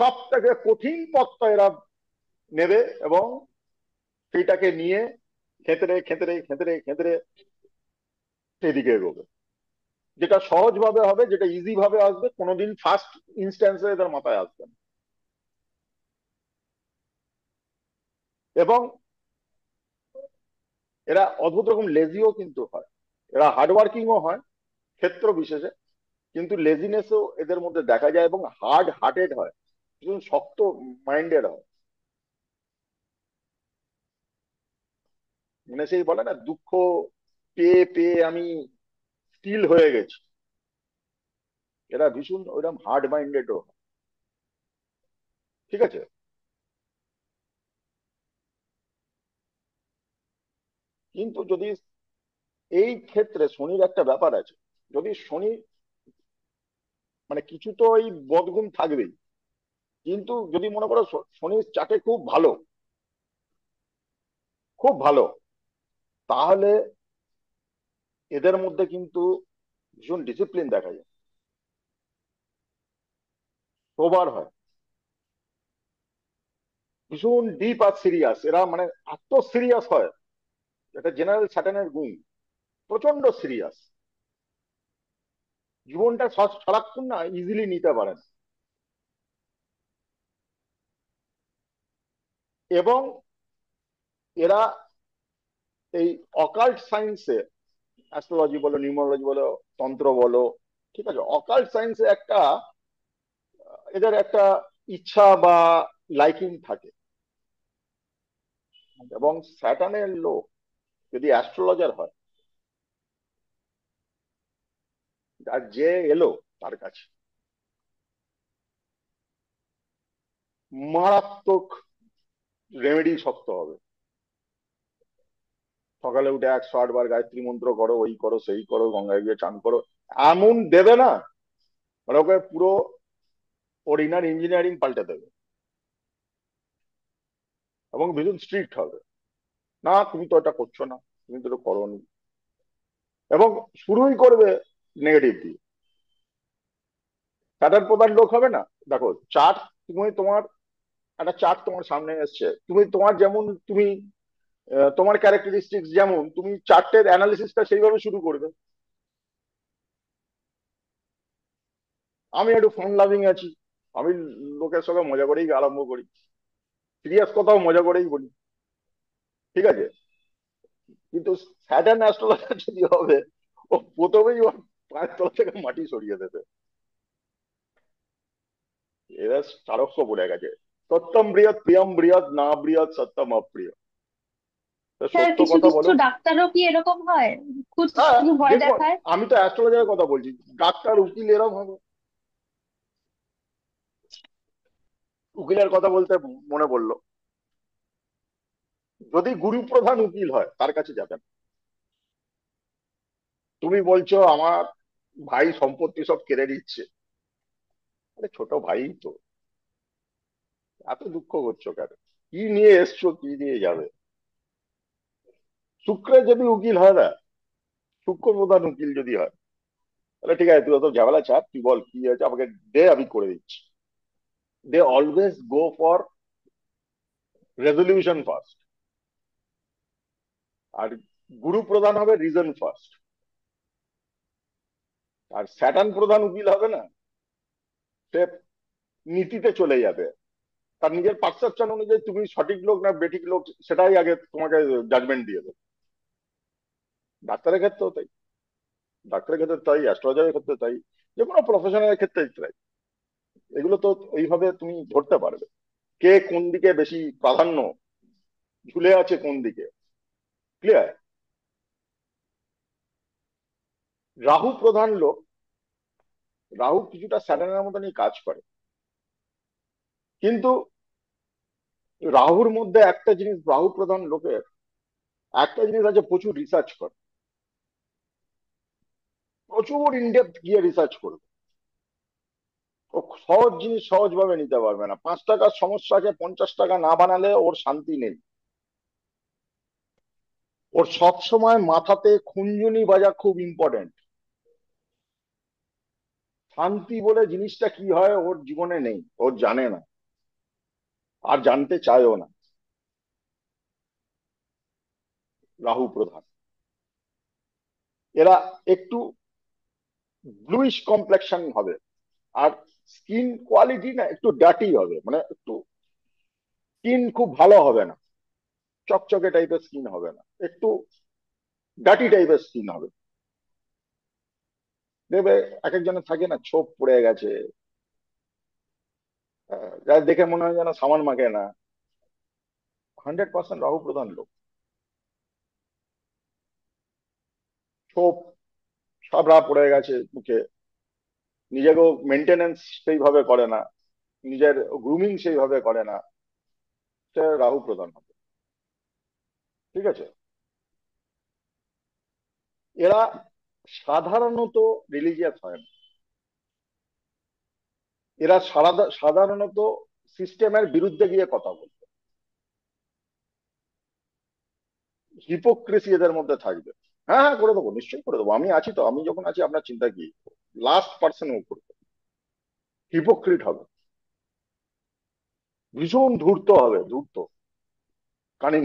সব থেকে কঠিন পথটা এরা নেবে এবং সেইটাকে নিয়ে খেতরে খেতরে খেতরে খেতরে সেদিকে এগোবে। যেটা সহজ ভাবে হবে, যেটা ইজি ভাবে আসবে, কোনোদিন ফার্স্ট ইনস্ট্যান্সে এদের মাথায় আসবে না। এবং এরা অদ্ভুত রকম লেজিও কিন্তু হয়, এরা হার্ডওয়ার্কিংও হয় ক্ষেত্র বিশেষে, কিন্তু লেজিনেসও এদের মধ্যে দেখা যায় এবং হার্ড হার্টেড হয়, ভীষণ শক্ত মাইন্ডেড হয়। মানে সেই বলে না, দুঃখ পেয়ে পেয়ে আমি স্টিল হয়ে গেছি, এরা ভীষণ ওইরকম হার্ড মাইন্ডেডও। ঠিক আছে। কিন্তু যদি এই ক্ষেত্রে শনির একটা ব্যাপার আছে, যদি শনি মানে কিছু তো ওই বদগুণ থাকবেই, কিন্তু যদি মনে করো শনির চাটে খুব ভালো, খুব ভালো, তাহলে এদের মধ্যে কিন্তু ভীষণ ডিসিপ্লিন দেখা যায়, সোবার হয়, ভীষণ ডিপ আর সিরিয়াস। এরা মানে এত সিরিয়াস হয়, এটা জেনারেল স্যাটার্নের গুণ, প্রচন্ড সিরিয়াস। জীবনটা সারাক্ষণ না ইজিলি নিতে পারে না। এবং এরা এই অকাল্ট সায়েন্সে, অ্যাস্ট্রোলজি বলো, নিউমোলজি বলো, তন্ত্র বলো, ঠিক আছে, অকাল্ট সায়েন্সে একটা এদের একটা ইচ্ছা বা লাইকিং থাকে। এবং স্যাটার্নের লোক যদি অ্যাস্ট্রোলজার হয়, আর যে এলো তার কাছে মারাত্মক রেমেডি শক্ত হবে। সকালে উঠে 108 বার গায়ত্রী মন্ত্র করো, ওই করো, সেই করো, গঙ্গায় গিয়ে চান করো, এমন দেবে না, মানে ওকে পুরো ওর ইনার ইঞ্জিনিয়ারিং পাল্টে দেবে। এবং ভীষণ স্ট্রিক্ট হবে, না তুমি তো এটা করছো না, তুমি তো এটা করোনি। এবং শুরুই করবে নেগেটিভ দিয়ে। স্যাটার্ন প্রধান লোক হবে না, দেখো চার্ট, তুমি তোমার একটা চার্ট তোমার সামনে এসছে, তুমি তোমার যেমন তুমি তোমার ক্যারেক্টারিস্টিক্স যেমন, তুমি চার্টের অ্যানালিসিসটা সেইভাবে শুরু করবে। আমি একটু ফান লাভিং আছি, আমি লোকের সঙ্গে মজা করেই আরম্ভ করি, সিরিয়াস কথাও মজা করেই বলি, ঠিক আছে? কিন্তু স্যাটার্ন অ্যাস্ট্রোলজার যদি হবে, ও প্রথমেই ওর পায়ের তলা থেকে মাটি সরিয়ে দেবে। এরা চাণক্য বলে গেছে, সত্যম বৃহৎ প্রিয়ম বৃহৎ না বৃহৎ সত্যম অপ্রিয়। তা স্যার সত্য কিছু কথা বলো। কিছু ডাক্তারও কি এরকম হয়, হ্যাঁ, শুধু ভয় যে দেখায়? আমি তো অ্যাস্ট্রোলজারের কথা বলছি, ডাক্তার উকিল এরম হবে। উকিলের কথা বলতে মনে পড়লো, যদি গুরু প্রধান উকিল হয় তার কাছে যাবেন। তুমি বলছো আমার ভাই সম্পত্তি সব কেড়ে নিচ্ছে, আরে ছোট ভাই তো, এত দুঃখ করছো কেন? কি নিয়ে এসছো, কি নিয়ে যাবে? শুক্রের যদি উকিল হয় না, শুক্র প্রধান উকিল যদি হয়, তাহলে ঠিক আছে, তুই অত ঝামেলা চাপ, তুই বল কি আছে আমাকে দে, আমি করে দিচ্ছি। They always go for resolution first. আর গুরু প্রধান হবে রিজন ফার্স্ট। আর স্যাটার্ন প্রধান উকিল হবে না, সে নীতিতে চলে যাবে, তার নিজের পারসেপশন অনুযায়ী তুমি সঠিক লোক না বেঠিক লোক সেটাই আগে তোমাকে জাজমেন্ট দিয়ে দেবে। ডাক্তারের ক্ষেত্রেও তাই, ডাক্তারের ক্ষেত্রে তাই, অ্যাস্ট্রোলজারের ক্ষেত্রে তাই, যে কোনো প্রফেশনের ক্ষেত্রে তাই। এগুলো তো ওইভাবে তুমি ধরতে পারবে কে কোন দিকে বেশি প্রাধান্য ঝুলে আছে, কোন দিকে। ক্লিয়ার? রাহু প্রধান লোক, রাহু কিছুটা স্যাটার্নের মতনই কাজ করে, কিন্তু রাহুর মধ্যে একটা জিনিস, রাহু প্রধান লোকের একটা জিনিস আছে, প্রচুর রিসার্চ করে, প্রচুর ইনডেপথ গিয়ে রিসার্চ করবে। ও সহজ জিনিস সহজ ভাবে নিতে পারবে না, 5 টাকার সমস্যাকে 50 টাকা না বানালে ওর শান্তি নেই। ওর সব সময় মাথাতে খুঞ্জুনি বাজা খুব ইম্পর্টেন্ট। শান্তি বলে জিনিসটা কি হয় ওর জীবনে নেই, ওর জানে না, আর জানতে চায়ও না। রাহু প্রধান এরা একটু ব্লুইশ কমপ্লেকশন হবে, আর স্কিন কোয়ালিটি না একটু ডার্টি হবে, মানে একটু স্কিন খুব ভালো হবে না, চকচকে টাইপের স্কিন হবে না, একটু ডার্টি টাইপের স্কিন হবে। দেখবে এক একজনের থাকে না, ছোপ পড়ে গেছে, যা দেখে মনে হয় যেন সামান মাখে না। 100% রাহু প্রধান লোক, ছোপ সাবড়া পড়ে গেছে মুখে, নিজেকেও মেনটেনেন্স সেইভাবে করে না, নিজের গ্রুমিং সেইভাবে করে না, সে রাহু প্রধান হবে। ঠিক আছে? এরা সাধারণত রিলিজিয়াস হয় না, এরা সাধারণত সিস্টেমের বিরুদ্ধে গিয়ে কথা বলবে, হিপোক্রেসি এদের মধ্যে থাকবে। হ্যাঁ হ্যাঁ, করে দেবো, নিশ্চয়ই করে দেবো, আমি আছি তো, আমি যখন আছি আপনার চিন্তা কি? লাস্ট পার্সন ও করবে, হিপোক্রিট হবে, ভীষণ ধূর্ত হবে, ধূর্ত, কানিং।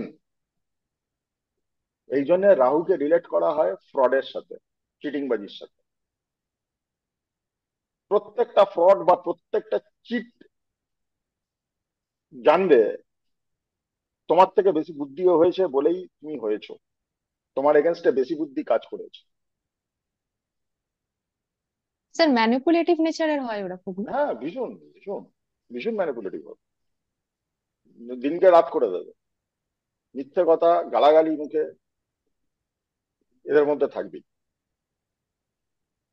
এই জন্য রাহুকে রিলেট করা হয় ফ্রডের সাথে, চিটিংবাজির সাথে। প্রত্যেকটা ফ্রড বা প্রত্যেকটা চিট জানবে তোমার থেকে বেশি বুদ্ধিও হয়েছে বলেই তুমি হয়েছো, তোমার এগেনস্টে বেশি বুদ্ধি কাজ করেছে। স্যার ম্যানিপুলেটিভ নেচারের হয় ওরা খুবই। হ্যাঁ, ভীষণ ভীষণ ভীষণ ম্যানিপুলেটিভ হবে, দিনকে রাত করে দেবে, মিথ্যে কথা গালাগালি মুখে এদের মধ্যে থাকবেই।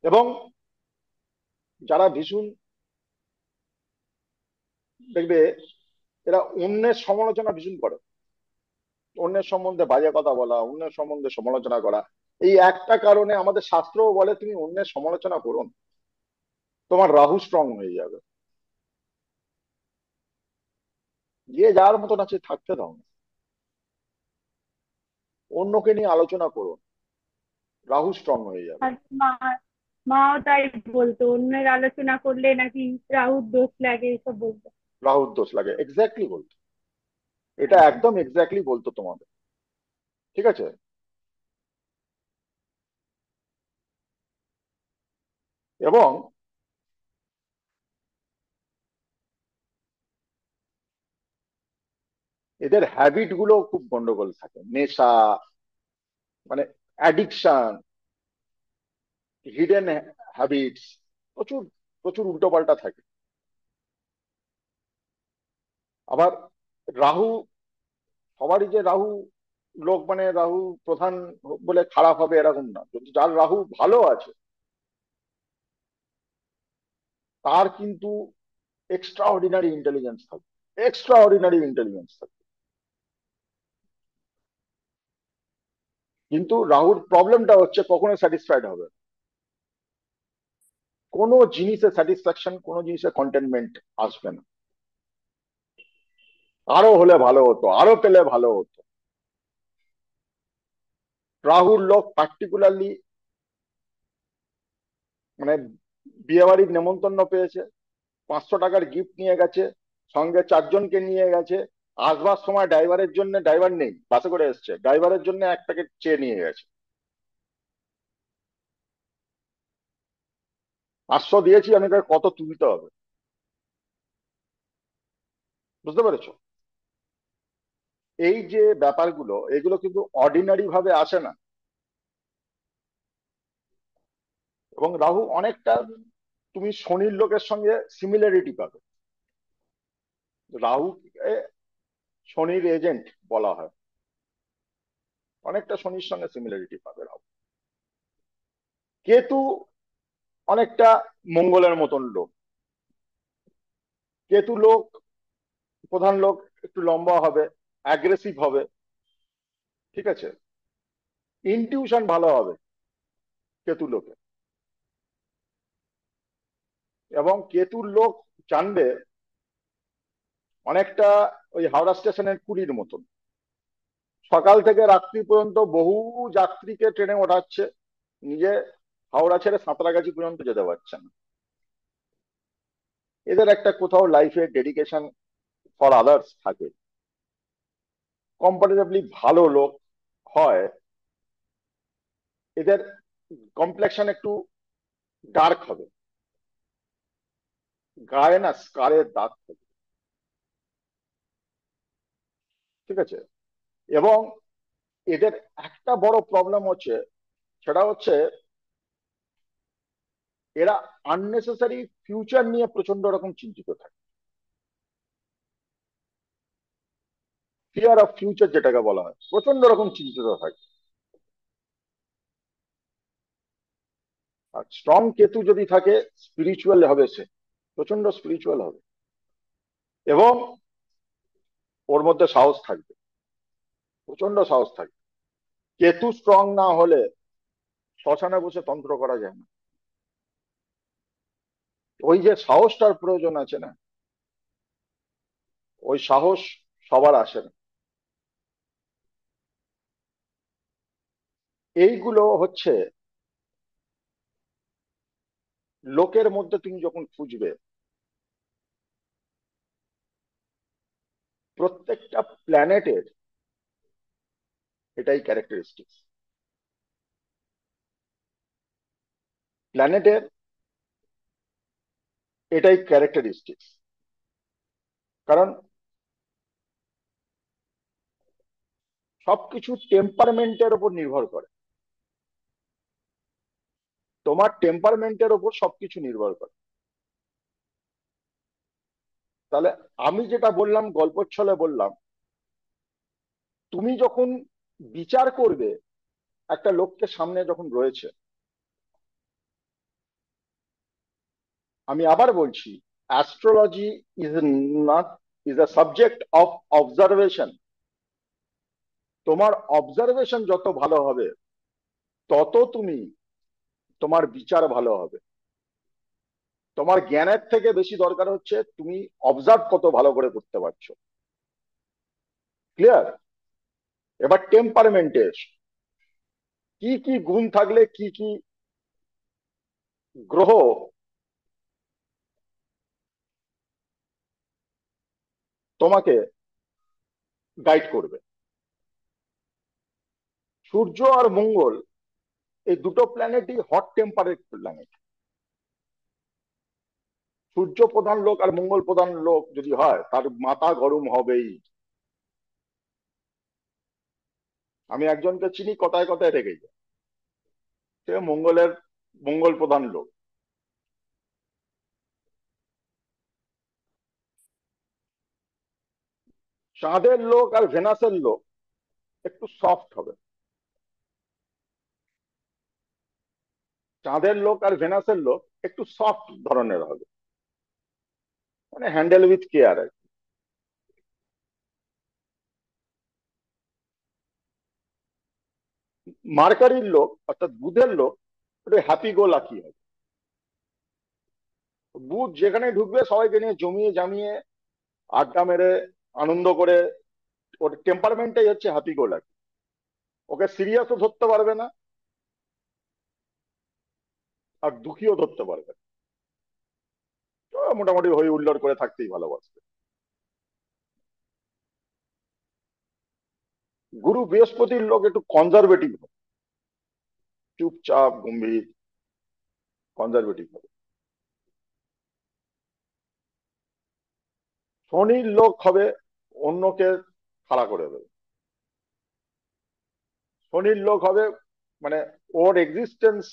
এবং যারা ভীষণ, দেখবে এরা অন্যের সমালোচনা ভীষণ করে, অন্যের সম্বন্ধে বাজে কথা বলা, অন্যের সম্বন্ধে সমালোচনা করা। এই একটা কারণে আমাদের শাস্ত্রও বলে তুমি অন্যের সমালোচনা করো না, তোমার রাহু স্ট্রং হয়ে যাবে। যে যার মতন আছে থাকতে দাও না, অন্যকে নিয়ে আলোচনা করো না, রাহু স্ট্রং হয়ে যাবে। আর মা মাও তাই বলতো, অন্যের আলোচনা করলে নাকি রাহুর দোষ লাগে, এসব বলতো। রাহুর দোষ লাগে, এক্স্যাক্টলি বলতো, এটা হ্যাঁ। একদম এক্স্যাক্টলি বলতো তোমাদের। ঠিক আছে। এবং এদের হ্যাবিট গুলো খুব গন্ডগোল থাকে, নেশা, মানে অ্যাডিকশন, হিডেন হ্যাবিটস, প্রচুর প্রচুর উল্টোপাল্টা থাকে। আবার রাহু, সবারই যে রাহু লোক মানে রাহু প্রধান বলে খারাপ হবে এরকম না, যদি যার রাহু ভালো আছে তার কিন্তু এক্সট্রা অর্ডিনারি ইন্টেলিজেন্স থাকবে, এক্সট্রা অর্ডিনারি ইন্টেলিজেন্স থাকবে। কিন্তু রাহুর প্রবলেমটা হচ্ছে কখনো স্যাটিসফাইড হবে না। কোনো জিনিসে স্যাটিসফ্যাকশন, কোনো জিনিসে কন্টেনমেন্ট আসবে না। আরো হলে ভালো হতো, আরো পেলে ভালো হতো। রাহুর লোক পার্টিকুলারলি মানে বিয়ে বাড়ির নেমন্তন্ন পেয়েছে, 500 টাকার গিফট নিয়ে গেছে, সঙ্গে 4 জনকে নিয়ে গেছে, আসবার সময় ড্রাইভারের জন্য, ড্রাইভার নেই বাসে করে এসছে, ড্রাইভারের জন্য 1 প্যাকেট চেয়ে নিয়ে গেছে। 500 দিয়েছি আমি, তাকে কত তুলতে হবে, বুঝতে পেরেছো? এই যে ব্যাপারগুলো, এগুলো কিন্তু অর্ডিনারি ভাবে আসে না। এবং রাহু অনেকটা, তুমি শনির লোকের সঙ্গে সিমিলারিটি পাবে। রাহু শনির এজেন্ট বলা হয়, অনেকটা শনির সঙ্গে সিমিলারিটি পাবে রাহু। কেতু অনেকটা মঙ্গলের মতন লোক। কেতু লোক, প্রধান লোক একটু লম্বা হবে, অ্যাগ্রেসিভ হবে, ঠিক আছে, ইনটিউশন ভালো হবে কেতু লোকে। এবং কেতুর লোক জানবে অনেকটা ওই হাওড়া স্টেশনের কুলির মতন, সকাল থেকে রাত্রি পর্যন্ত বহু যাত্রীকে ট্রেনে ওঠাচ্ছে, নিজে হাওড়া ছেড়ে সাঁতরাগাছি পর্যন্ত যেতে পারছে না। এদের একটা কোথাও লাইফে ডেডিকেশন ফর আদার্স থাকে, কম্পারেটিভলি ভালো লোক হয়। এদের কমপ্লেকশন একটু ডার্ক হবে, গায়ে না স্কারের দাগ থাকে, ঠিক আছে। এবং এদের একটা বড় প্রবলেম হচ্ছে, সেটা হচ্ছে এরা আননেসেসারি ফিউচার নিয়ে প্রচন্ড রকম চিন্তিত থাকে, ফিয়ার অফ ফিউচার যেটাকে বলা হয়, প্রচন্ড রকম চিন্তিত থাকে। আর স্ট্রং কেতু যদি থাকে, স্পিরিচুয়াল হবে সে, প্রচন্ড স্পিরিচুয়াল হবে। এবং ওর মধ্যে সাহস থাকবে, প্রচন্ড সাহস থাকবে। কেতু স্ট্রং না হলে শ্মশানে বসে তন্ত্র করা যায় না, ওই যে সাহসটার প্রয়োজন আছে না, ওই সাহস সবার আসে না। এইগুলো হচ্ছে লোকের মধ্যে তুমি যখন খুঁজবে, প্রত্যেকটা প্ল্যানেটের এটাই ক্যারেক্টারিস্টিক্স, প্ল্যানেটের এটাই ক্যারেক্টারিস্টিক্স। কারণ সবকিছু টেম্পারমেন্টের উপর নির্ভর করে, তোমার টেম্পারমেন্টের উপর সবকিছু নির্ভর করে। তাহলে আমি যেটা বললাম, গল্প ছলে বললাম, তুমি যখন বিচার করবে একটা লোককে সামনে যখন রয়েছে, আমি আবার বলছি, astrology is not, is a subject of observation. তোমার অবজারভেশন যত ভালো হবে, তত তুমি, তোমার বিচার ভালো হবে। তোমার জ্ঞানের থেকে বেশি দরকার হচ্ছে তুমি অবজার্ভ কত ভালো করে করতে পারছো। ক্লিয়ার? এবার টেম্পারমেন্টে কি কি গুণ থাকলে কি কি গ্রহ তোমাকে গাইড করবে। সূর্য আর মঙ্গল এই দুটো প্ল্যানেটই হট টেম্পারেট প্ল্যানেট। সূর্য প্রধান লোক আর মঙ্গল প্রধান লোক যদি হয় তার মাথা গরম হবেই। আমি একজনকে চিনি, কথায় কথায় রেগে যায়, সে মঙ্গল প্রধান লোক। চাঁদের লোক আর ভেনাসের লোক একটু সফট হবে। চাঁদের লোক আর ভেনাসের লোক একটু সফট ধরনের হবে, মানে হ্যান্ডেল উইথ কেয়ার আর কি। মার্কারির লোক অর্থাৎ বুধের লোক একটু হ্যাপি গো লাকি হবে। বুধ যেখানে ঢুকবে সবাইকে নিয়ে জমিয়ে জামিয়ে আড্ডা মেরে আনন্দ করে, ওর টেম্পারমেন্টটাই হচ্ছে হ্যাপি গো লাকি। ওকে সিরিয়াসও ধরতে পারবে না আর দুঃখীও ধরতে পারবে না। তো মোটামুটি হই হুল্লোড় করে থাকতেই ভালোবাসবে। গুরু বৃহস্পতির লোক একটু কনজারভেটিভ হবে, চুপচাপ গম্ভীর কনজারভেটিভ হবে। শনির লোক হবে অন্যকে খাড়া করে দেবে। শনির লোক হবে মানে ওর এক্সিস্টেন্স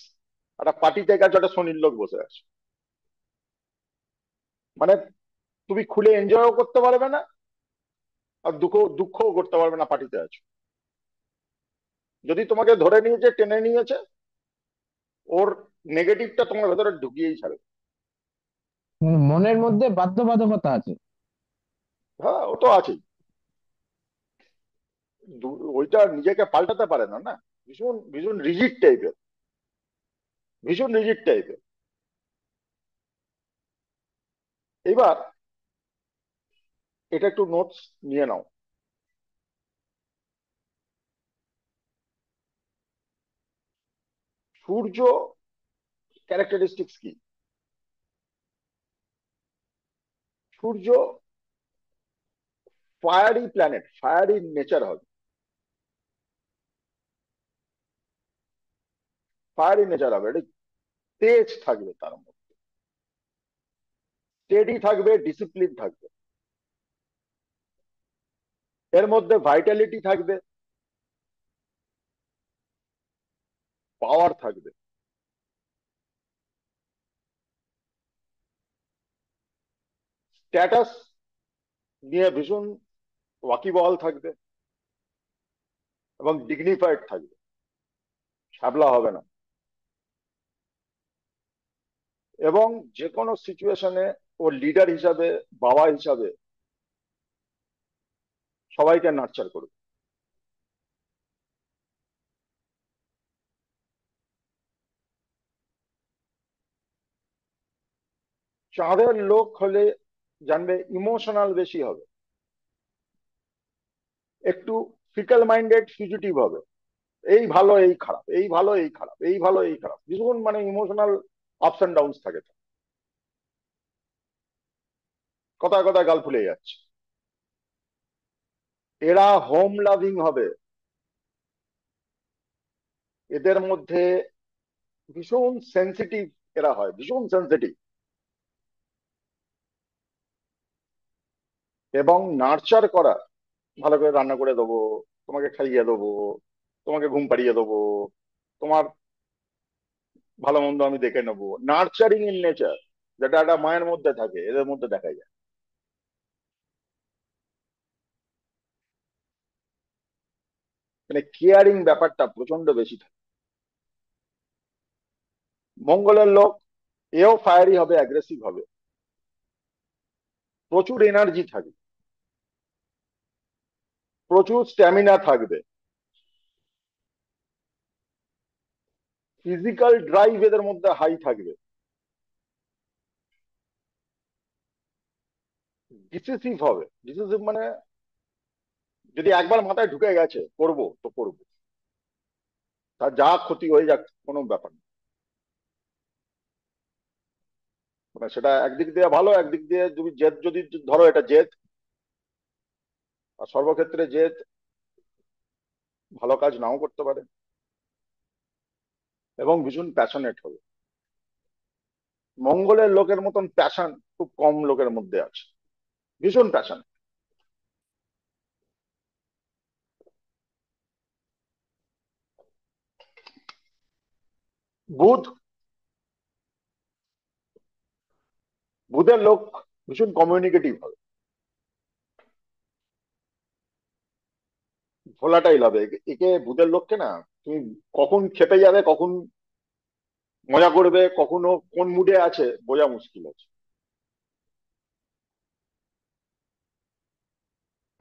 একটা পার্টিতে কাছে একটা শনির লোক বসে আছে, মানে তুমি খুলে এনজয়ও করতে পারবে না আর দুঃখও করতে পারবে না। পার্টিতে আছো, যদি তোমাকে ধরে নিয়েছে টেনে নিয়েছে ওর নেগেটিভটা তোমার ভেতরে ঢুকিয়েই ছাড়বে। মনের মধ্যে বাধ্যবাধকতা আছে। হ্যাঁ, ও তো আছেই। ওইটা নিজেকে পাল্টাতে পারে না, না। ভীষণ ভীষণ রিজিড টাইপের, ভীষণ রিজিড টাইপের। এবার এটা একটু নোটস নিয়ে নাও। সূর্য ক্যারেক্টারিস্টিক্স কি? সূর্য ফায়ারি প্ল্যানেট, ফায়ারি নেচার হবে, ফায়ারি নেচার হবে। এটা তেজ থাকবে তার মধ্যে, স্টেডি থাকবে, ডিসিপ্লিন থাকবে, এর মধ্যে ভাইটালিটি থাকবে, পাওয়ার থাকবে। স্ট্যাটাস নিয়ে ভীষণ ওয়াকিবহাল থাকবে এবং ডিগনিফাইড থাকবে, ছ্যাবলা হবে না। এবং যে কোনো সিচুয়েশনে ও লিডার হিসাবে, বাবা হিসাবে সবাইকে নার্চার করবে। চাঁদের লোক হলে জানবে ইমোশনাল বেশি হবে, একটু ফিকাল মাইন্ডেড, ফিজিটিভ হবে। এই ভালো এই খারাপ, এই ভালো এই খারাপ, এই ভালো এই খারাপ, ভীষণ মানে ইমোশনাল আপস অ্যান্ড ডাউনস থাকে। কথায় কথায় গাল ফুলে যাচ্ছে। এরা হোম লাভিং হবে, এদের মধ্যে ভীষণ সেন্সিটিভ, এরা হয় ভীষণ সেন্সিটিভ এবং নার্চার করা। ভালো করে রান্না করে দেবো, তোমাকে খাইয়ে দেবো, তোমাকে ঘুম পাড়িয়ে দেবো, তোমার ভালো মন্দ আমি দেখে নেবো। নার্চারিং ইন নেচার, যেটা একটা মায়ের মধ্যে থাকে, এদের মধ্যে দেখা যায়। মানে কেয়ারিং ব্যাপারটা প্রচন্ড বেশি থাকে। মঙ্গলের লোক এও ফায়ারি হবে, অ্যাগ্রেসিভ হবে, প্রচুর এনার্জি থাকবে, প্রচুর স্ট্যামিনা থাকবে, ফিজিক্যাল ড্রাইভ এদের মধ্যে হাই থাকবে, ডিসিসিভ হবে। ডিসিসিভ মানে যদি একবার মাথায় ঢুকে গেছে করবো তো করবো, তার যা ক্ষতি হয়ে যাক কোনো ব্যাপার না। মানে সেটা একদিক দিয়ে ভালো, একদিক দিয়ে তুমি জেদ যদি ধরো, এটা জেদ। আর সর্বক্ষেত্রে জেদ ভালো কাজ নাও করতে পারে, এবং ভীষণ প্যাশনেট হবে। মঙ্গলের লোকের মতন প্যাশন খুব কম লোকের মধ্যে আছে, ভীষণ প্যাশন। বুধ, বুধের লোক ভীষণ কমিউনিকেটিভ হবে, ভোলাটাইল হবে। একে বুধের লোককে না, তুমি কখন খেতে যাবে, কখন মজা করবে, কখনো কোন মুডে আছে বোঝা মুশকিল আছে।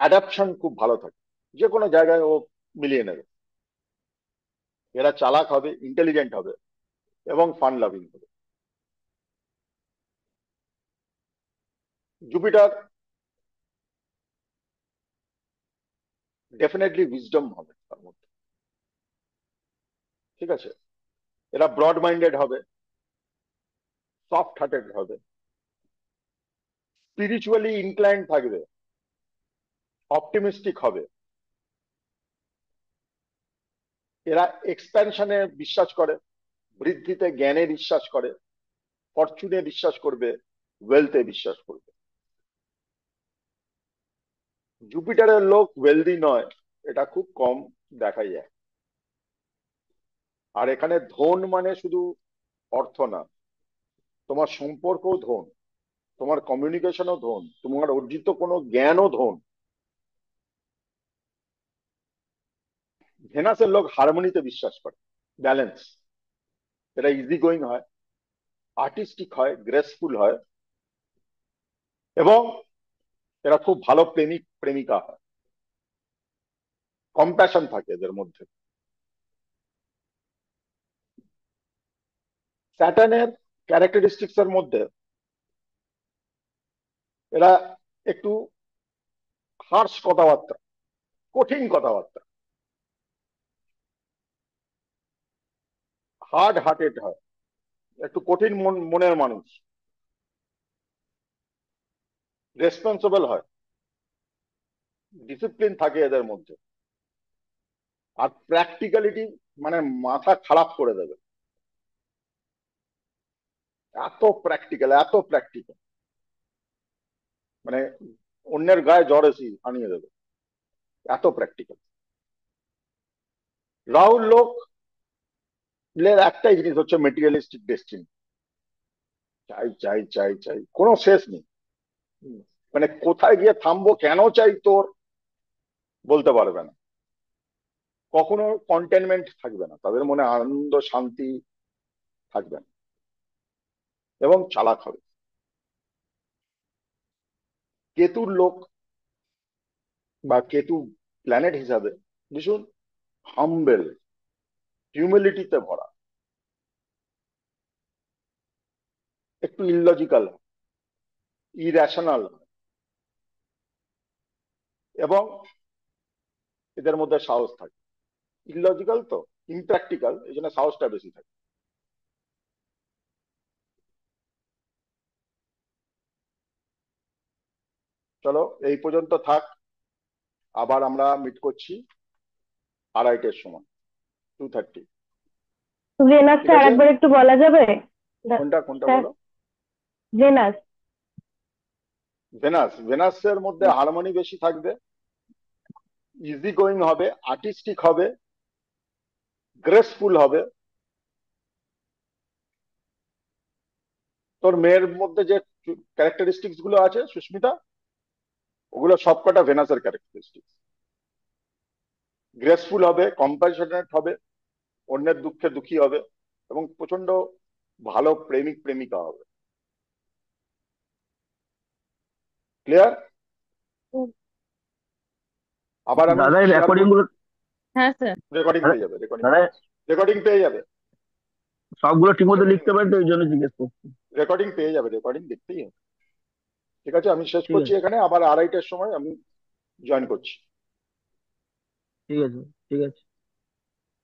অ্যাডাপশন খুব ভালো থাকে, যে কোনো জায়গায় ও মিলিয়ে নেবে। এরা চালাক হবে, ইন্টেলিজেন্ট হবে, এবং ফান লাভিং হবে। জুপিটার ডেফিনেটলি উইজডম হবে তার মধ্যে, ঠিক আছে। এরা ব্রড মাইন্ডেড হবে, সফট হার্টেড হবে, স্পিরিচুয়ালি ইনক্লাইন্ড থাকবে, অপটিমিস্টিক হবে। এরা এক্সপ্যানশনে বিশ্বাস করে, বৃদ্ধিতে, জ্ঞানে বিশ্বাস করে, ফরচুনে বিশ্বাস করবে, ওয়েলথে বিশ্বাস করবে। জুপিটারের লোক ওয়েলদি নয়, এটা খুব কম দেখা যায়। আর এখানে ধন মানে শুধু অর্থ না, তোমার সম্পর্কও ধন, তোমার কমিউনিকেশনও ধন, তোমার অর্জিত কোনো জ্ঞানও ধন। ভেনাসের লোক হারমোনিতে বিশ্বাস করে, ব্যালেন্স। এরা ইজি গোয়িং হয়, আর্টিস্টিক হয়, গ্রেসফুল হয়, এবং এরা খুব ভালো প্রেমিক প্রেমিকা হয়। কম্প্যাশন থাকে এদের মধ্যে। স্যাটার্নের ক্যারেক্টারিস্টিক্স এর মধ্যে এরা একটু হার্শ কথাবার্তা, কঠিন কথাবার্তা, হার্ড হার্টেড হয়, একটু কঠিন মনের মানুষ, রেসপন্সিবল হয়, ডিসিপ্লিন থাকে এদের মধ্যে। আর প্র্যাকটিক্যালিটি মানে মাথা খারাপ করে দেবে, এত প্র্যাকটিক্যাল, এত প্র্যাকটিক্যাল, মানে অন্যের গায়ে জ্বর এসে আনিয়ে দেবে, এত প্র্যাকটিক্যাল। রাহুল লোক এর একটাই জিনিস হচ্ছে মেটেরিয়ালিস্টিক ডেস্টিনি, চাই চাই চাই চাই, কোনো শেষ নেই। মানে কোথায় গিয়ে থামবো, কেন চাই তোর, বলতে পারবে না। কখনো কন্টেনমেন্ট থাকবে না তাদের মনে, আনন্দ শান্তি থাকবে না, এবং চালাক হবে। কেতুর লোক বা কেতু প্ল্যানেট হিসাবে ভীষণ হাম্বেল, হিউমিলিটিতে ভরা, একটু ইললজিক্যাল, ইরেশনাল, এবং এদের মধ্যে সাহস থাকে। ইললজিক্যাল তো, ইমপ্র্যাকটিক্যাল, এই জন্য সাহসটা বেশি থাকে। চলো এই পর্যন্ত থাক, আবার আমরা মিট করছি 2:30-এর সময়, 2:30। ঠিক ভেনাসটা আছে, আরেকবার একটু বলা যাবে? কোনটা কোনটা স্যার, বলো। ভেনাস। ভেনাসের মধ্যে হারমোনি বেশি থাকবে, ইজি গোয়িং হবে, আর্টিস্টিক হবে, গ্রেসফুল হবে। তোর মেয়ের মধ্যে যে ক্যারেক্টারিস্টিক্স গুলো আছে সুস্মিতা, ওগুলো সবকটা ভেনাসের ক্যারেক্টারিস্টিক্স। গ্রেসফুল হবে, কম্প্যাশনেট হবে, অন্যের দুঃখে দুঃখী হবে, এবং প্রচন্ড ভালো প্রেমিক প্রেমিকা হবে। ক্লিয়ার? আবার আমি দাদা এই শেয়ার রেকর্ডিং করব, গুলো, হ্যাঁ স্যার। রেকর্ডিং দাদা পেয়ে যাবে, রেকর্ডিং দাদা পেয়ে যাবে, রেকর্ডিং পেয়ে যাবে, সবগুলো ঠিক মতো লিখতে পারেন তো, ওই জন্য জিজ্ঞেস করছি। রেকর্ডিং পেয়ে যাবে, রেকর্ডিং দেখতেই হবে। ঠিক আছে, আমি শেষ ঠিক করছি আছে, এখানে, আবার 2:30-এর সময় আমি জয়েন করছি। ঠিক আছে, ঠিক আছে।